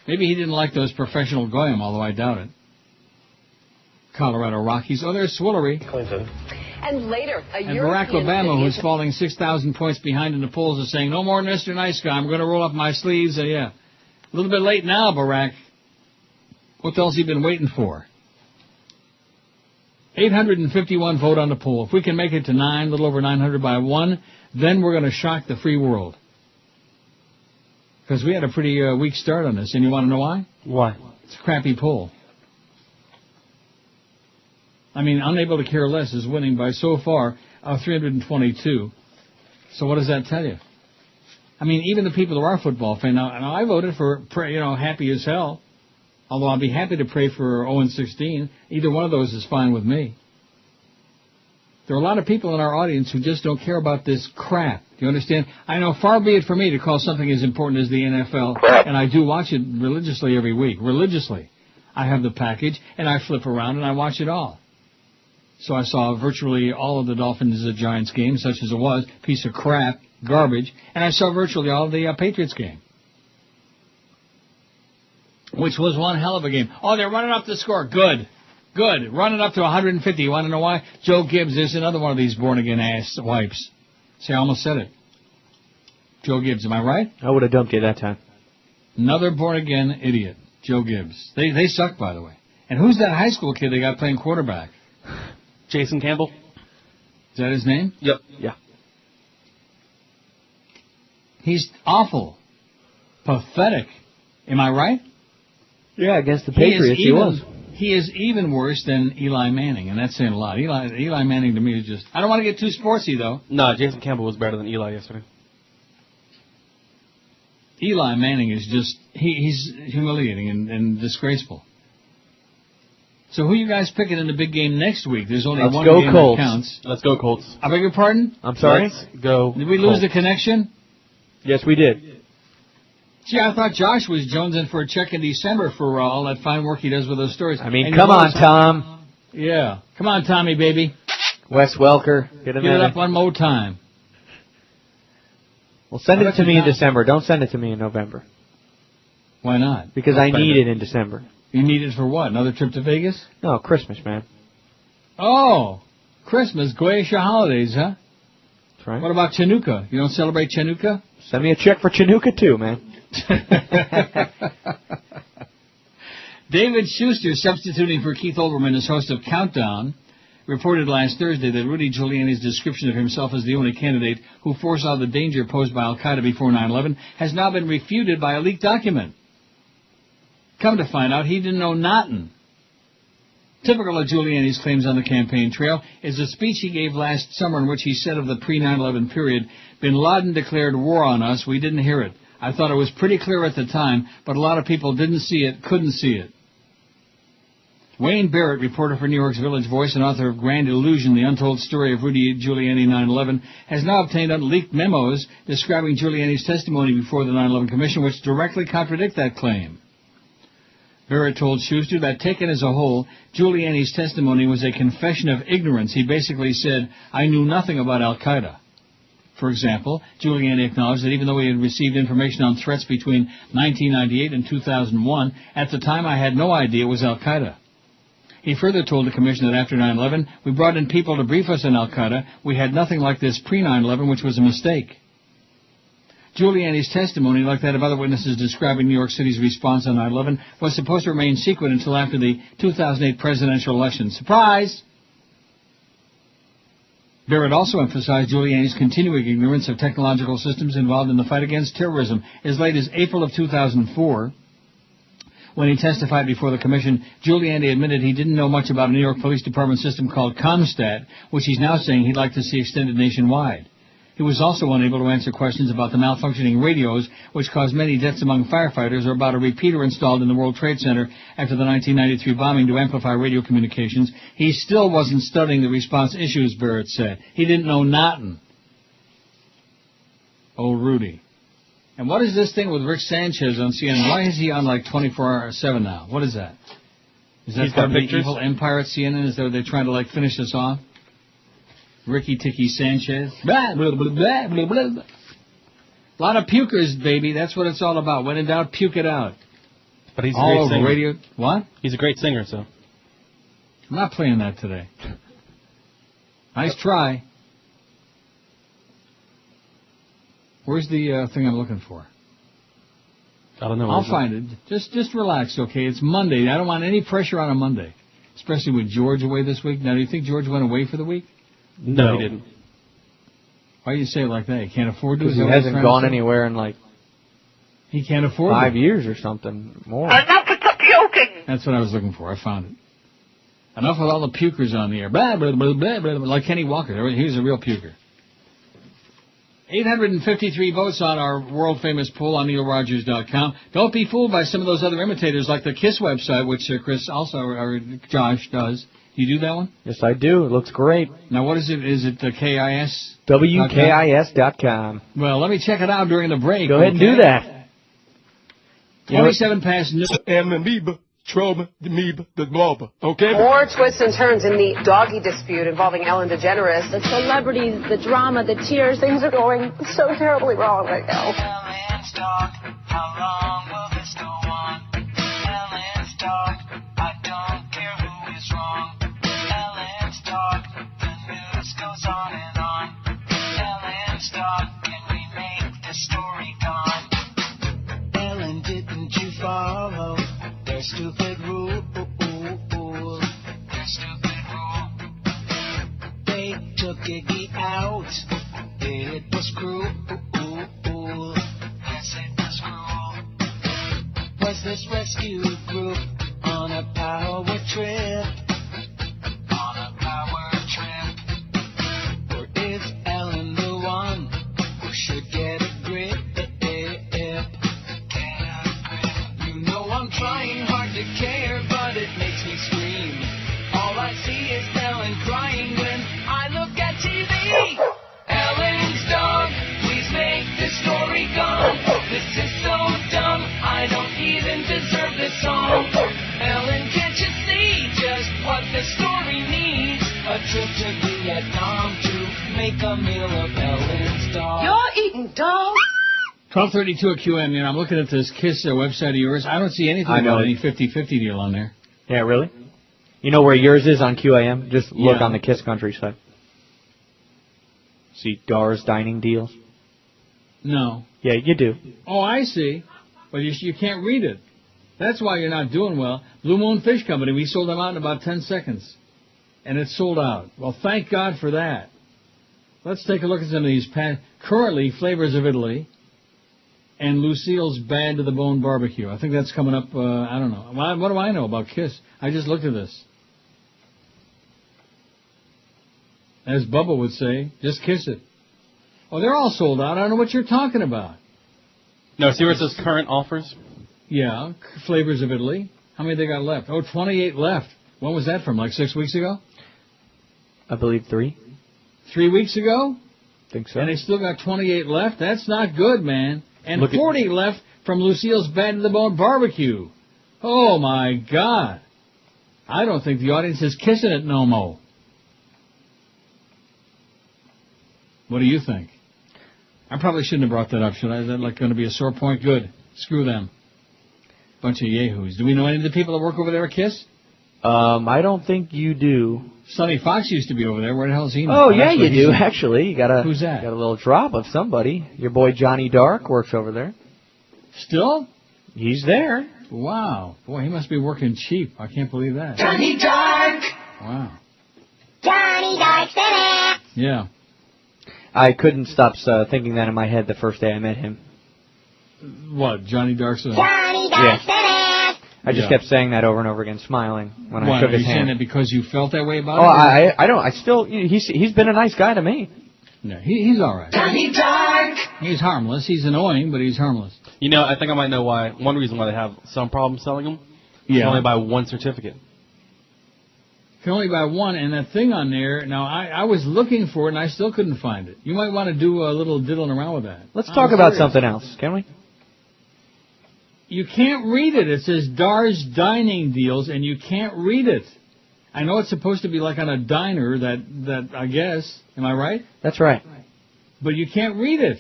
Maybe he didn't like those professional Goyim, although I doubt it. Colorado Rockies. Oh, there's Swillery. Clinton. And later, and Barack Obama, who's falling 6,000 points behind in the polls, is saying, no more Mr. Nice Guy. I'm going to roll up my sleeves. Yeah. A little bit late now, Barack. What else he been waiting for? 851 vote on the poll. If we can make it to 9, a little over 900 by 1, then we're going to shock the free world. Because we had a pretty weak start on this. And you want to know why? Why? It's a crappy poll. I mean, Unable to Care Less is winning by so far 322. So what does that tell you? I mean, even the people who are football fans, now I voted for, happy as hell. Although I'll be happy to pray for 0-16. Either one of those is fine with me. There are a lot of people in our audience who just don't care about this crap. Do you understand? I know far be it for me to call something as important as the NFL, and I do watch it religiously every week. Religiously. I have the package, and I flip around, and I watch it all. So I saw virtually all of the Dolphins-Giants games, such as it was, piece of crap. Garbage, and I saw virtually all of the Patriots game, which was one hell of a game. Oh, they're running up the score. Good. Running up to 150. You want to know why? Joe Gibbs is another one of these born-again ass wipes. See, I almost said it. Joe Gibbs, am I right? I would have dumped you that time. Another born-again idiot, Joe Gibbs. They suck, by the way. And who's that high school kid they got playing quarterback? Jason Campbell. Is that his name? Yep. Yeah. He's awful. Pathetic. Am I right? Yeah, against the Patriots he was. He is even worse than Eli Manning, and that's saying a lot. Eli Manning to me is just... I don't want to get too sportsy, though. No, Jason Campbell was better than Eli yesterday. Eli Manning is just... He's humiliating and disgraceful. So who are you guys picking in the big game next week? There's only one game that counts. Let's go Colts. I beg your pardon? I'm sorry? Let's go Did we lose the connection? Yes, we did. Gee, I thought Josh was jonesing for a check in December for all that fine work he does with those stories. I mean, come on, Tom. Yeah. Come on, Tommy, baby. Wes Welker. Get it up one more time. Well, send it to me in December. Don't send it to me in November. Why not? Because I need it in December. You need it for what? Another trip to Vegas? No, Christmas, man. Oh, Christmas, Goyish holidays, huh? That's right. What about Chinooka? You don't celebrate Chinooka? Send me a check for Chinooka, too, man. David Schuster, substituting for Keith Olbermann as host of Countdown, reported last Thursday that Rudy Giuliani's description of himself as the only candidate who foresaw the danger posed by Al-Qaeda before 9/11 has now been refuted by a leaked document. Come to find out, he didn't know nothing. Typical of Giuliani's claims on the campaign trail is a speech he gave last summer in which he said of the pre-9/11 period, Bin Laden declared war on us. We didn't hear it. I thought it was pretty clear at the time, but a lot of people didn't see it, couldn't see it. Wayne Barrett, reporter for New York's Village Voice and author of Grand Illusion, The Untold Story of Rudy Giuliani 9/11, has now obtained leaked memos describing Giuliani's testimony before the 9/11 Commission, which directly contradict that claim. Barrett told Schuster that, taken as a whole, Giuliani's testimony was a confession of ignorance. He basically said, I knew nothing about al-Qaeda. For example, Giuliani acknowledged that even though he had received information on threats between 1998 and 2001, at the time I had no idea it was al-Qaeda. He further told the commission that after 9/11, we brought in people to brief us on al-Qaeda. We had nothing like this pre-9/11, which was a mistake. Giuliani's testimony, like that of other witnesses describing New York City's response on 9/11, was supposed to remain secret until after the 2008 presidential election. Surprise! Barrett also emphasized Giuliani's continuing ignorance of technological systems involved in the fight against terrorism. As late as April of 2004, when he testified before the commission, Giuliani admitted he didn't know much about a New York Police Department system called ComStat, which he's now saying he'd like to see extended nationwide. He was also unable to answer questions about the malfunctioning radios, which caused many deaths among firefighters, or about a repeater installed in the World Trade Center after the 1993 bombing to amplify radio communications. He still wasn't studying the response issues, Barrett said. He didn't know nothing. Old Rudy. And what is this thing with Rick Sanchez on CNN? Why is he on like 24/7 now? What is that? Is that part of the evil empire at CNN? Is that they're trying to like finish us off? Ricky Ticky Sanchez. Blah, blah, blah, blah, blah, blah. A lot of pukers, baby. That's what it's all about. When in doubt, puke it out. But he's all a great over singer. Radio. What? He's a great singer, so. I'm not playing that today. Nice try. Where's the thing I'm looking for? I don't know. I'll find it. Just relax, okay? It's Monday. I don't want any pressure on a Monday, especially with George away this week. Now, do you think George went away for the week? No, he didn't. Why do you say it like that? He can't afford to? Because he hasn't gone anywhere in like he can't afford 5 years or something more. Enough with the puking! That's what I was looking for. I found it. Enough with all the pukers on the air. Blah, blah, blah, blah, blah, like Kenny Walker. He was a real puker. 853 votes on our world-famous poll on NeilRogers.com. Don't be fooled by some of those other imitators like the KISS website, which Chris also, or Josh does. You do that one? Yes, I do. It looks great. Now, what is it? Is it the KIS? WKIS.com. Well, let me check it out during the break. Go ahead and do that. 27 past noon. Amoeba, trauma, amoeba, the blubber. Okay? More twists and turns in the doggy dispute involving Ellen DeGeneres. The celebrities, the drama, the tears, things are going so terribly wrong right now. Ellen's talk, how long will this go on? Ellen's talk, I don't care who is wrong. Ellen's talk, the news goes on and on. Ellen's talk, can we make the story gone? Ellen, didn't you follow their stupid rule? Their stupid rule. They took Iggy out. It was cruel. Yes, it was cruel. Was this rescue group on a power trip? On a power trip. Or is Ellen the one who should get a grip? You know I'm trying hard to care, but it makes me scream. All I see is Ellen crying when I look at TV. Ellen's dog, please make this story gone. This is so dumb, I don't even deserve this song. Ellen, can't you see just what the story needs? A trip to Vietnam to make a meal of Ellen's dog. You're eating dog. 1232 at QM. You know, I'm looking at this KISS website of yours. I don't see anything about any 50-50 deal on there. Yeah, really? You know where yours is on QAM? Just look on the KISS Country site. See Dar's dining deals? No. Yeah, you do. Oh, I see. But you can't read it. That's why you're not doing well. Blue Moon Fish Company, we sold them out in about 10 seconds. And it's sold out. Well, thank God for that. Let's take a look at some of these. Currently, Flavors of Italy and Lucille's Bad to the Bone Barbecue. I think that's coming up, I don't know. What do I know about KISS? I just looked at this. As Bubba would say, just kiss it. Oh, they're all sold out. I don't know what you're talking about. No, see where it says current offers? Yeah, Flavors of Italy. How many they got left? Oh, 28 left. When was that from? Like 6 weeks ago? I believe 3. 3 weeks ago? Think so. And they still got 28 left? That's not good, man. And 40 left from Lucille's Bad to the Bone barbecue. Oh, my God. I don't think the audience is kissing it no more. What do you think? I probably shouldn't have brought that up, should I? Is that like going to be a sore point? Good. Screw them. Bunch of yahoos. Do we know any of the people that work over there at KISS? I don't think you do. Sonny Fox used to be over there. Where the hell is he now? Oh, yeah, you do, actually. You got Who's that? Got a little drop of somebody. Your boy Johnny Dark works over there. Still? He's there. Wow. Boy, he must be working cheap. I can't believe that. Johnny Dark! Wow. Johnny Dark City! Yeah. I couldn't stop thinking that in my head the first day I met him. What, Johnny Dark's? Johnny Dark City! I just kept saying that over and over again, smiling when I shook his hand. Are you saying that because you felt that way about it? I don't. I still. He's been a nice guy to me. No, he's all right. Johnny Dark! He's harmless. He's annoying, but he's harmless. You know, I think I might know why. One reason why they have some problems selling them. Yeah. You can only buy one certificate. You can only buy one, and that thing on there, now I was looking for it, and I still couldn't find it. You might want to do a little diddling around with that. Let's talk about something else, can we? You can't read it. It says Dar's Dining Deals, and you can't read it. I know it's supposed to be like on a diner, that I guess. Am I right? That's right. But you can't read it.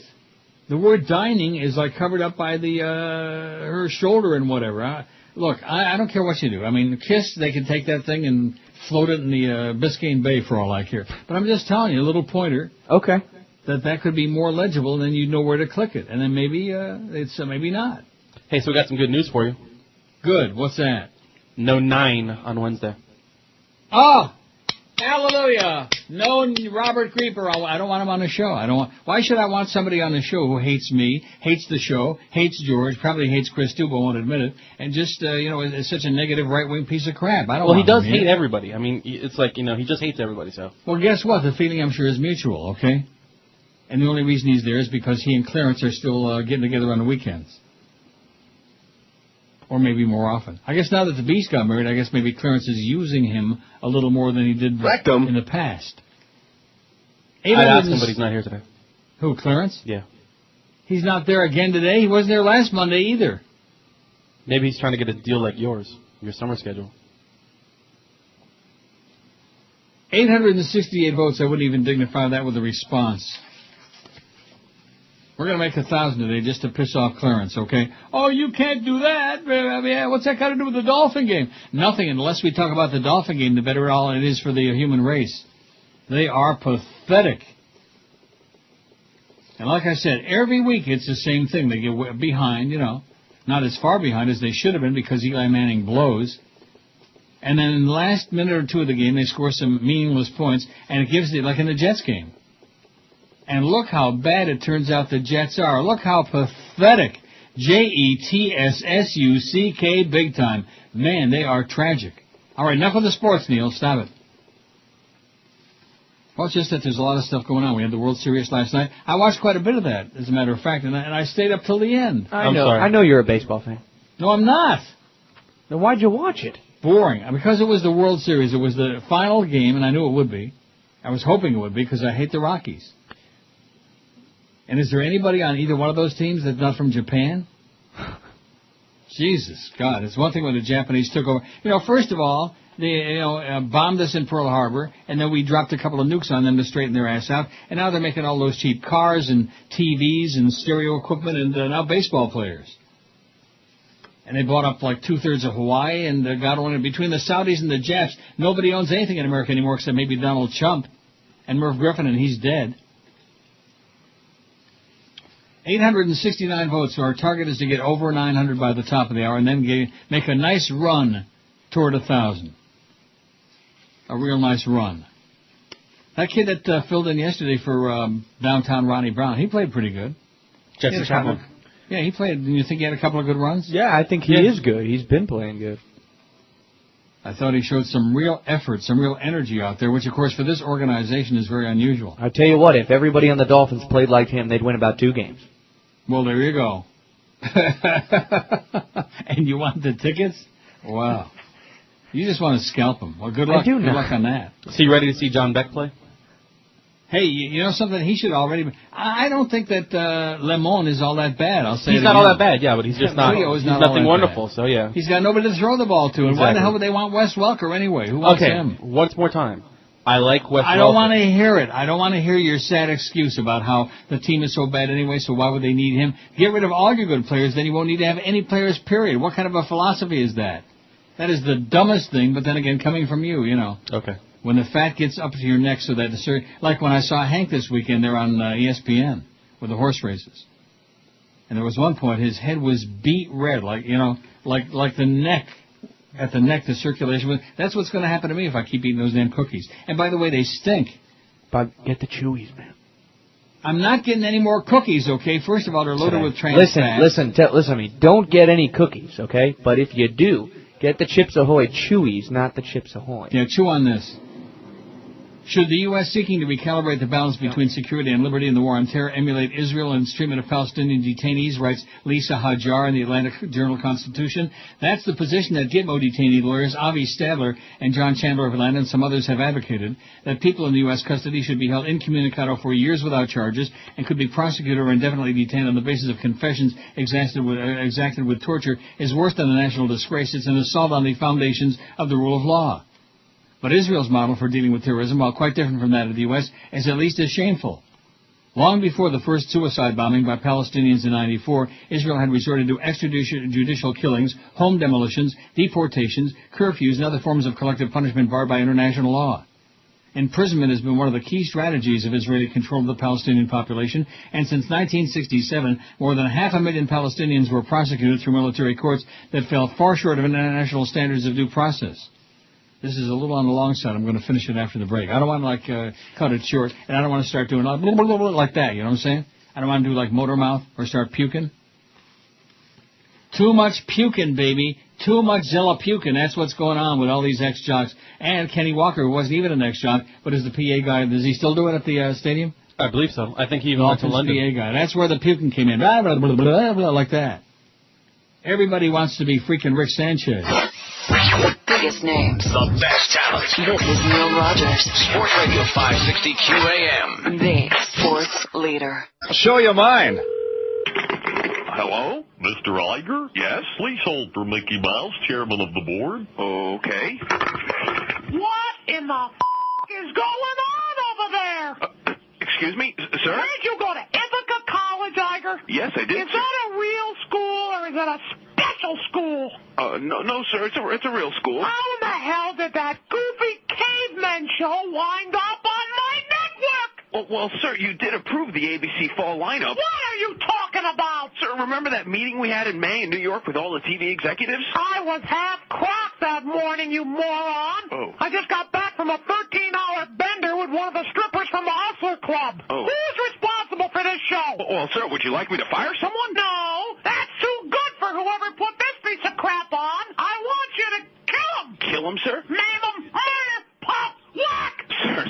The word dining is like covered up by the her shoulder and whatever. Look, I don't care what you do. I mean, KISS, they can take that thing and float it in the Biscayne Bay for all I care. But I'm just telling you, a little pointer. Okay. That could be more legible, and then you'd know where to click it. And then maybe it's maybe not. Hey, so we got some good news for you. Good. What's that? No 9 on Wednesday. Oh! Hallelujah! No Robert Greeper. I don't want him on the show. Why should I want somebody on the show who hates me, hates the show, hates George, probably hates Chris too, but won't admit it, and just, is such a negative right-wing piece of crap? I don't. Well, he does hate everybody. I mean, it's like, he just hates everybody, so. Well, guess what? The feeling, I'm sure, is mutual, okay? And the only reason he's there is because he and Clarence are still getting together on the weekends. Or maybe more often. I guess now that the Beast got married, I guess maybe Clarence is using him a little more than he did in the past. I asked him, but he's not here today. Who, Clarence? Yeah. He's not there again today? He wasn't there last Monday either. Maybe he's trying to get a deal like yours, your summer schedule. 868 votes. I wouldn't even dignify that with a response. We're going to make 1,000 today just to piss off Clarence, okay? Oh, you can't do that. What's that got to do with the Dolphin game? Nothing. Unless we talk about the Dolphin game, the better all it is for the human race. They are pathetic. And like I said, every week it's the same thing. They get behind, not as far behind as they should have been because Eli Manning blows. And then in the last minute or two of the game, they score some meaningless points, and it gives it like in the Jets game. And look how bad it turns out the Jets are. Look how pathetic. Jetsusck big time. Man, they are tragic. All right, enough of the sports, Neil. Stop it. Well, it's just that there's a lot of stuff going on. We had the World Series last night. I watched quite a bit of that, as a matter of fact, and I stayed up till the end. I'm sorry. I know you're a baseball fan. No, I'm not. Then why'd you watch it? Boring. Because it was the World Series. It was the final game, and I knew it would be. I was hoping it would be because I hate the Rockies. And is there anybody on either one of those teams that's not from Japan? Jesus, God. It's one thing when the Japanese took over. First of all, they bombed us in Pearl Harbor, and then we dropped a couple of nukes on them to straighten their ass out. And now they're making all those cheap cars and TVs and stereo equipment and now baseball players. And they bought up like 2/3 of Hawaii, and God only between the Saudis and the Japs, nobody owns anything in America anymore except maybe Donald Trump and Merv Griffin, and he's dead. 869 votes, so our target is to get over 900 by the top of the hour and then make a nice run toward 1,000. A real nice run. That kid that filled in yesterday for downtown Ronnie Brown, he played pretty good. Jesse Chapman. Yeah, he played. Do you think he had a couple of good runs? Yeah, I think he is good. He's been playing good. I thought he showed some real effort, some real energy out there, which, of course, for this organization is very unusual. I tell you what, if everybody on the Dolphins played like him, they'd win about 2 games. Well, there you go. And you want the tickets? Wow. You just want to scalp him. Well, good luck. I do good not. luck on that. So you ready to see John Beck play? Hey, you know something? He should already. I don't think that Lemon is all that bad. I'll say He's it not again. all that bad, yeah, but he's just not. Julio is He's not all nothing that wonderful. bad. So yeah. He's got nobody to throw the ball to, and why the hell would they want Wes Welker anyway? Who wants him? Once more time. I like Wes Welker. I don't want to hear it. I don't want to hear your sad excuse about how the team is so bad anyway, so why would they need him? Get rid of all your good players, then you won't need to have any players, period. What kind of a philosophy is that? That is the dumbest thing, but then again, coming from you, you know. Okay. When the fat gets up to your neck so that like when I saw Hank this weekend there on ESPN with the horse races. And there was one point his head was beet red, like the neck. At the neck, the circulation. That's what's going to happen to me if I keep eating those damn cookies. And by the way, they stink. But get the Chewies, man. I'm not getting any more cookies, okay? First of all, they're loaded with trans fat. Listen to me. Don't get any cookies, okay? But if you do, get the Chips Ahoy Chewies, not the Chips Ahoy. Yeah, chew on this. Should the U.S. seeking to recalibrate the balance between security and liberty in the war on terror emulate Israel and its treatment of Palestinian detainees, writes Lisa Hajar in the Atlantic Journal-Constitution? That's the position that Gitmo detainee lawyers Avi Stadler and John Chandler of Atlanta and some others have advocated, that people in the U.S. custody should be held incommunicado for years without charges and could be prosecuted or indefinitely detained on the basis of confessions exacted with torture is worse than a national disgrace. It's an assault on the foundations of the rule of law. But Israel's model for dealing with terrorism, while quite different from that of the U.S., is at least as shameful. Long before the first suicide bombing by Palestinians in '94, Israel had resorted to extrajudicial killings, home demolitions, deportations, curfews, and other forms of collective punishment barred by international law. Imprisonment has been one of the key strategies of Israeli control of the Palestinian population, and since 1967, more than 500,000 Palestinians were prosecuted through military courts that fell far short of international standards of due process. This is a little on the long side. I'm going to finish it after the break. I don't want to, cut it short, and I don't want to start doing like that, you know what I'm saying? I don't want to do like motor mouth or start puking. Too much puking, baby. Too much Zilla puking. That's what's going on with all these ex-jocks. And Kenny Walker, who wasn't even an ex-jock, but is the PA guy. Does he still do it at the stadium? I believe so. I think he even went to London. PA guy. That's where the puking came in. Blah, blah, blah, blah, blah, like that. Everybody wants to be freaking Rick Sanchez. The biggest names. The best talent. This is Neil Rogers. Sports Radio 560 QAM. The sports leader. Show your mind. Hello? Mr. Iger? Yes? Please hold for Mickey Mouse, chairman of the board. Okay. What in the is going on over there? Excuse me, sir? Where did you go to Ithaca College, Iger? Yes, I did. Is that a real school or is it a special school? No, sir. It's a real school. How in the hell did that goofy caveman show wind up on my network? Well, sir, you did approve the ABC fall lineup. What are you talking about? Sir, remember that meeting we had in May in New York with all the TV executives? I was half crocked that morning, you moron. Oh. I just got back from a 13-hour bender with one of the strippers from the Hustler Club. Oh. Who's responsible for this show? Well, sir, would you like me to fire someone? No, that's too good for whoever put this piece of crap on. I want you to kill him. Kill him, sir? Maim him, murder, pop, whack.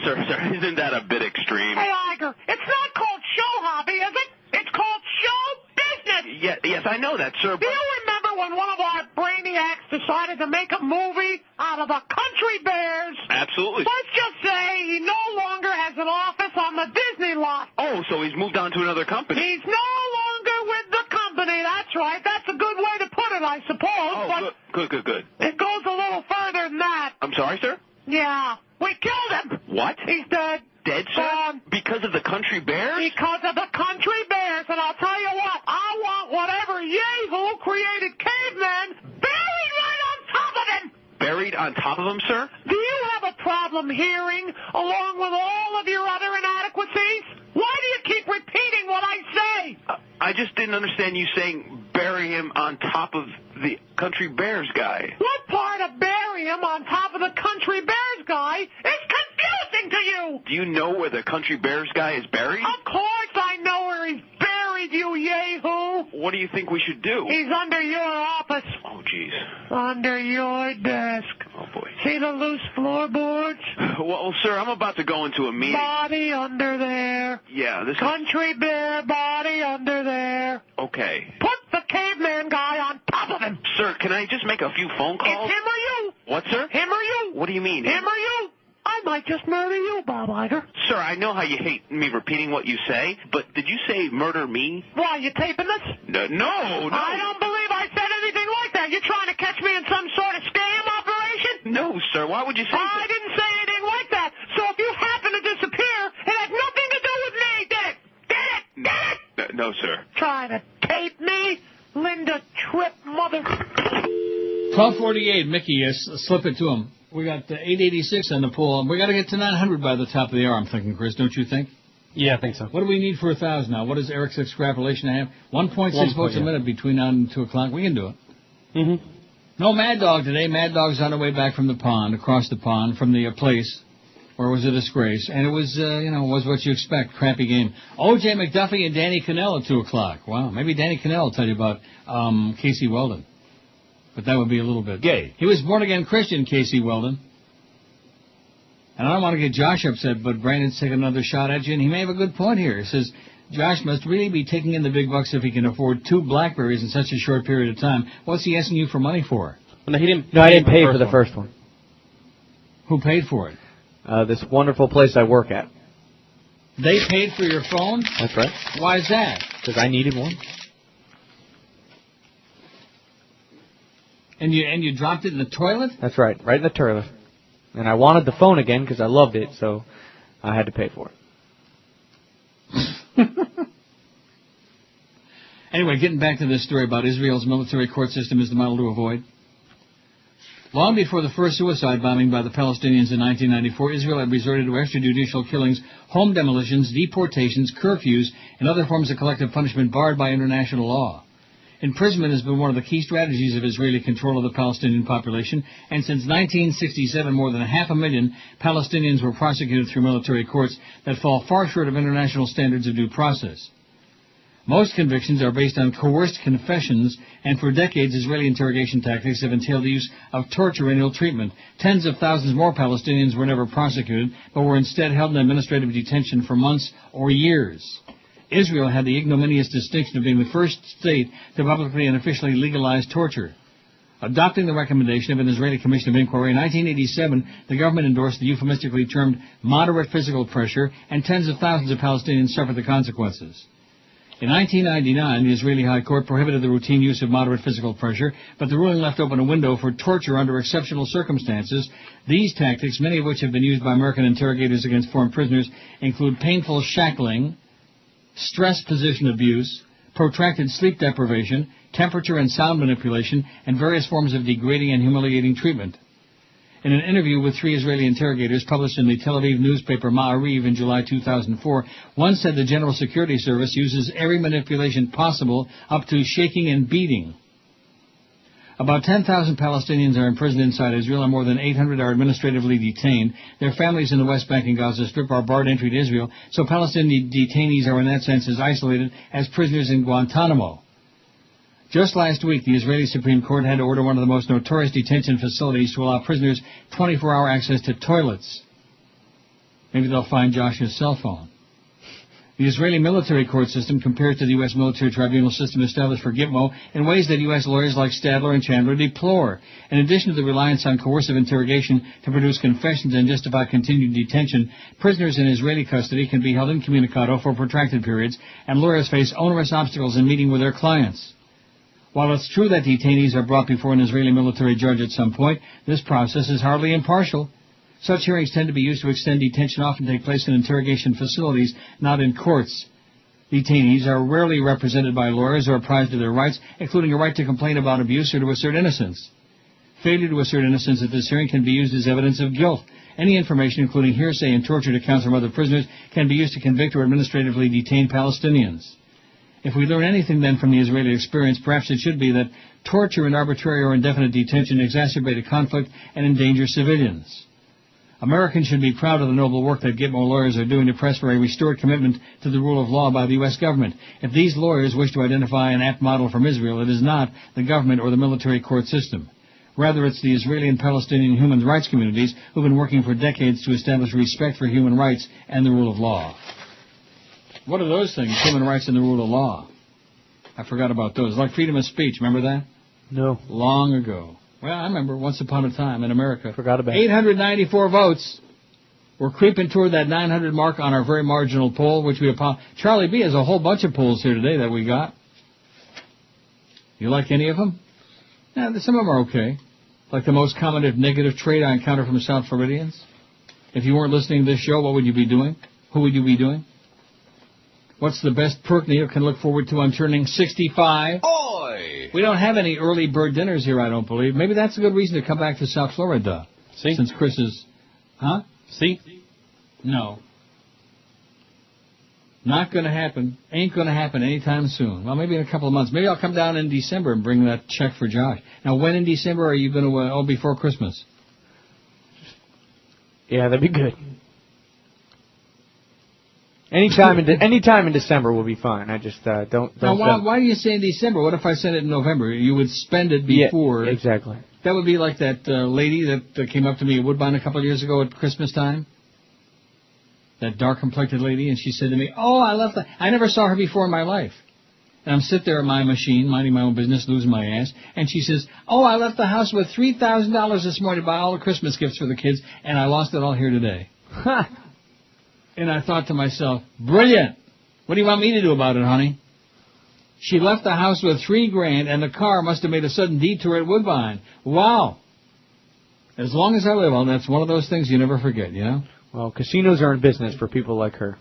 Sir, isn't that a bit extreme? Hey, Iger, it's not called show hobby, is it? It's called show business. Yes, I know that, sir. Do you remember when one of our brainiacs decided to make a movie out of the Country Bears? Absolutely. Let's just say he no longer has an office on the Disney lot. Oh, so he's moved on to another company. He's no longer with the company. That's right. That's a good way to put it, I suppose. Oh, but good. It goes a little further than that. I'm sorry, sir? Yeah. We killed him. What? He's dead. Dead, sir? Because of the Country Bears? Because of the Country Bears. And I'll tell you what, I want whatever Yahoo created cavemen buried right on top of him. Buried on top of him, sir? Do you have a problem hearing along with all of your other inadequacies? Why do you keep repeating what I say? I just didn't understand you saying bury him on top of the Country Bears guy. What part of bury him on top of the Country Bears guy is confusing to you? Do you know where the Country Bears guy is buried? Of course I know where he's buried, you Yahoo! What do you think we should do? He's under your office. Oh, jeez. Under your desk. Oh, boy. See the loose floorboards? Well, sir, I'm about to go into a meeting. Body under there. Yeah, this Country Bear body under there. Okay. Put the caveman guy on top of him. Sir, can I just make a few phone calls? It's him or you. What, sir? Him or you? What do you mean? Him or you? I might just murder you, Bob Iger. Sir, I know how you hate me repeating what you say, but did you say murder me? Why, you taping this? No. I don't believe I said anything like that. You trying to catch me in some sort of scam operation? No, sir. Why would you say I didn't say anything like that. So if you happen to disappear, it has nothing to do with me, did it? Did it? No, sir. Trying to tape me? Linda Tripp, mother... 1248, Mickey, slip it to him. We got 886 on the poll. We got to get to 900 by the top of the hour, I'm thinking, Chris, don't you think? Yeah, I think so. What do we need for 1,000 now? What is Eric's extrapolation have? 1.6 votes a minute between now and 2 o'clock. We can do it. Mm-hmm. No Mad Dog today. Mad Dog's on the way back from the pond, across the pond, from the place where it was a disgrace. And it was, was what you expect. Crappy game. O.J. McDuffie and Danny Cannell at 2 o'clock. Wow. Maybe Danny Cannell will tell you about Casey Weldon. But that would be a little bit gay. He was born-again Christian, Casey Weldon. And I don't want to get Josh upset, but Brandon's taking another shot at you, and he may have a good point here. He says, Josh must really be taking in the big bucks if he can afford 2 BlackBerries in such a short period of time. What's he asking you for money for? No, he didn't. No, I didn't pay for the first one. Who paid for it? This wonderful place I work at. They paid for your phone? That's right. Why is that? Because I needed one. And you dropped it in the toilet? That's right, right in the toilet. And I wanted the phone again because I loved it, so I had to pay for it. Anyway, getting back to this story about Israel's military court system is the model to avoid. Long before the first suicide bombing by the Palestinians in 1994, Israel had resorted to extrajudicial killings, home demolitions, deportations, curfews, and other forms of collective punishment barred by international law. Imprisonment has been one of the key strategies of Israeli control of the Palestinian population, and since 1967, more than 500,000 Palestinians were prosecuted through military courts that fall far short of international standards of due process. Most convictions are based on coerced confessions, and for decades, Israeli interrogation tactics have entailed the use of torture and ill treatment. Tens of thousands more Palestinians were never prosecuted, but were instead held in administrative detention for months or years. Israel had the ignominious distinction of being the first state to publicly and officially legalize torture. Adopting the recommendation of an Israeli Commission of Inquiry in 1987, the government endorsed the euphemistically termed moderate physical pressure, and tens of thousands of Palestinians suffered the consequences. In 1999, the Israeli High Court prohibited the routine use of moderate physical pressure, but the ruling left open a window for torture under exceptional circumstances. These tactics, many of which have been used by American interrogators against foreign prisoners, include painful shackling, stress position abuse, protracted sleep deprivation, temperature and sound manipulation, and various forms of degrading and humiliating treatment. In an interview with 3 Israeli interrogators published in the Tel Aviv newspaper Ma'ariv in July 2004, one said the General Security Service uses every manipulation possible up to shaking and beating. About 10,000 Palestinians are imprisoned inside Israel, and more than 800 are administratively detained. Their families in the West Bank and Gaza Strip are barred entry to Israel, so Palestinian detainees are in that sense as isolated as prisoners in Guantanamo. Just last week, the Israeli Supreme Court had to order one of the most notorious detention facilities to allow prisoners 24-hour access to toilets. Maybe they'll find Josh's cell phone. The Israeli military court system compares to the U.S. military tribunal system established for Gitmo in ways that U.S. lawyers like Stadler and Chandler deplore. In addition to the reliance on coercive interrogation to produce confessions and justify continued detention, prisoners in Israeli custody can be held incommunicado for protracted periods, and lawyers face onerous obstacles in meeting with their clients. While it's true that detainees are brought before an Israeli military judge at some point, this process is hardly impartial. Such hearings tend to be used to extend detention, often take place in interrogation facilities, not in courts. Detainees are rarely represented by lawyers or apprised of their rights, including a right to complain about abuse or to assert innocence. Failure to assert innocence at this hearing can be used as evidence of guilt. Any information, including hearsay and tortured accounts from other prisoners, can be used to convict or administratively detain Palestinians. If we learn anything then from the Israeli experience, perhaps it should be that torture and arbitrary or indefinite detention exacerbate a conflict and endanger civilians. Americans should be proud of the noble work that Gitmo lawyers are doing to press for a restored commitment to the rule of law by the U.S. government. If these lawyers wish to identify an apt model from Israel, it is not the government or the military court system. Rather, it's the Israeli and Palestinian human rights communities who have been working for decades to establish respect for human rights and the rule of law. What are those things, human rights and the rule of law? I forgot about those. Like freedom of speech, remember that? No. Long ago. Well, I remember once upon a time in America. Forgot about it. 894 votes. We're creeping toward that 900 mark on our very marginal poll, which we Charlie B has a whole bunch of polls here today that we got. You like any of them? Yeah, some of them are okay. Like the most common negative trait I encounter from South Floridians. If you weren't listening to this show, what would you be doing? Who would you be doing? What's the best perk Neil can look forward to on turning 65? Oi! We don't have any early bird dinners here, I don't believe. Maybe that's a good reason to come back to South Florida. See? Since Chris is... Huh? See? No. Not going to happen. Ain't going to happen anytime soon. Well, maybe in a couple of months. Maybe I'll come down in December and bring that check for Josh. Now, when in December are you going to... before Christmas. Yeah, that'd be good. Anytime in December will be fine. I just don't. Now, why do you say in December? What if I sent it in November? You would spend it before. Yeah, exactly. That would be like that lady that came up to me at Woodbine a couple of years ago at Christmas time. That dark-complected lady, and she said to me, "Oh, I never saw her before in my life." And I'm sitting there at my machine, minding my own business, losing my ass, and she says, "Oh, I left the house with $3,000 this morning to buy all the Christmas gifts for the kids, and I lost it all here today." And I thought to myself, brilliant. What do you want me to do about it, honey? She left the house with $3,000, and the car must have made a sudden detour at Woodbine. Wow. As long as I live, well, that's one of those things you never forget, you know? Well, casinos are in business for people like her.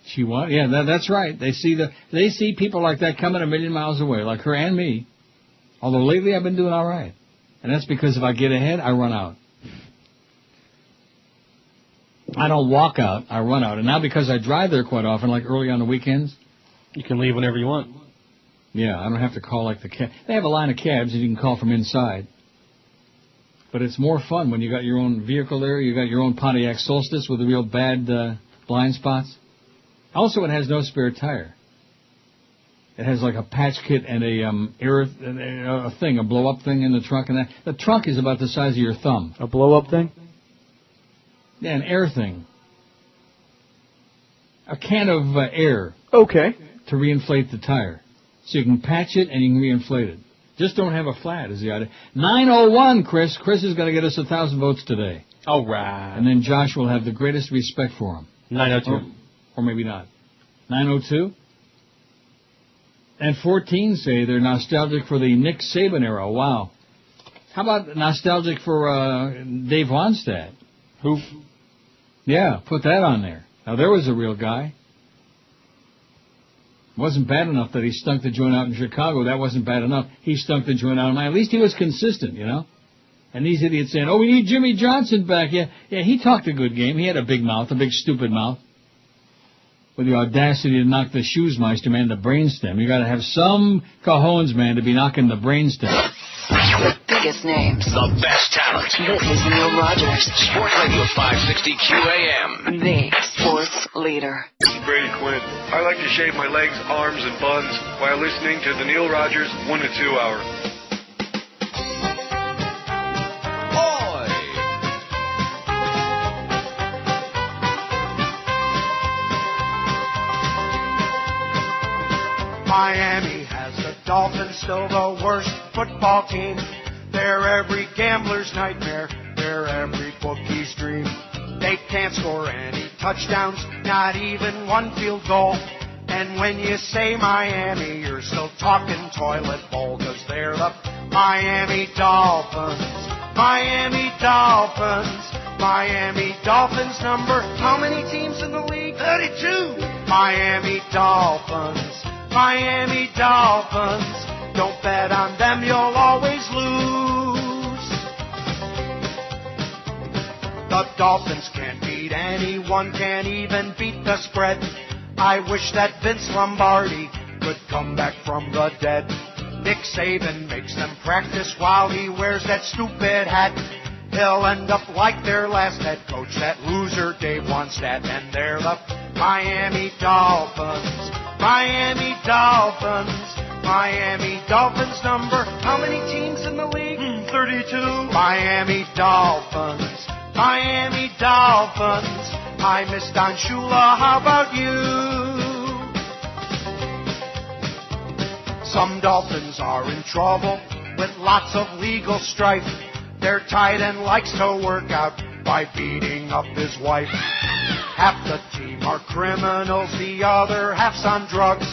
She what? Yeah, that's right. They see people like that coming a million miles away, like her and me. Although lately I've been doing all right. And that's because if I get ahead, I run out. I don't walk out, I run out. And now because I drive there quite often, like early on the weekends. You can leave whenever you want. Yeah, I don't have to call like the cab. They have a line of cabs that you can call from inside. But it's more fun when you got your own vehicle there. You got your own Pontiac Solstice with the real bad blind spots. Also, it has no spare tire. It has like a patch kit and a blow-up thing in the trunk. And the trunk is about the size of your thumb. A blow-up thing? Yeah, an air thing. A can of air. Okay. To reinflate the tire. So you can patch it and you can reinflate it. Just don't have a flat is the idea. 901, Chris. Chris is going to get us 1,000 votes today. All right. And then Josh will have the greatest respect for him. 902. Or maybe not. 902? And 14 say they're nostalgic for the Nick Saban era. Wow. How about nostalgic for Dave Wannstedt? Who? Yeah, put that on there. Now, there was a real guy. It wasn't bad enough that he stunk the joint out in Chicago. That wasn't bad enough. He stunk the joint out in Miami. At least he was consistent, you know. And these idiots saying, "Oh, we need Jimmy Johnson back." Yeah, he talked a good game. He had a big mouth, a big stupid mouth. With the audacity to knock the Shoesmeister man the brainstem. You got to have some cojones, man, to be knocking the brainstem. The biggest names. The best talent. This is Neil Rogers. Sports Radio 560 QAM. The sports leader. Brady Quinn. I like to shave my legs, arms, and buns while listening to the Neil Rogers 1 to 2 hour. Miami has the Dolphins, still the worst football team. They're every gambler's nightmare. They're every bookie's dream. They can't score any touchdowns, not even one field goal. And when you say Miami, you're still talking toilet bowl, 'cause they're the Miami Dolphins. Miami Dolphins. Miami Dolphins number. How many teams in the league? 32. Miami Dolphins. Miami Dolphins. Don't bet on them, you'll always lose. The Dolphins can't beat anyone, can't even beat the spread. I wish that Vince Lombardi could come back from the dead. Nick Saban makes them practice while he wears that stupid hat. He'll end up like their last head coach, that loser Dave Wannstedt, and they're the Miami Dolphins. Miami Dolphins. Miami Dolphins number. How many teams in the league? 32. Miami Dolphins. Miami Dolphins. I miss Don Shula. How about you? Some Dolphins are in trouble. with lots of legal strife. Their tight end likes to work out by beating up his wife. Half the team are criminals, the other half's on drugs.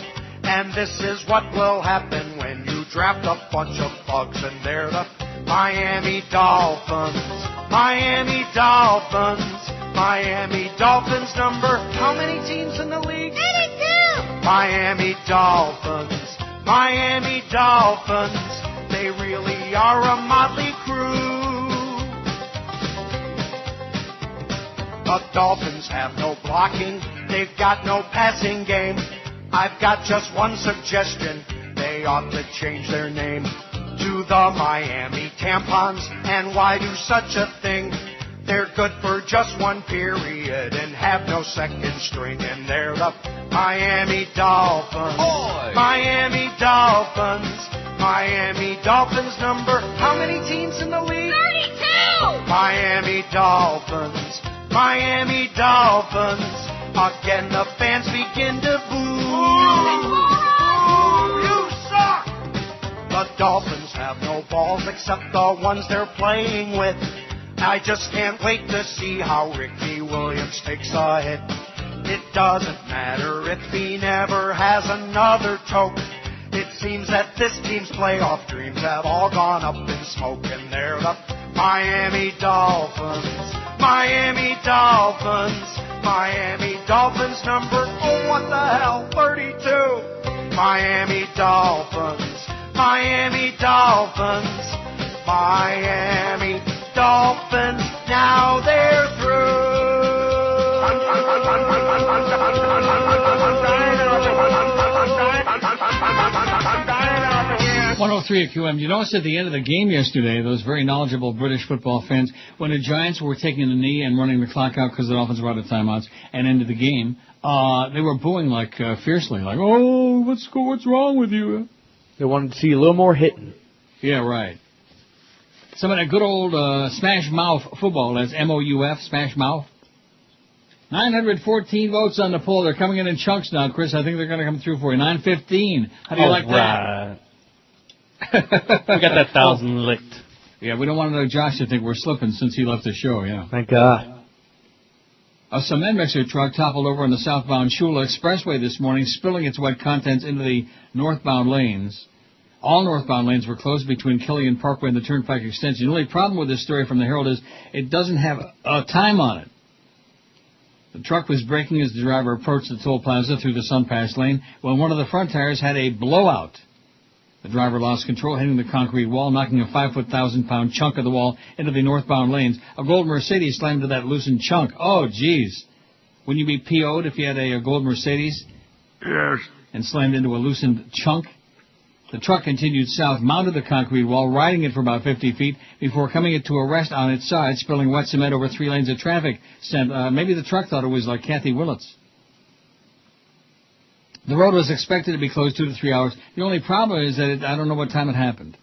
And this is what will happen when you draft a bunch of thugs. And they're the Miami Dolphins. Miami Dolphins. Miami Dolphins number. How many teams in the league? 82. Miami Dolphins. Miami Dolphins. They really are a motley crew. The Dolphins have no blocking. They've got no passing game. I've got just one suggestion. They ought to change their name to the Miami Tampons. And why do such a thing? They're good for just one period and have no second string. And they're the Miami Dolphins. Boy. Miami Dolphins. Miami Dolphins number. How many teams in the league? 32. Miami Dolphins. Miami Dolphins. Again, the fans begin to boo. You suck! The Dolphins have no balls except the ones they're playing with. I just can't wait to see how Ricky Williams takes a hit. It doesn't matter if he never has another choke. It seems that this team's playoff dreams have all gone up in smoke. And they're the Miami Dolphins. Miami Dolphins. Miami Dolphins number, oh what the hell, 32. Miami Dolphins, Miami Dolphins, Miami Dolphins, now they're through. 103 at QM. You noticed at the end of the game yesterday, those very knowledgeable British football fans, when the Giants were taking the knee and running the clock out because the Dolphins were out of timeouts and ended the game, they were booing like fiercely, like, "Oh, what's wrong with you?" They wanted to see a little more hitting. Yeah, right. Some of that good old Smash Mouth football. That's MOUF, Smash Mouth. 914 votes on the poll. They're coming in chunks now, Chris. I think they're going to come through for you. 915. How do you like that? We got that 1,000 licked. Yeah, we don't want Josh to think we're slipping since he left the show, yeah. Thank God. A cement mixer truck toppled over on the southbound Shula Expressway this morning, spilling its wet contents into the northbound lanes. All northbound lanes were closed between Killian Parkway and the Turnpike Extension. The only problem with this story from the Herald is it doesn't have a time on it. The truck was braking as the driver approached the toll plaza through the Sunpass lane when one of the front tires had a blowout. The driver lost control, hitting the concrete wall, knocking a 5,000-pound chunk of the wall into the northbound lanes. A gold Mercedes slammed to that loosened chunk. Oh, geez. Wouldn't you be PO'd if you had a gold Mercedes? Yes. And slammed into a loosened chunk? The truck continued south, mounted the concrete wall, riding it for about 50 feet before coming to a rest on its side, spilling wet cement over 3 lanes of traffic. Maybe the truck thought it was like Kathy Willits. The road was expected to be closed 2 to 3 hours. The only problem is that I don't know what time it happened,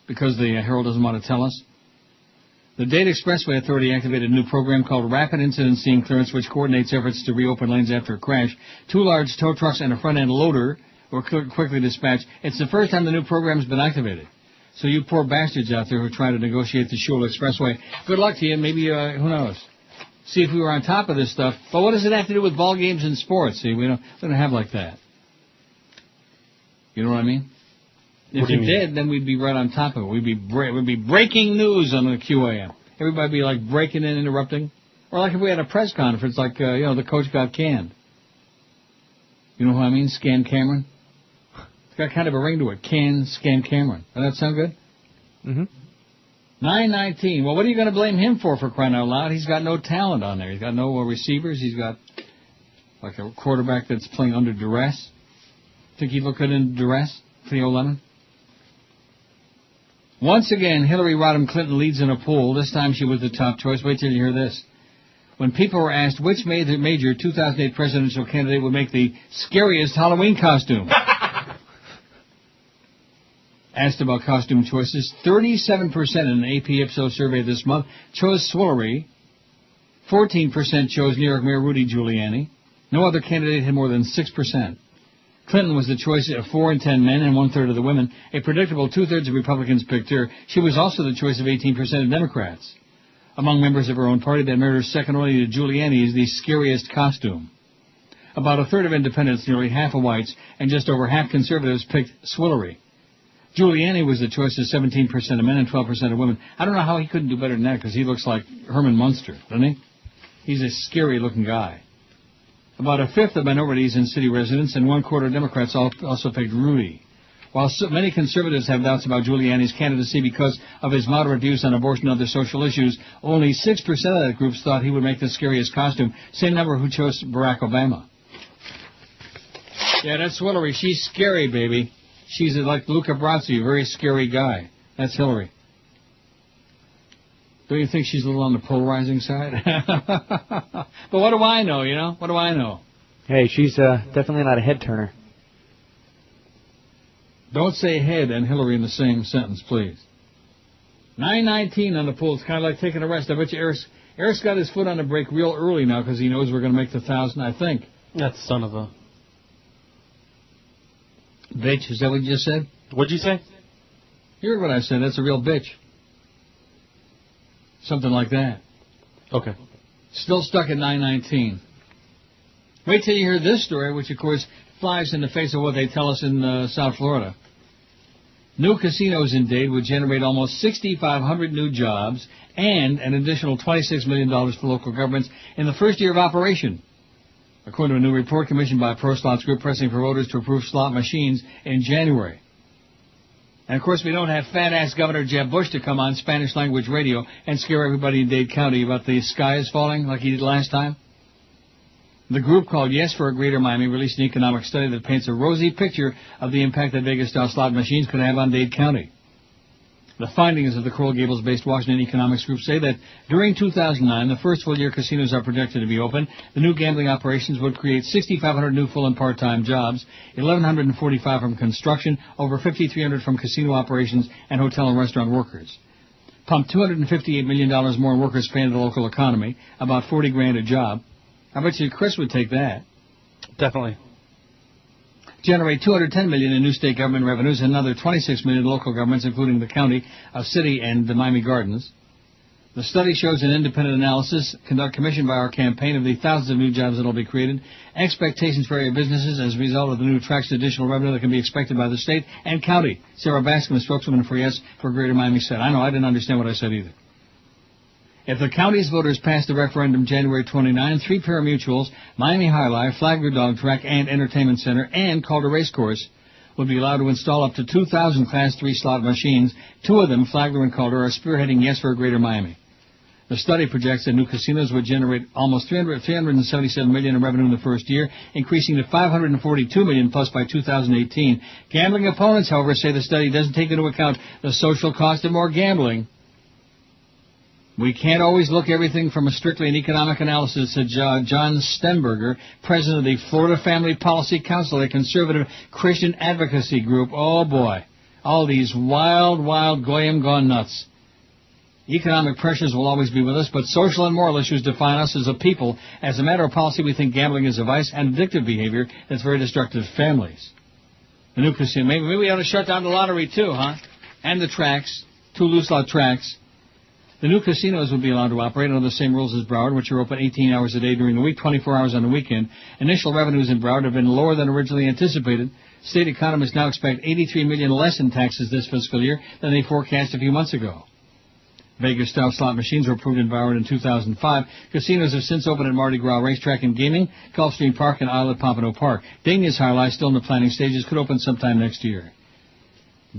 because the Herald doesn't want to tell us. The Dade Expressway Authority activated a new program called Rapid Incident Scene Clearance, which coordinates efforts to reopen lanes after a crash. 2 large tow trucks and a front-end loader were quickly dispatched. It's the first time the new program's been activated. So you poor bastards out there who try to negotiate the Shula Expressway, good luck to you. Maybe, who knows? See if we were on top of this stuff. But what does it have to do with ball games and sports? See, we don't have like that. You know what I mean? If it did, then we'd be right on top of it. We'd be breaking news on the QAM. Everybody would be like breaking in, interrupting. Or like if we had a press conference, like, the coach got canned. You know who I mean? Scan Cameron. It's got kind of a ring to it. Scan Cameron. Does that sound good? Mm-hmm. 919. Well, what are you going to blame him for crying out loud? He's got no talent on there. He's got no receivers. He's got like a quarterback that's playing under duress. Think he'd look good in duress, Theo Lemon? Once again, Hillary Rodham Clinton leads in a poll. This time she was the top choice. Wait till you hear this. When people were asked which major 2008 presidential candidate would make the scariest Halloween costume. Asked about costume choices, 37% in an AP Ipsos survey this month chose Swillery. 14% chose New York Mayor Rudy Giuliani. No other candidate had more than 6%. Clinton was the choice of 4 in 10 men and 1/3 of the women. A predictable 2/3 of Republicans picked her. She was also the choice of 18% of Democrats. Among members of her own party, that made her second only to Giuliani's the scariest costume. About 1/3 of independents, nearly half of whites, and just over half conservatives picked Swillery. Giuliani was the choice of 17% of men and 12% of women. I don't know how he couldn't do better than that, because he looks like Herman Munster, doesn't he? He's a scary-looking guy. About 1/5 of minorities and city residents and 1/4 of Democrats also picked Rudy. While many conservatives have doubts about Giuliani's candidacy because of his moderate views on abortion and other social issues, only 6% of that group thought he would make the scariest costume, same number who chose Barack Obama. Yeah, that's Hillary. She's scary, baby. She's like Luca Brasi, a very scary guy. That's Hillary. Don't you think she's a little on the polarizing side? But what do I know, you know? What do I know? Hey, she's definitely not a head-turner. Don't say head and Hillary in the same sentence, please. 9:19 on the pool. It's kind of like taking a rest. I bet you Eric's got his foot on the brake real early now because he knows we're going to make the 1,000, I think. That's son of a... Bitch, is that what you just said? What'd you say? You heard what I said. That's a real bitch. Something like that. Okay. Still stuck at 9:19. Wait till you hear this story, which, of course, flies in the face of what they tell us in South Florida. New casinos in Dade would generate almost 6,500 new jobs and an additional $26 million for local governments in the first year of operation, according to a new report commissioned by Pro Slots Group pressing for voters to approve slot machines in January. And, of course, we don't have fat-ass Governor Jeb Bush to come on Spanish-language radio and scare everybody in Dade County about the sky is falling like he did last time. The group called Yes for a Greater Miami released an economic study that paints a rosy picture of the impact that Vegas-style slot machines could have on Dade County. The findings of the Coral Gables-based Washington Economics Group say that during 2009, the first full year casinos are projected to be open, the new gambling operations would create 6,500 new full and part-time jobs, 1,145 from construction, over 5,300 from casino operations and hotel and restaurant workers. Pump $258 million more in workers' pay into the local economy, about $40,000 a job. I bet you Chris would take that. Definitely. Generate $210 million in new state government revenues and another $26 million in local governments, including the county of City and the Miami Gardens. The study shows an independent analysis commissioned by our campaign of the thousands of new jobs that will be created, expectations for area businesses as a result of the new tracks additional revenue that can be expected by the state and county. Sarah Bascom, spokeswoman for Yes for Greater Miami, said. I know, I didn't understand what I said either. If the county's voters pass the referendum January 29, 3 pari-mutuels, Miami High Life, Flagler Dog Track and Entertainment Center, and Calder Racecourse would be allowed to install up to 2,000 Class 3 slot machines. 2 of them, Flagler and Calder, are spearheading Yes for Greater Miami. The study projects that new casinos would generate almost $377 million in revenue in the first year, increasing to $542 million plus by 2018. Gambling opponents, however, say the study doesn't take into account the social cost of more gambling. We can't always look everything from a strictly an economic analysis, said John Stenberger, president of the Florida Family Policy Council, a conservative Christian advocacy group. Oh, boy. All these wild goyim gone nuts. Economic pressures will always be with us, but social and moral issues define us as a people. As a matter of policy, we think gambling is a vice and addictive behavior that's very destructive to families. The new casino, maybe we ought to shut down the lottery, too, huh? And the tracks, 2 loose lot tracks. The new casinos would be allowed to operate under the same rules as Broward, which are open 18 hours a day during the week, 24 hours on the weekend. Initial revenues in Broward have been lower than originally anticipated. State economists now expect $83 million less in taxes this fiscal year than they forecast a few months ago. Vegas-style slot machines were approved in Broward in 2005. Casinos have since opened at Mardi Gras Racetrack and Gaming, Gulfstream Park, and Isle at Pompano Park. Dania's High Life, still in the planning stages, could open sometime next year.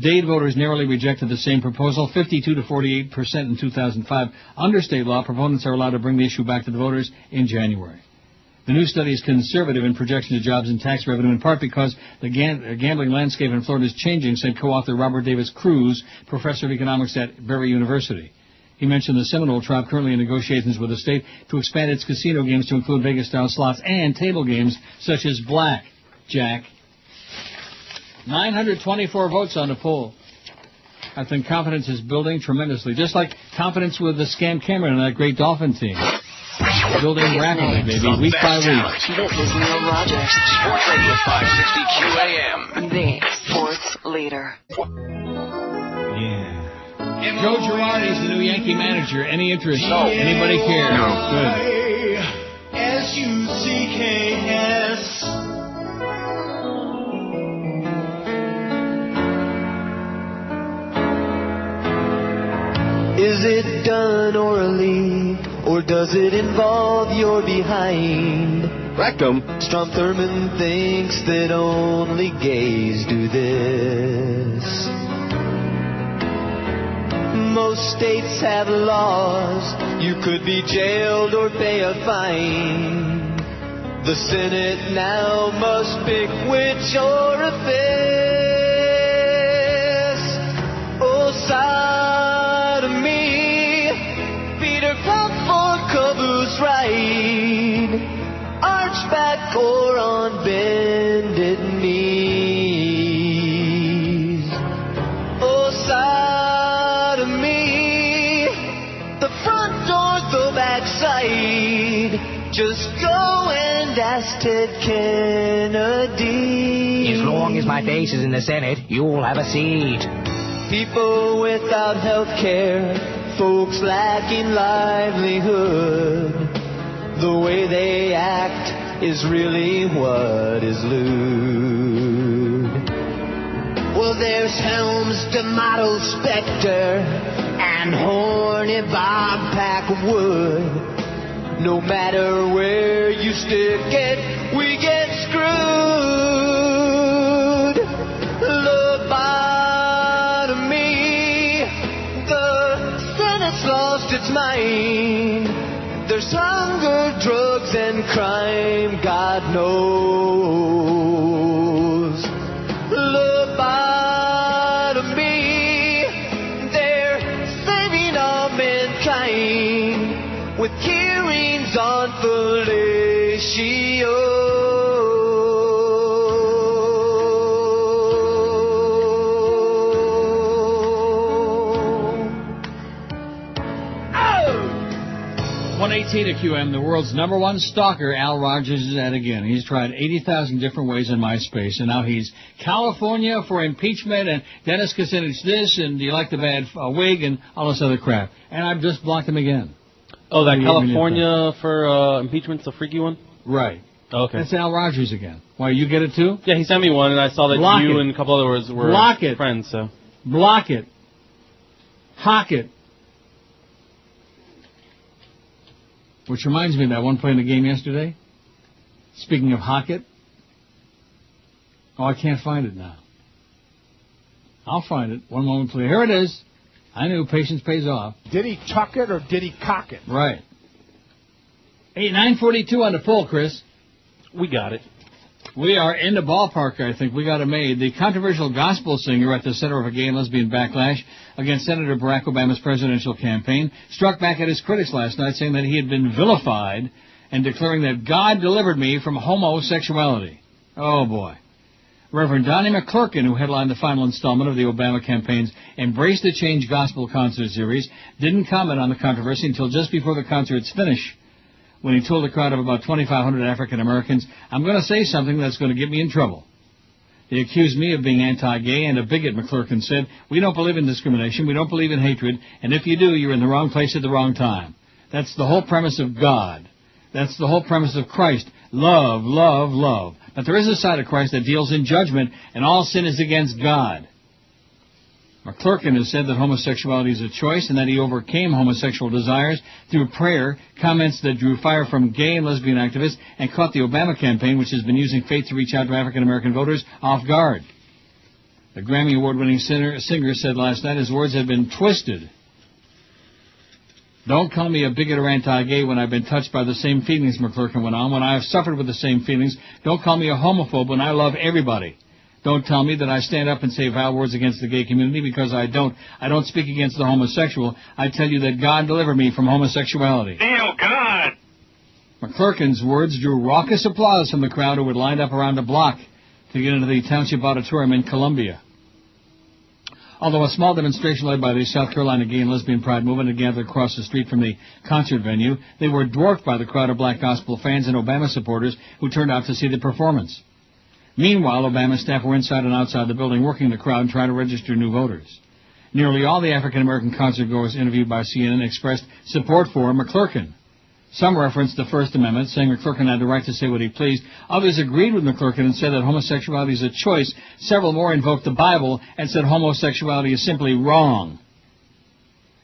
Dade voters narrowly rejected the same proposal, 52 to 48% in 2005. Under state law, proponents are allowed to bring the issue back to the voters in January. The new study is conservative in projection of jobs and tax revenue, in part because the gambling landscape in Florida is changing, said co-author Robert Davis Cruz, professor of economics at Berry University. He mentioned the Seminole tribe currently in negotiations with the state to expand its casino games to include Vegas-style slots and table games such as blackjack. 924 votes on the poll. I think confidence is building tremendously, just like confidence with the Scam Cameron and that great Dolphin team. building rapidly, baby, week by week. This is Neil Rogers. Sports Radio 560 QAM. The sports leader. Yeah. Joe Girardi's the new Yankee manager. Any interest? No. Anybody care? No. Good. S-U-C-K-S. Is it done orally, or does it involve your behind? Rectum. Strom Thurmond thinks that only gays do this. Most states have laws. You could be jailed or pay a fine. The Senate now must pick which orifice. Oh, sodomy. Peter Pump for Caboose ride. Archback or on bended knees. Oh, sodomy. The front door, the back side. Just go and ask Ted Kennedy. As long as my face is in the Senate, you'll have a seat. People without health care, folks lacking livelihood. The way they act is really what is lewd. Well, there's Helms, D'Amato, Specter, and horny Bob Packwood. No matter where you stick it, we get screwed. Lobotomy, the Senate's lost its mind. There's hunger, drugs, and crime, God knows. Lobotomy, they're saving all mankind with hearings on fellatio. Oh! 118 at QM, the world's number one stalker, Al Rogers, is at again. He's tried 80,000 different ways in MySpace, and now he's California for impeachment, and Dennis Kucinich this, and do you like the bad wig, and all this other crap. And I've just blocked him again. Oh, that California for impeachment's a freaky one? Right. Okay. That's Al Rogers again. Why, you get it too? Yeah, he sent me one, and I saw that Block you it. and a couple others were Block it. friends, so. Block it. Hock it. Which reminds me of that one play in the game yesterday. Speaking of hock it. Oh, I can't find it now. I'll find it. One moment, please. Here it is. I knew patience pays off. Did he tuck it or did he cock it? Right. Hey, 9:42 on the poll, Chris. We got it. We are in the ballpark, I think. We got it made. The controversial gospel singer at the center of a gay and lesbian backlash against Senator Barack Obama's presidential campaign struck back at his critics last night, saying that he had been vilified and declaring that God delivered me from homosexuality. Oh, boy. Reverend Donnie McClurkin, who headlined the final installment of the Obama campaign's Embrace the Change Gospel concert series, didn't comment on the controversy until just before the concert's finish, when he told a crowd of about 2,500 African Americans, "I'm going to say something that's going to get me in trouble." They accused me of being anti-gay and a bigot, McClurkin said. "We don't believe in discrimination. We don't believe in hatred. And if you do, you're in the wrong place at the wrong time. That's the whole premise of God. That's the whole premise of Christ. Love, love, love. But there is a side of Christ that deals in judgment, and all sin is against God." McClurkin has said that homosexuality is a choice and that he overcame homosexual desires through prayer, comments that drew fire from gay and lesbian activists and caught the Obama campaign, which has been using faith to reach out to African-American voters, off guard. The Grammy Award-winning singer said last night his words had been twisted. "Don't call me a bigot or anti-gay when I've been touched by the same feelings," McClurkin went on. "When I have suffered with the same feelings, don't call me a homophobe when I love everybody. Don't tell me that I stand up and say vile words against the gay community, because I don't. I don't speak against the homosexual. I tell you that God delivered me from homosexuality." Neil, God! McClurkin's words drew raucous applause from the crowd who had lined up around the block to get into the Township Auditorium in Columbia. Although a small demonstration led by the South Carolina Gay and Lesbian Pride movement had gathered across the street from the concert venue, they were dwarfed by the crowd of black gospel fans and Obama supporters who turned out to see the performance. Meanwhile, Obama staff were inside and outside the building working the crowd and trying to register new voters. Nearly all the African-American concertgoers interviewed by CNN expressed support for McClurkin. Some referenced the First Amendment, saying McClurkin had the right to say what he pleased. Others agreed with McClurkin and said that homosexuality is a choice. Several more invoked the Bible and said homosexuality is simply wrong.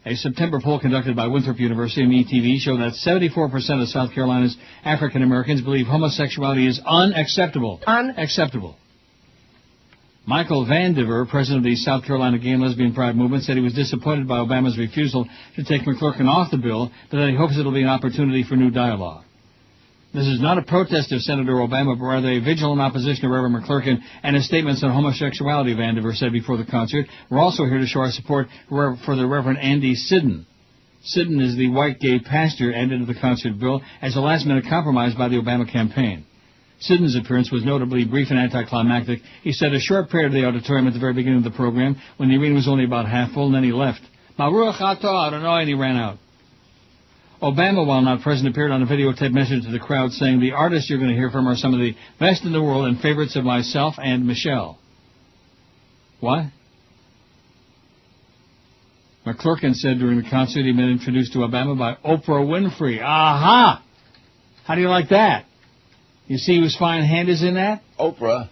A September poll conducted by Winthrop University and ETV showed that 74% of South Carolina's African Americans believe homosexuality is unacceptable. Unacceptable. Michael Vandiver, president of the South Carolina Gay and Lesbian Pride movement, said he was disappointed by Obama's refusal to take McClurkin off the bill, but that he hopes it will be an opportunity for new dialogue. This is not a protest of Senator Obama, but rather a vigilant opposition to Reverend McClurkin and his statements on homosexuality, Vandiver said before the concert. We're also here to show our support for the Reverend Andy Sidden. Sidden is the white gay pastor added to the concert bill as a last-minute compromise by the Obama campaign. Sidden's appearance was notably brief and anticlimactic. He said a short prayer to the auditorium at the very beginning of the program when the arena was only about half full, and then he left. Baruch atah Adonai, and he ran out. Obama, while not present, appeared on a videotape message to the crowd saying, the artists you're going to hear from are some of the best in the world and favorites of myself and Michelle. What? McClurkin said during the concert he'd been introduced to Obama by Oprah Winfrey. Aha! How do you like that? You see whose fine hand is in that? Oprah.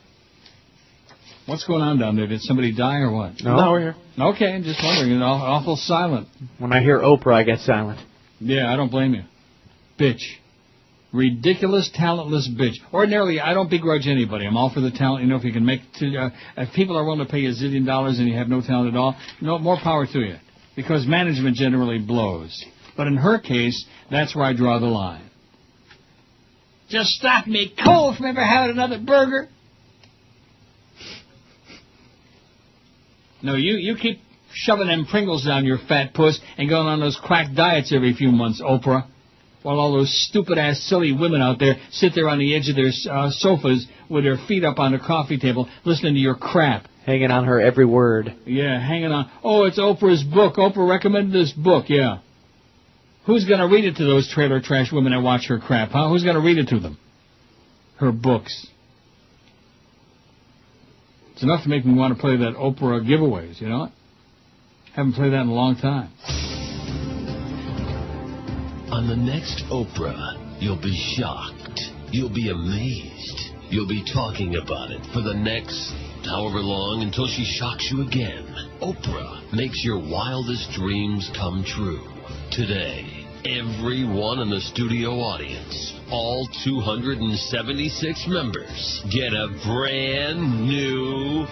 What's going on down there? Did somebody die or what? No, we're here. Okay, just wondering. It's awful silent. When I hear Oprah, I get silent. Yeah, I don't blame you. Bitch. Ridiculous, talentless bitch. Ordinarily, I don't begrudge anybody. I'm all for the talent. You know, if you can make... if people are willing to pay you $1 zillion and you have no talent at all, more power to you. Because management generally blows. But in her case, that's where I draw the line. Just stop me cold from ever having another burger. No, you keep shoving them Pringles down your fat puss and going on those quack diets every few months, Oprah. While all those stupid-ass silly women out there sit there on the edge of their sofas with their feet up on the coffee table listening to your crap. Hanging on her every word. Yeah, hanging on. Oh, it's Oprah's book. Oprah recommended this book, yeah. Who's going to read it to those trailer trash women that watch her crap, huh? Who's going to read it to them? Her books. It's enough to make me want to play that Oprah giveaways, you know? Haven't played that in a long time. On the next Oprah, you'll be shocked. You'll be amazed. You'll be talking about it for the next however long until she shocks you again. Oprah makes your wildest dreams come true. Today, everyone in the studio audience, all 276 members, get a brand new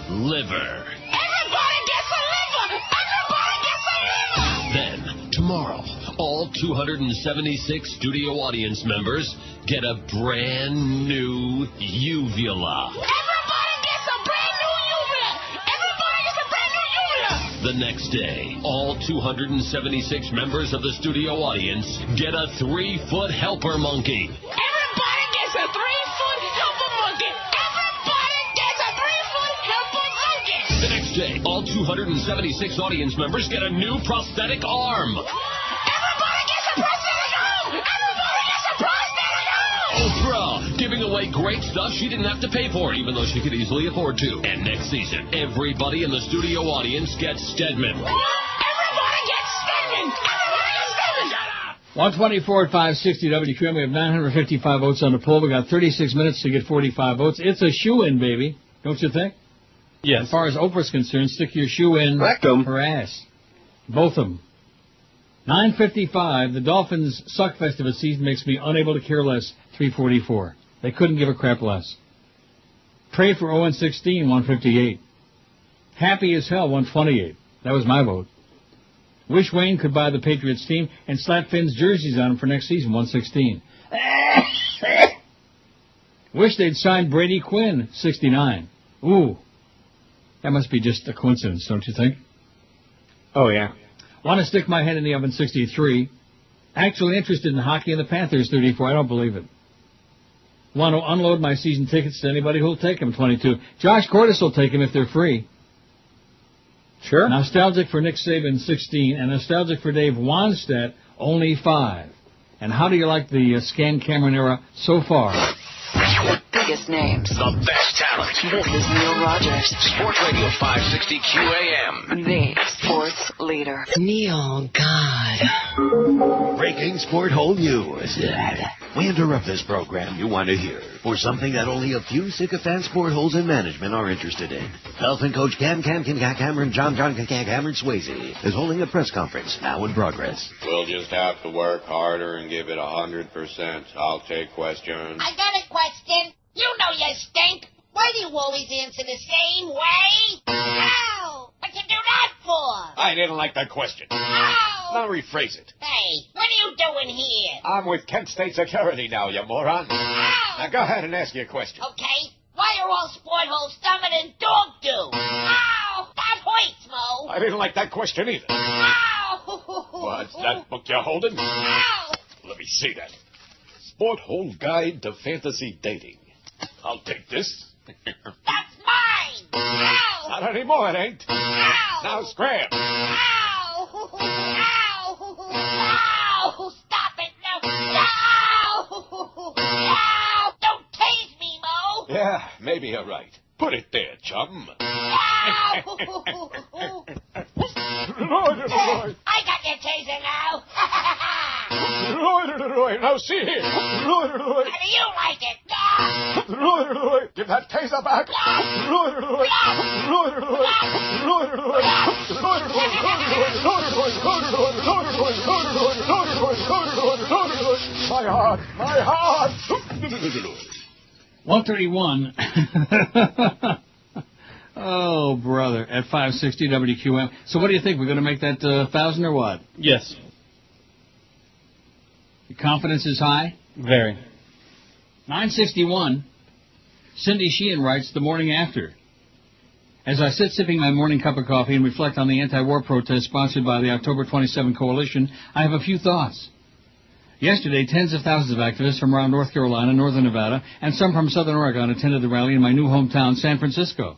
liver. Everybody gets a liver! Everybody gets a liver! Then, tomorrow, all 276 studio audience members get a brand new uvula. Everybody gets a brand new uvula! Everybody gets a brand new uvula! The next day, all 276 members of the studio audience get a 3-foot helper monkey. Everybody gets a 3-foot helper monkey! Everybody gets a 3-foot helper monkey! The next day, all 276 audience members get a new prosthetic arm. Everybody gets a prosthetic arm! Everybody gets a prosthetic arm! Oprah, giving away great stuff she didn't have to pay for, even though she could easily afford to. And next season, everybody in the studio audience gets Stedman. Everybody gets Stedman! Everybody gets Stedman! 124 at 560 WQAM. We have 955 votes on the poll. We got 36 minutes to get 45 votes. It's a shoe-in, baby. Don't you think? Yes. As far as Oprah's concerned, stick your shoe in her ass. Both of them. 9:55. The Dolphins' suckfest of a season makes me unable to care less. 344. They couldn't give a crap less. Pray for 0-16. 158. Happy as hell. 128. That was my vote. Wish Wayne could buy the Patriots team and slap Finn's jerseys on him for next season. 116. Wish they'd signed Brady Quinn. 69. Ooh. That must be just a coincidence, don't you think? Oh, yeah. Want to stick my head in the oven, 63. Actually interested in hockey and the Panthers, 34. I don't believe it. Want to unload my season tickets to anybody who'll take them, 22. Josh Cordes will take them if they're free. Sure. Nostalgic for Nick Saban, 16, and nostalgic for Dave Wanstedt, only 5. And how do you like the Scan Cameron era so far? The biggest names. The best talent. This is Neil Rogers. Sports Radio 560 QAM. The sports leader. Neil, God. Breaking sport hole news. We interrupt this program you want to hear for something that only a few sycophant sport holes in management are interested in. Dolphin coach Cameron Cameron Swayze is holding a press conference now in progress. We'll just have to work harder and give it 100%. I'll take questions. I got a question. You know you stink. Why do you always answer the same way? Ow! What'd you do that for? I didn't like that question. Ow! Now rephrase it. Hey, what are you doing here? I'm with Kent State Security now, you moron. Ow! Now go ahead and ask your question. Okay. Why are all sport holes dumber than dog do? Ow! That hurts, Mo. I didn't like that question either. Ow! What's that book you're holding? Ow! Let me see that. Sport Hole Guide to Fantasy Dating. I'll take this. That's mine! Ow! Not anymore, it ain't. Ow! Now scram. Ow! Ow! Ow! Stop it now! Ow! Ow! Don't tase me, Mo! Yeah, maybe you're right. Put it there, chum. Ow! I got your taser now! Now see here. How do you like it? Give that taser back. My heart, my heart. 131. Oh, brother, at 560 WQAM. So what do you think? We're going to make that 1,000 or what? Yes. Your confidence is high? Very. 961. Cindy Sheehan writes the morning after. As I sit sipping my morning cup of coffee and reflect on the anti-war protest sponsored by the October 27 Coalition, I have a few thoughts. Yesterday, tens of thousands of activists from around North Carolina, northern Nevada, and some from southern Oregon attended the rally in my new hometown, San Francisco.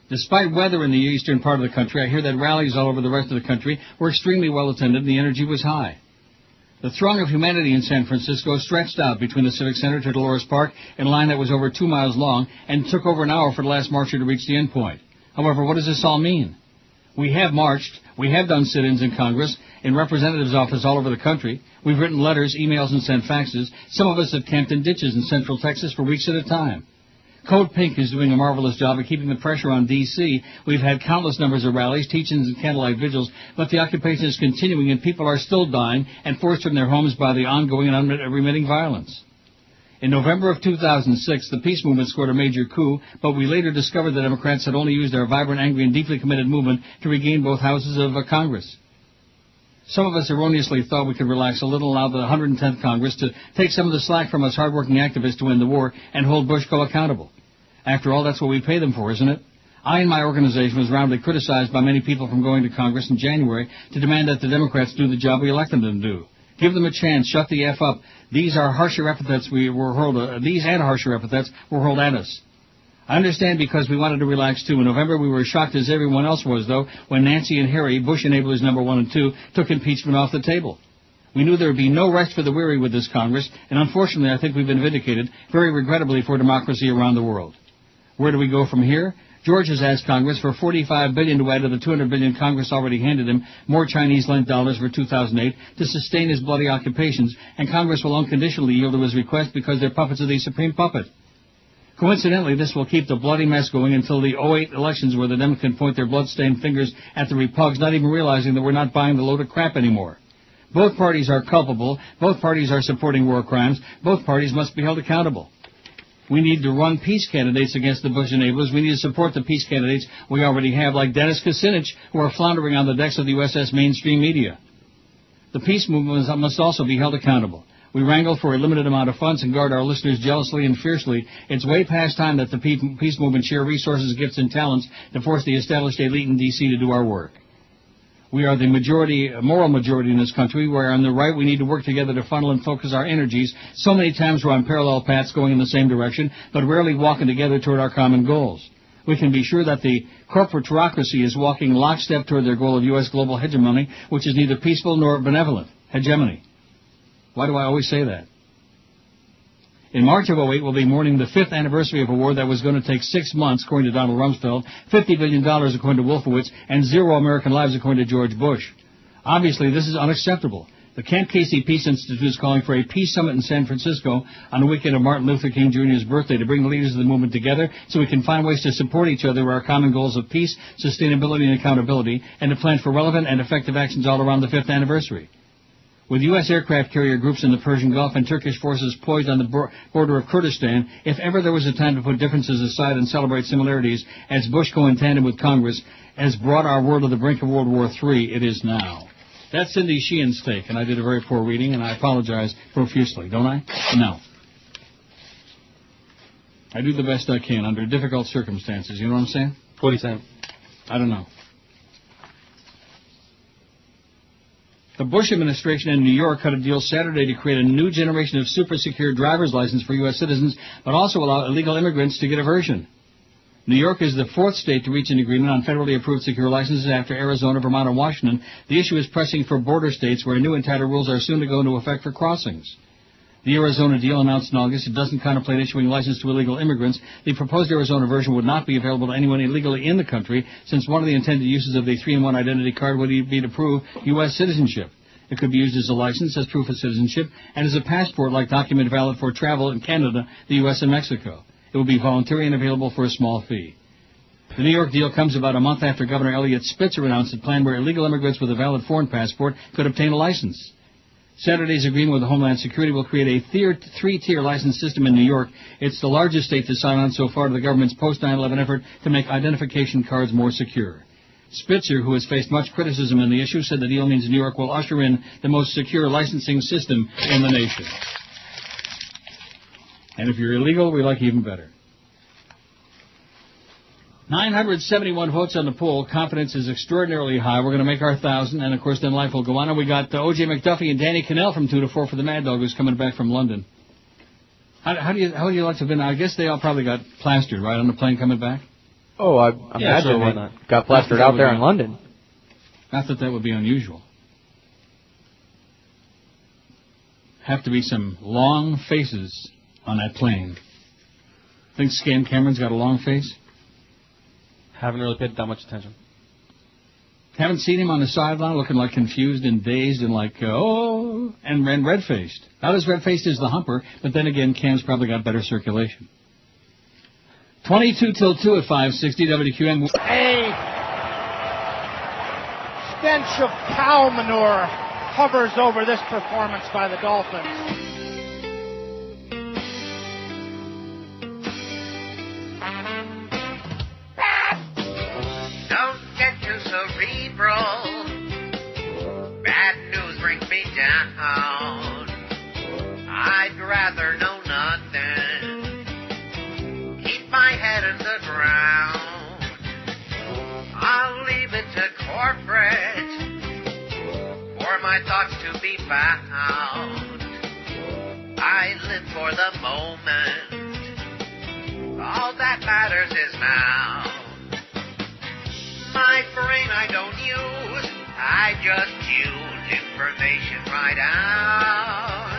Despite weather in the eastern part of the country, I hear that rallies all over the rest of the country were extremely well attended and the energy was high. The throng of humanity in San Francisco stretched out between the Civic Center to Dolores Park in a line that was over 2 miles long and took over an hour for the last marcher to reach the end point. However, what does this all mean? We have marched, we have done sit-ins in Congress, in representatives' offices all over the country. We've written letters, emails, and sent faxes. Some of us have camped in ditches in central Texas for weeks at a time. Code Pink is doing a marvelous job of keeping the pressure on D.C. We've had countless numbers of rallies, teach-ins, and candlelight vigils, but the occupation is continuing and people are still dying and forced from their homes by the ongoing and unremitting violence. In November of 2006, the peace movement scored a major coup, but we later discovered the Democrats had only used their vibrant, angry, and deeply committed movement to regain both houses of Congress. Some of us erroneously thought we could relax a little, allow the 110th Congress to take some of the slack from us hardworking activists to win the war and hold Bushko accountable. After all, that's what we pay them for, isn't it? I and my organization was roundly criticized by many people from going to Congress in January to demand that the Democrats do the job we elected them to do. Give them a chance. Shut the F up. These and harsher epithets were hurled at us. I understand because we wanted to relax, too. In November, we were as shocked as everyone else was, though, when Nancy and Harry, Bush enablers number 1 and 2, took impeachment off the table. We knew there would be no rest for the weary with this Congress, and unfortunately, I think we've been vindicated, very regrettably, for democracy around the world. Where do we go from here? George has asked Congress for $45 billion to add to the $200 billion Congress already handed him, more Chinese-lent dollars for 2008, to sustain his bloody occupations, and Congress will unconditionally yield to his request because they're puppets of the supreme puppet. Coincidentally, this will keep the bloody mess going until the 2008 elections where the Democrats can point their blood-stained fingers at the Repugs, not even realizing that we're not buying the load of crap anymore. Both parties are culpable. Both parties are supporting war crimes. Both parties must be held accountable. We need to run peace candidates against the Bush enablers. We need to support the peace candidates we already have, like Dennis Kucinich, who are floundering on the decks of the USS mainstream media. The peace movement must also be held accountable. We wrangle for a limited amount of funds and guard our listeners jealously and fiercely. It's way past time that the peace movement share resources, gifts, and talents to force the established elite in D.C. to do our work. We are the majority, moral majority in this country. We're on the right. We need to work together to funnel and focus our energies. So many times we're on parallel paths going in the same direction, but rarely walking together toward our common goals. We can be sure that the corporatocracy is walking lockstep toward their goal of U.S. global hegemony, which is neither peaceful nor benevolent. Hegemony. Why do I always say that? In March of 2008, we'll be mourning the 5th anniversary of a war that was going to take 6 months, according to Donald Rumsfeld, $50 billion, according to Wolfowitz, and 0 American lives, according to George Bush. Obviously, this is unacceptable. The Camp Casey Peace Institute is calling for a peace summit in San Francisco on the weekend of Martin Luther King Jr.'s birthday to bring the leaders of the movement together so we can find ways to support each other with our common goals of peace, sustainability, and accountability, and to plan for relevant and effective actions all around the 5th anniversary. With U.S. aircraft carrier groups in the Persian Gulf and Turkish forces poised on the border of Kurdistan, if ever there was a time to put differences aside and celebrate similarities, as Bush, in tandem with Congress, has brought our world to the brink of World War III, it is now. That's Cindy Sheehan's take, and I did a very poor reading, and I apologize profusely, don't I? No. I do the best I can under difficult circumstances, you know what I'm saying? What are you saying? I don't know. The Bush administration in New York cut a deal Saturday to create a new generation of super-secure driver's license for U.S. citizens, but also allow illegal immigrants to get a version. New York is the 4th state to reach an agreement on federally approved secure licenses after Arizona, Vermont, and Washington. The issue is pressing for border states where new and tighter rules are soon to go into effect for crossings. The Arizona deal announced in August it doesn't contemplate issuing license to illegal immigrants. The proposed Arizona version would not be available to anyone illegally in the country, since one of the intended uses of the 3-in-1 identity card would be to prove U.S. citizenship. It could be used as a license, as proof of citizenship, and as a passport like document valid for travel in Canada, the U.S., and Mexico. It will be voluntary and available for a small fee. The New York deal comes about a month after Governor Eliot Spitzer announced a plan where illegal immigrants with a valid foreign passport could obtain a license. Saturday's agreement with the Homeland Security will create a 3-tier license system in New York. It's the largest state to sign on so far to the government's post-9/11 effort to make identification cards more secure. Spitzer, who has faced much criticism in the issue, said the deal means New York will usher in the most secure licensing system in the nation. And if you're illegal, we like you even better. 971 votes on the poll. Confidence is extraordinarily high. We're going to make our 1,000, and of course then life will go on. And we got O.J. McDuffie and Danny Cannell from 2 to 4 for the Mad Dog, who's coming back from London. How do you like to have been? I guess they all probably got plastered, right, on the plane coming back? Oh, I imagine they got plastered out there in London. Not that that would be unusual. Have to be some long faces on that plane. Think Scan Cameron's got a long face? Haven't really paid that much attention. Haven't seen him on the sideline looking like confused and dazed and like, and red-faced. Not as red-faced as the humper, but then again, Cam's probably got better circulation. 22 till 2 at 560 WQAM. A stench of cow manure hovers over this performance by the Dolphins. Don't get too cerebral. Bad news brings me down. I'd rather know nothing. Keep my head in the ground. I'll leave it to corporate for my thoughts to be found. I live for the moment. All that matters is now. My brain I don't use, I just tune information right out.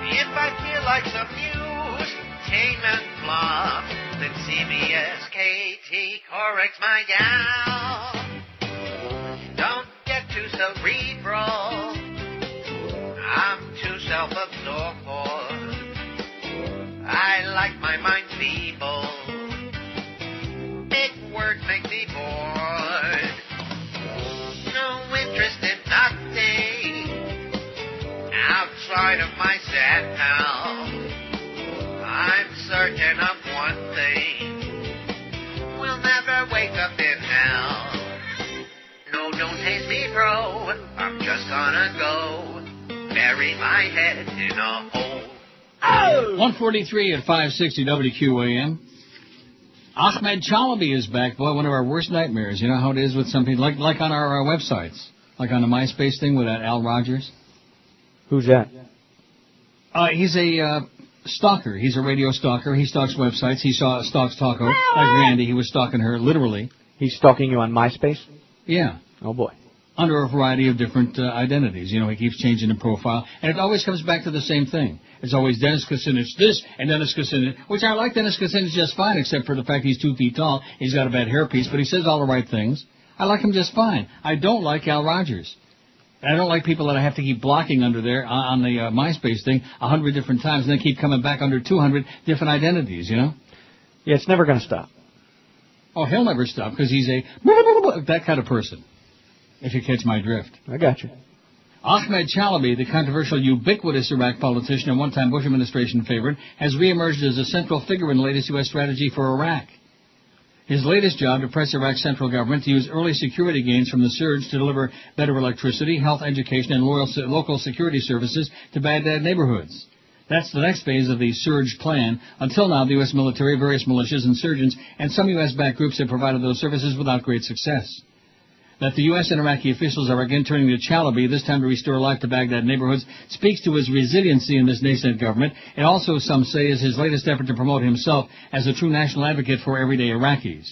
If I feel like some news, tame and fluff, then CBS KT corrects my down. Don't get too cerebral, I'm too self-absorbed. I like my mind feeble. Big words make me bored. No interest in nothing outside of myself. I'm certain of one thing. We'll never wake up in hell. No, don't taste me, bro. I'm just gonna go bury my head in a hole. Oh! 143 at 560 WQAM. Ahmed Chalabi is back. Boy, one of our worst nightmares. You know how it is with some people, like on our websites, like on the MySpace thing with that Al Rogers. Who's that? He's a stalker. He's a radio stalker. He stalks websites. He stalks Taco. Like Randy, he was stalking her, literally. He's stalking you on MySpace? Yeah. Oh, boy. Under a variety of different identities. You know, he keeps changing the profile. And it always comes back to the same thing. It's always Dennis Kucinich this and Dennis Kucinich, which I like Dennis Kucinich just fine, except for the fact he's 2 feet tall. He's got a bad hairpiece, but he says all the right things. I like him just fine. I don't like Al Rogers. And I don't like people that I have to keep blocking under there on the MySpace thing 100 different times and then keep coming back under 200 different identities, you know? Yeah, it's never going to stop. Oh, he'll never stop because he's that kind of person, if you catch my drift. I got you. Ahmed Chalabi, the controversial, ubiquitous Iraq politician and one-time Bush administration favorite, has reemerged as a central figure in the latest U.S. strategy for Iraq. His latest job to press Iraq's central government to use early security gains from the surge to deliver better electricity, health, education, and local security services to Baghdad neighborhoods. That's the next phase of the surge plan. Until now, the U.S. military, various militias, insurgents, and some U.S.-backed groups have provided those services without great success. That the U.S. and Iraqi officials are again turning to Chalabi, this time to restore life to Baghdad neighborhoods, speaks to his resiliency in this nascent government. It also, some say, is his latest effort to promote himself as a true national advocate for everyday Iraqis.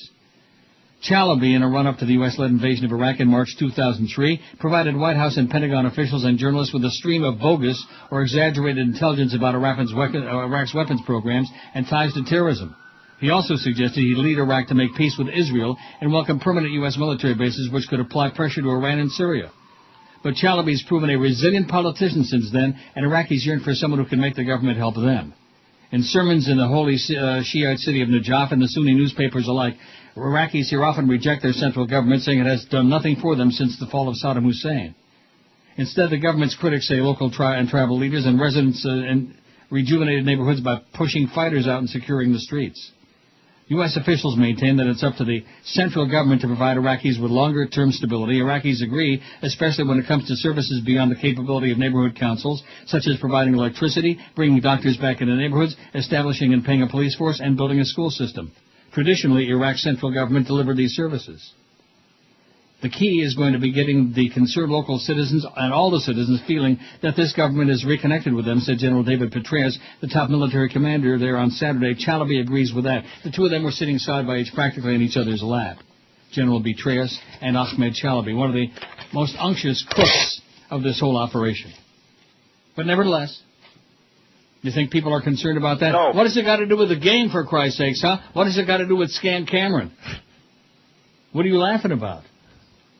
Chalabi, in a run-up to the U.S.-led invasion of Iraq in March 2003, provided White House and Pentagon officials and journalists with a stream of bogus or exaggerated intelligence about Iraq's weapons programs and ties to terrorism. He also suggested he'd lead Iraq to make peace with Israel and welcome permanent U.S. military bases which could apply pressure to Iran and Syria. But Chalabi's proven a resilient politician since then, and Iraqis yearn for someone who can make the government help them. In sermons in the holy Shiite city of Najaf and the Sunni newspapers alike, Iraqis here often reject their central government, saying it has done nothing for them since the fall of Saddam Hussein. Instead, the government's critics say local and tribal leaders and residents rejuvenated neighborhoods by pushing fighters out and securing the streets. U.S. officials maintain that it's up to the central government to provide Iraqis with longer-term stability. Iraqis agree, especially when it comes to services beyond the capability of neighborhood councils, such as providing electricity, bringing doctors back into neighborhoods, establishing and paying a police force, and building a school system. Traditionally, Iraq's central government delivered these services. The key is going to be getting the concerned local citizens and all the citizens feeling that this government is reconnected with them, said General David Petraeus, the top military commander there on Saturday. Chalabi agrees with that. The two of them were sitting side by side practically in each other's lap. General Petraeus and Ahmed Chalabi, one of the most unctuous crooks of this whole operation. But nevertheless, you think people are concerned about that? No. What has it got to do with the game, for Christ's sakes, huh? What has it got to do with Scan Cameron? What are you laughing about?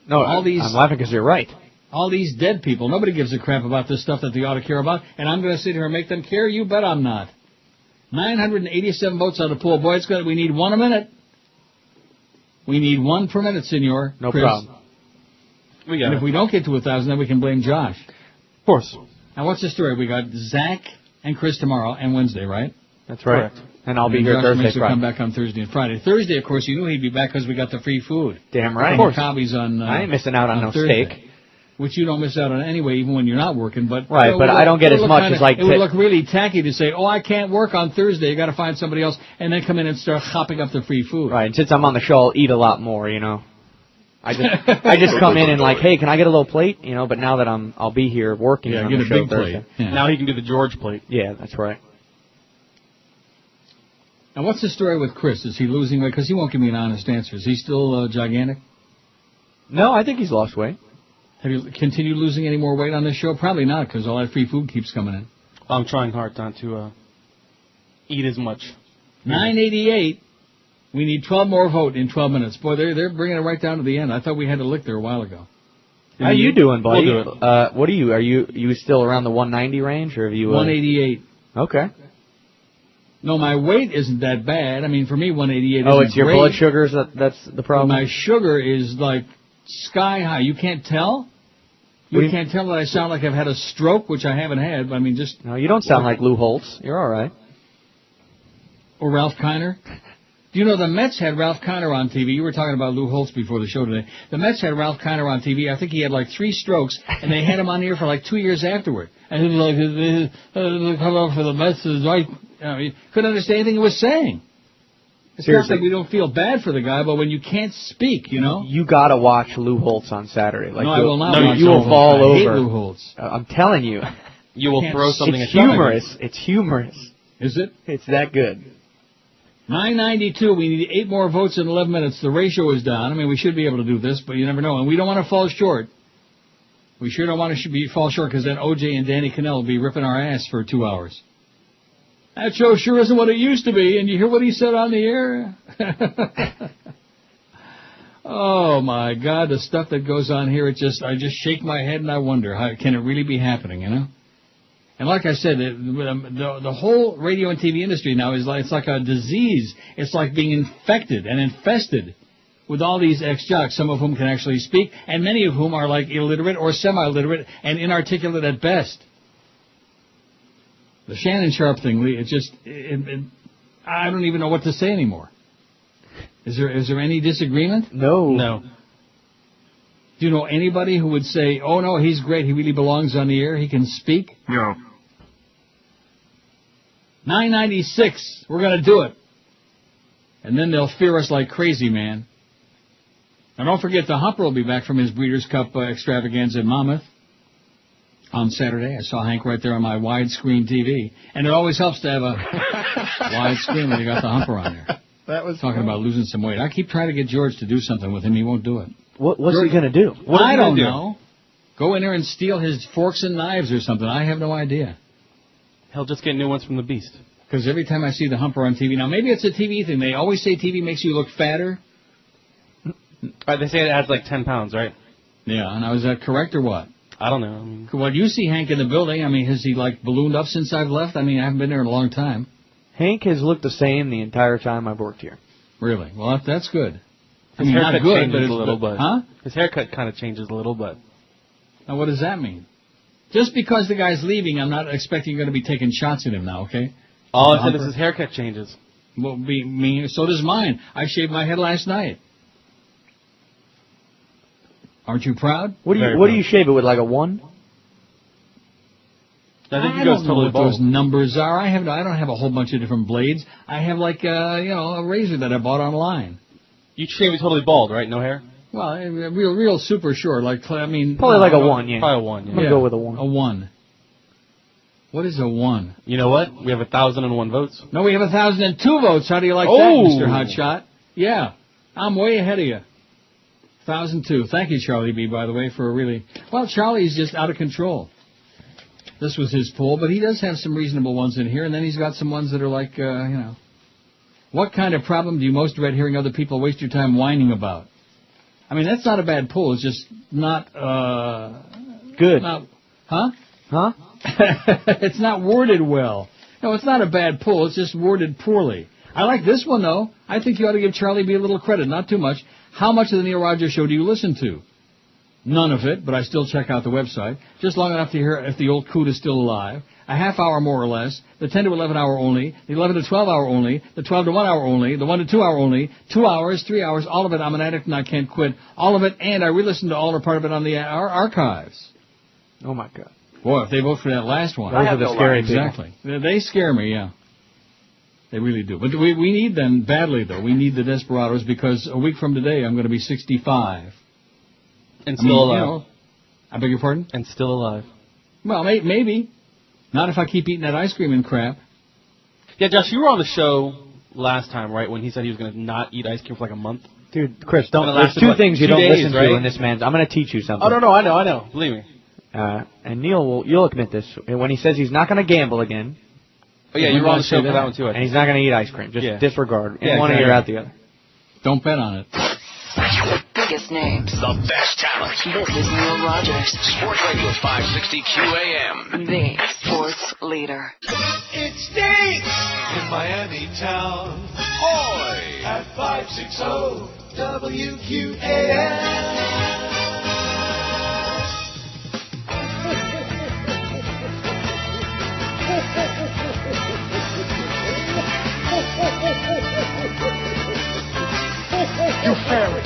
No, I'm laughing because you're right. All these dead people. Nobody gives a crap about this stuff that they ought to care about, and I'm going to sit here and make them care? You bet I'm not. 987 votes on the poll. Boy, we need one a minute. We need one per minute, senor. No Chris. problem. And if we don't get to 1,000, then we can blame Josh. Of course. Now, what's the story? We got Zach and Chris tomorrow and Wednesday, right? That's right. Correct. And I'll be here Josh Thursday, makes Friday. Come back on Thursday and Friday. Thursday, of course, you knew he'd be back because we got the free food. Damn right. Of course. On, I ain't missing out on no Thursday, steak. Which you don't miss out on anyway, even when you're not working. But right, but I don't get as much as like. It would look really tacky to say, "Oh, I can't work on Thursday. You got to find somebody else," and then come in and start hopping up the free food. Right. And since I'm on the show, I'll eat a lot more. You know. I just come in and like, hey, can I get a little plate? You know. But now that I'll be here working on the show Thursday. Yeah. Now he can do the George plate. Yeah, that's right. Now, what's the story with Chris? Is he losing weight? Because he won't give me an honest answer. Is he still gigantic? No, I think he's lost weight. Have you continued losing any more weight on this show? Probably not, because all that free food keeps coming in. I'm trying hard not to eat as much. 988. We need 12 more vote in 12 minutes. Boy, they're bringing it right down to the end. I thought we had a lick there a while ago. How you doing, buddy? We'll do it. What are you? Are you still around the 190 range, or have you? 188. Okay. No, my weight isn't that bad. I mean, for me, 188 Oh, isn't it's your great. blood sugars that's the problem? My sugar is like sky high. You can't tell? You can't tell that I sound like I've had a stroke, which I haven't had. But I mean, just... No, you don't sound like Lou Holtz. You're all right. Or Ralph Kiner. Do you know the Mets had Ralph Kiner on TV? You were talking about Lou Holtz before the show today. The Mets had Ralph Kiner on TV. I think he had like 3 strokes, and they had him on here for like 2 years afterward. And he was like, hello for the Mets. You couldn't understand anything he was saying. It's not like we don't feel bad for the guy, but when you can't speak, you know. You gotta watch Lou Holtz on Saturday. Like no, I will not. No, you will fall over. I hate Lou Holtz. I'm telling you. You will throw something at humorous. It's humorous. Is it? It's that good. 992. We need 8 more votes in 11 minutes. The ratio is down. I mean, we should be able to do this, but you never know. And we don't want to fall short. We sure don't want to fall short because then OJ and Danny Cannell will be ripping our ass for 2 hours. That show sure isn't what it used to be. And you hear what he said on the air? Oh, my God. The stuff that goes on here, I just shake my head and I wonder, how can it really be happening, you know? And like I said, the whole radio and TV industry now it's like a disease. It's like being infected and infested with all these ex-jocks, some of whom can actually speak, and many of whom are like illiterate or semi-literate and inarticulate at best. The Shannon Sharp thing, Lee, I don't even know what to say anymore. Is there any disagreement? No. Do you know anybody who would say, oh, no, he's great, he really belongs on the air, he can speak? No. 996, we're going to do it. And then they'll fear us like crazy, man. And don't forget, the Humper will be back from his Breeders' Cup extravaganza in Monmouth on Saturday. I saw Hank right there on my widescreen TV. And it always helps to have a widescreen when you got the Humper on there. That was talking about losing some weight. I keep trying to get George to do something with him. He won't do it. What's he going to do? I don't know. Go in there and steal his forks and knives or something. I have no idea. He'll just get new ones from the Beast. Because every time I see the Humper on TV, now maybe it's a TV thing. They always say TV makes you look fatter. They say it adds like 10 pounds, right? Yeah, and is that correct or what? I don't know. Well, you see Hank in the building. I mean, has he like ballooned up since I've left? I mean, I haven't been there in a long time. Hank has looked the same the entire time I've worked here. Really? Well, that's good. His haircut not good, changes but a little, but huh? His haircut kind of changes a little, but. Now, what does that mean? Just because the guy's leaving, I'm not expecting you're going to be taking shots at him now, okay? All I said is his haircut changes. Well, so does mine. I shaved my head last night. Aren't you proud? What do you shave it with, like a 1? I think he I goes don't know totally what bald. those numbers are. I don't have a whole bunch of different blades. I have like a razor that I bought online. You shave it totally bald, right? No hair? Well, real super short. Probably like a 1, yeah. Probably a 1, yeah. I'm going to go with a 1. A 1. What is a 1? You know what? We have 1,001 votes. No, we have 1,002 votes. How do you like that, Mr. Hotshot? Yeah, I'm way ahead of you. 1,002. Thank you, Charlie B, by the way, for really... Well, Charlie's just out of control. This was his poll, but he does have some reasonable ones in here, and then he's got some ones that are like, What kind of problem do you most dread hearing other people waste your time whining about? I mean, that's not a bad poll. It's just not... Good. Huh? Huh? It's not worded well. No, it's not a bad poll. It's just worded poorly. I like this one, though. I think you ought to give Charlie B a little credit. Not too much. How much of the Neil Rogers Show do you listen to? None of it, but I still check out the website. Just long enough to hear if the old coot is still alive. A half hour more or less. The 10 to 11 hour only. The 11 to 12 hour only. The 12 to 1 hour only. The 1 to 2 hour only. 2 hours, 3 hours. All of it. I'm an addict and I can't quit. All of it. And I re-listen to all or part of it on the our archives. Oh, my God. Boy, if they vote for that last one. Those are the scary people. Exactly. They scare me, yeah. They really do. But we need them badly, though. We need the desperados because a week from today I'm going to be 65. And still alive. You know, I beg your pardon? And still alive. Well, maybe. Not if I keep eating that ice cream and crap. Yeah, Josh, you were on the show last time, right, when he said he was going to not eat ice cream for like a month? Dude, Chris, there's two things you don't listen to in this man's... I'm going to teach you something. Oh, no, I know. Believe me. And Neil, you'll admit this. When he says he's not going to gamble again... Oh, yeah, you were on the show for that one, too. And he's not going to eat ice cream. Just disregard. In one ear, out the other. Don't bet on it. The biggest names. The best talent. This is Neil Rogers. Sports Radio 560 QAM. The sports leader. It stinks in Miami town. Oi! At 560 WQAM. You fairy.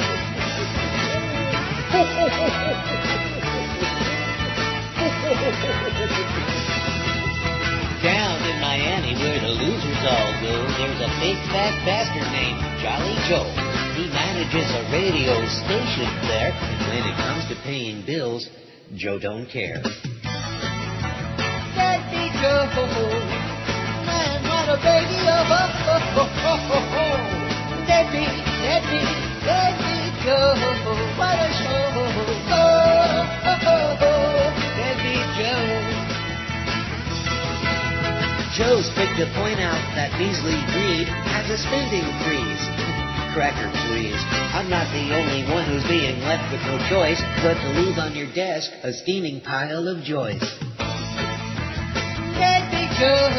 Down in Miami, where the losers all go, there's a big fat bastard named Jolly Joe. He manages a radio station there, and when it comes to paying bills, Joe don't care. Daddy Joe, man, what a a baby, oh, oh, oh, oh, oh, oh. Deadbeat, deadbeat, deadbeat Joe, what a show, oh, oh, oh, oh, Deadbeat Joe. Joe's quick to point out that Beasley Reed has a spending freeze. Cracker, please. I'm not the only one who's being left with no choice but to leave on your desk a steaming pile of joys. Deadbeat Joe,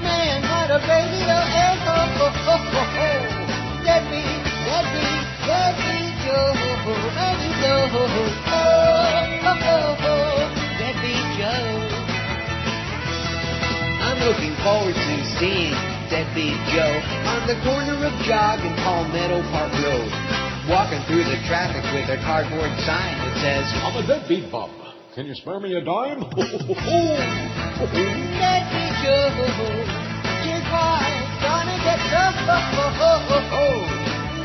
man, what a baby, oh, oh, oh, oh, oh, oh. Deadbeat, deadbeat, deadbeat Joe, baby Joe, oh, oh, oh, oh, Deadbeat Joe. I'm looking forward to seeing Deadbeat Joe on the corner of Jog and Palmetto Park Road, walking through the traffic with a cardboard sign that says, I'm a deadbeat bum. Can you spare me a dime? Deadbeat Joe, here's why, gonna get some,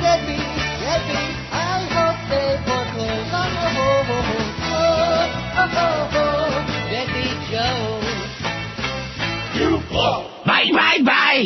Deadbeat, deadbeat, I hope they foreclose on your Deadbeat Joe. You blow. Bye, bye, bye.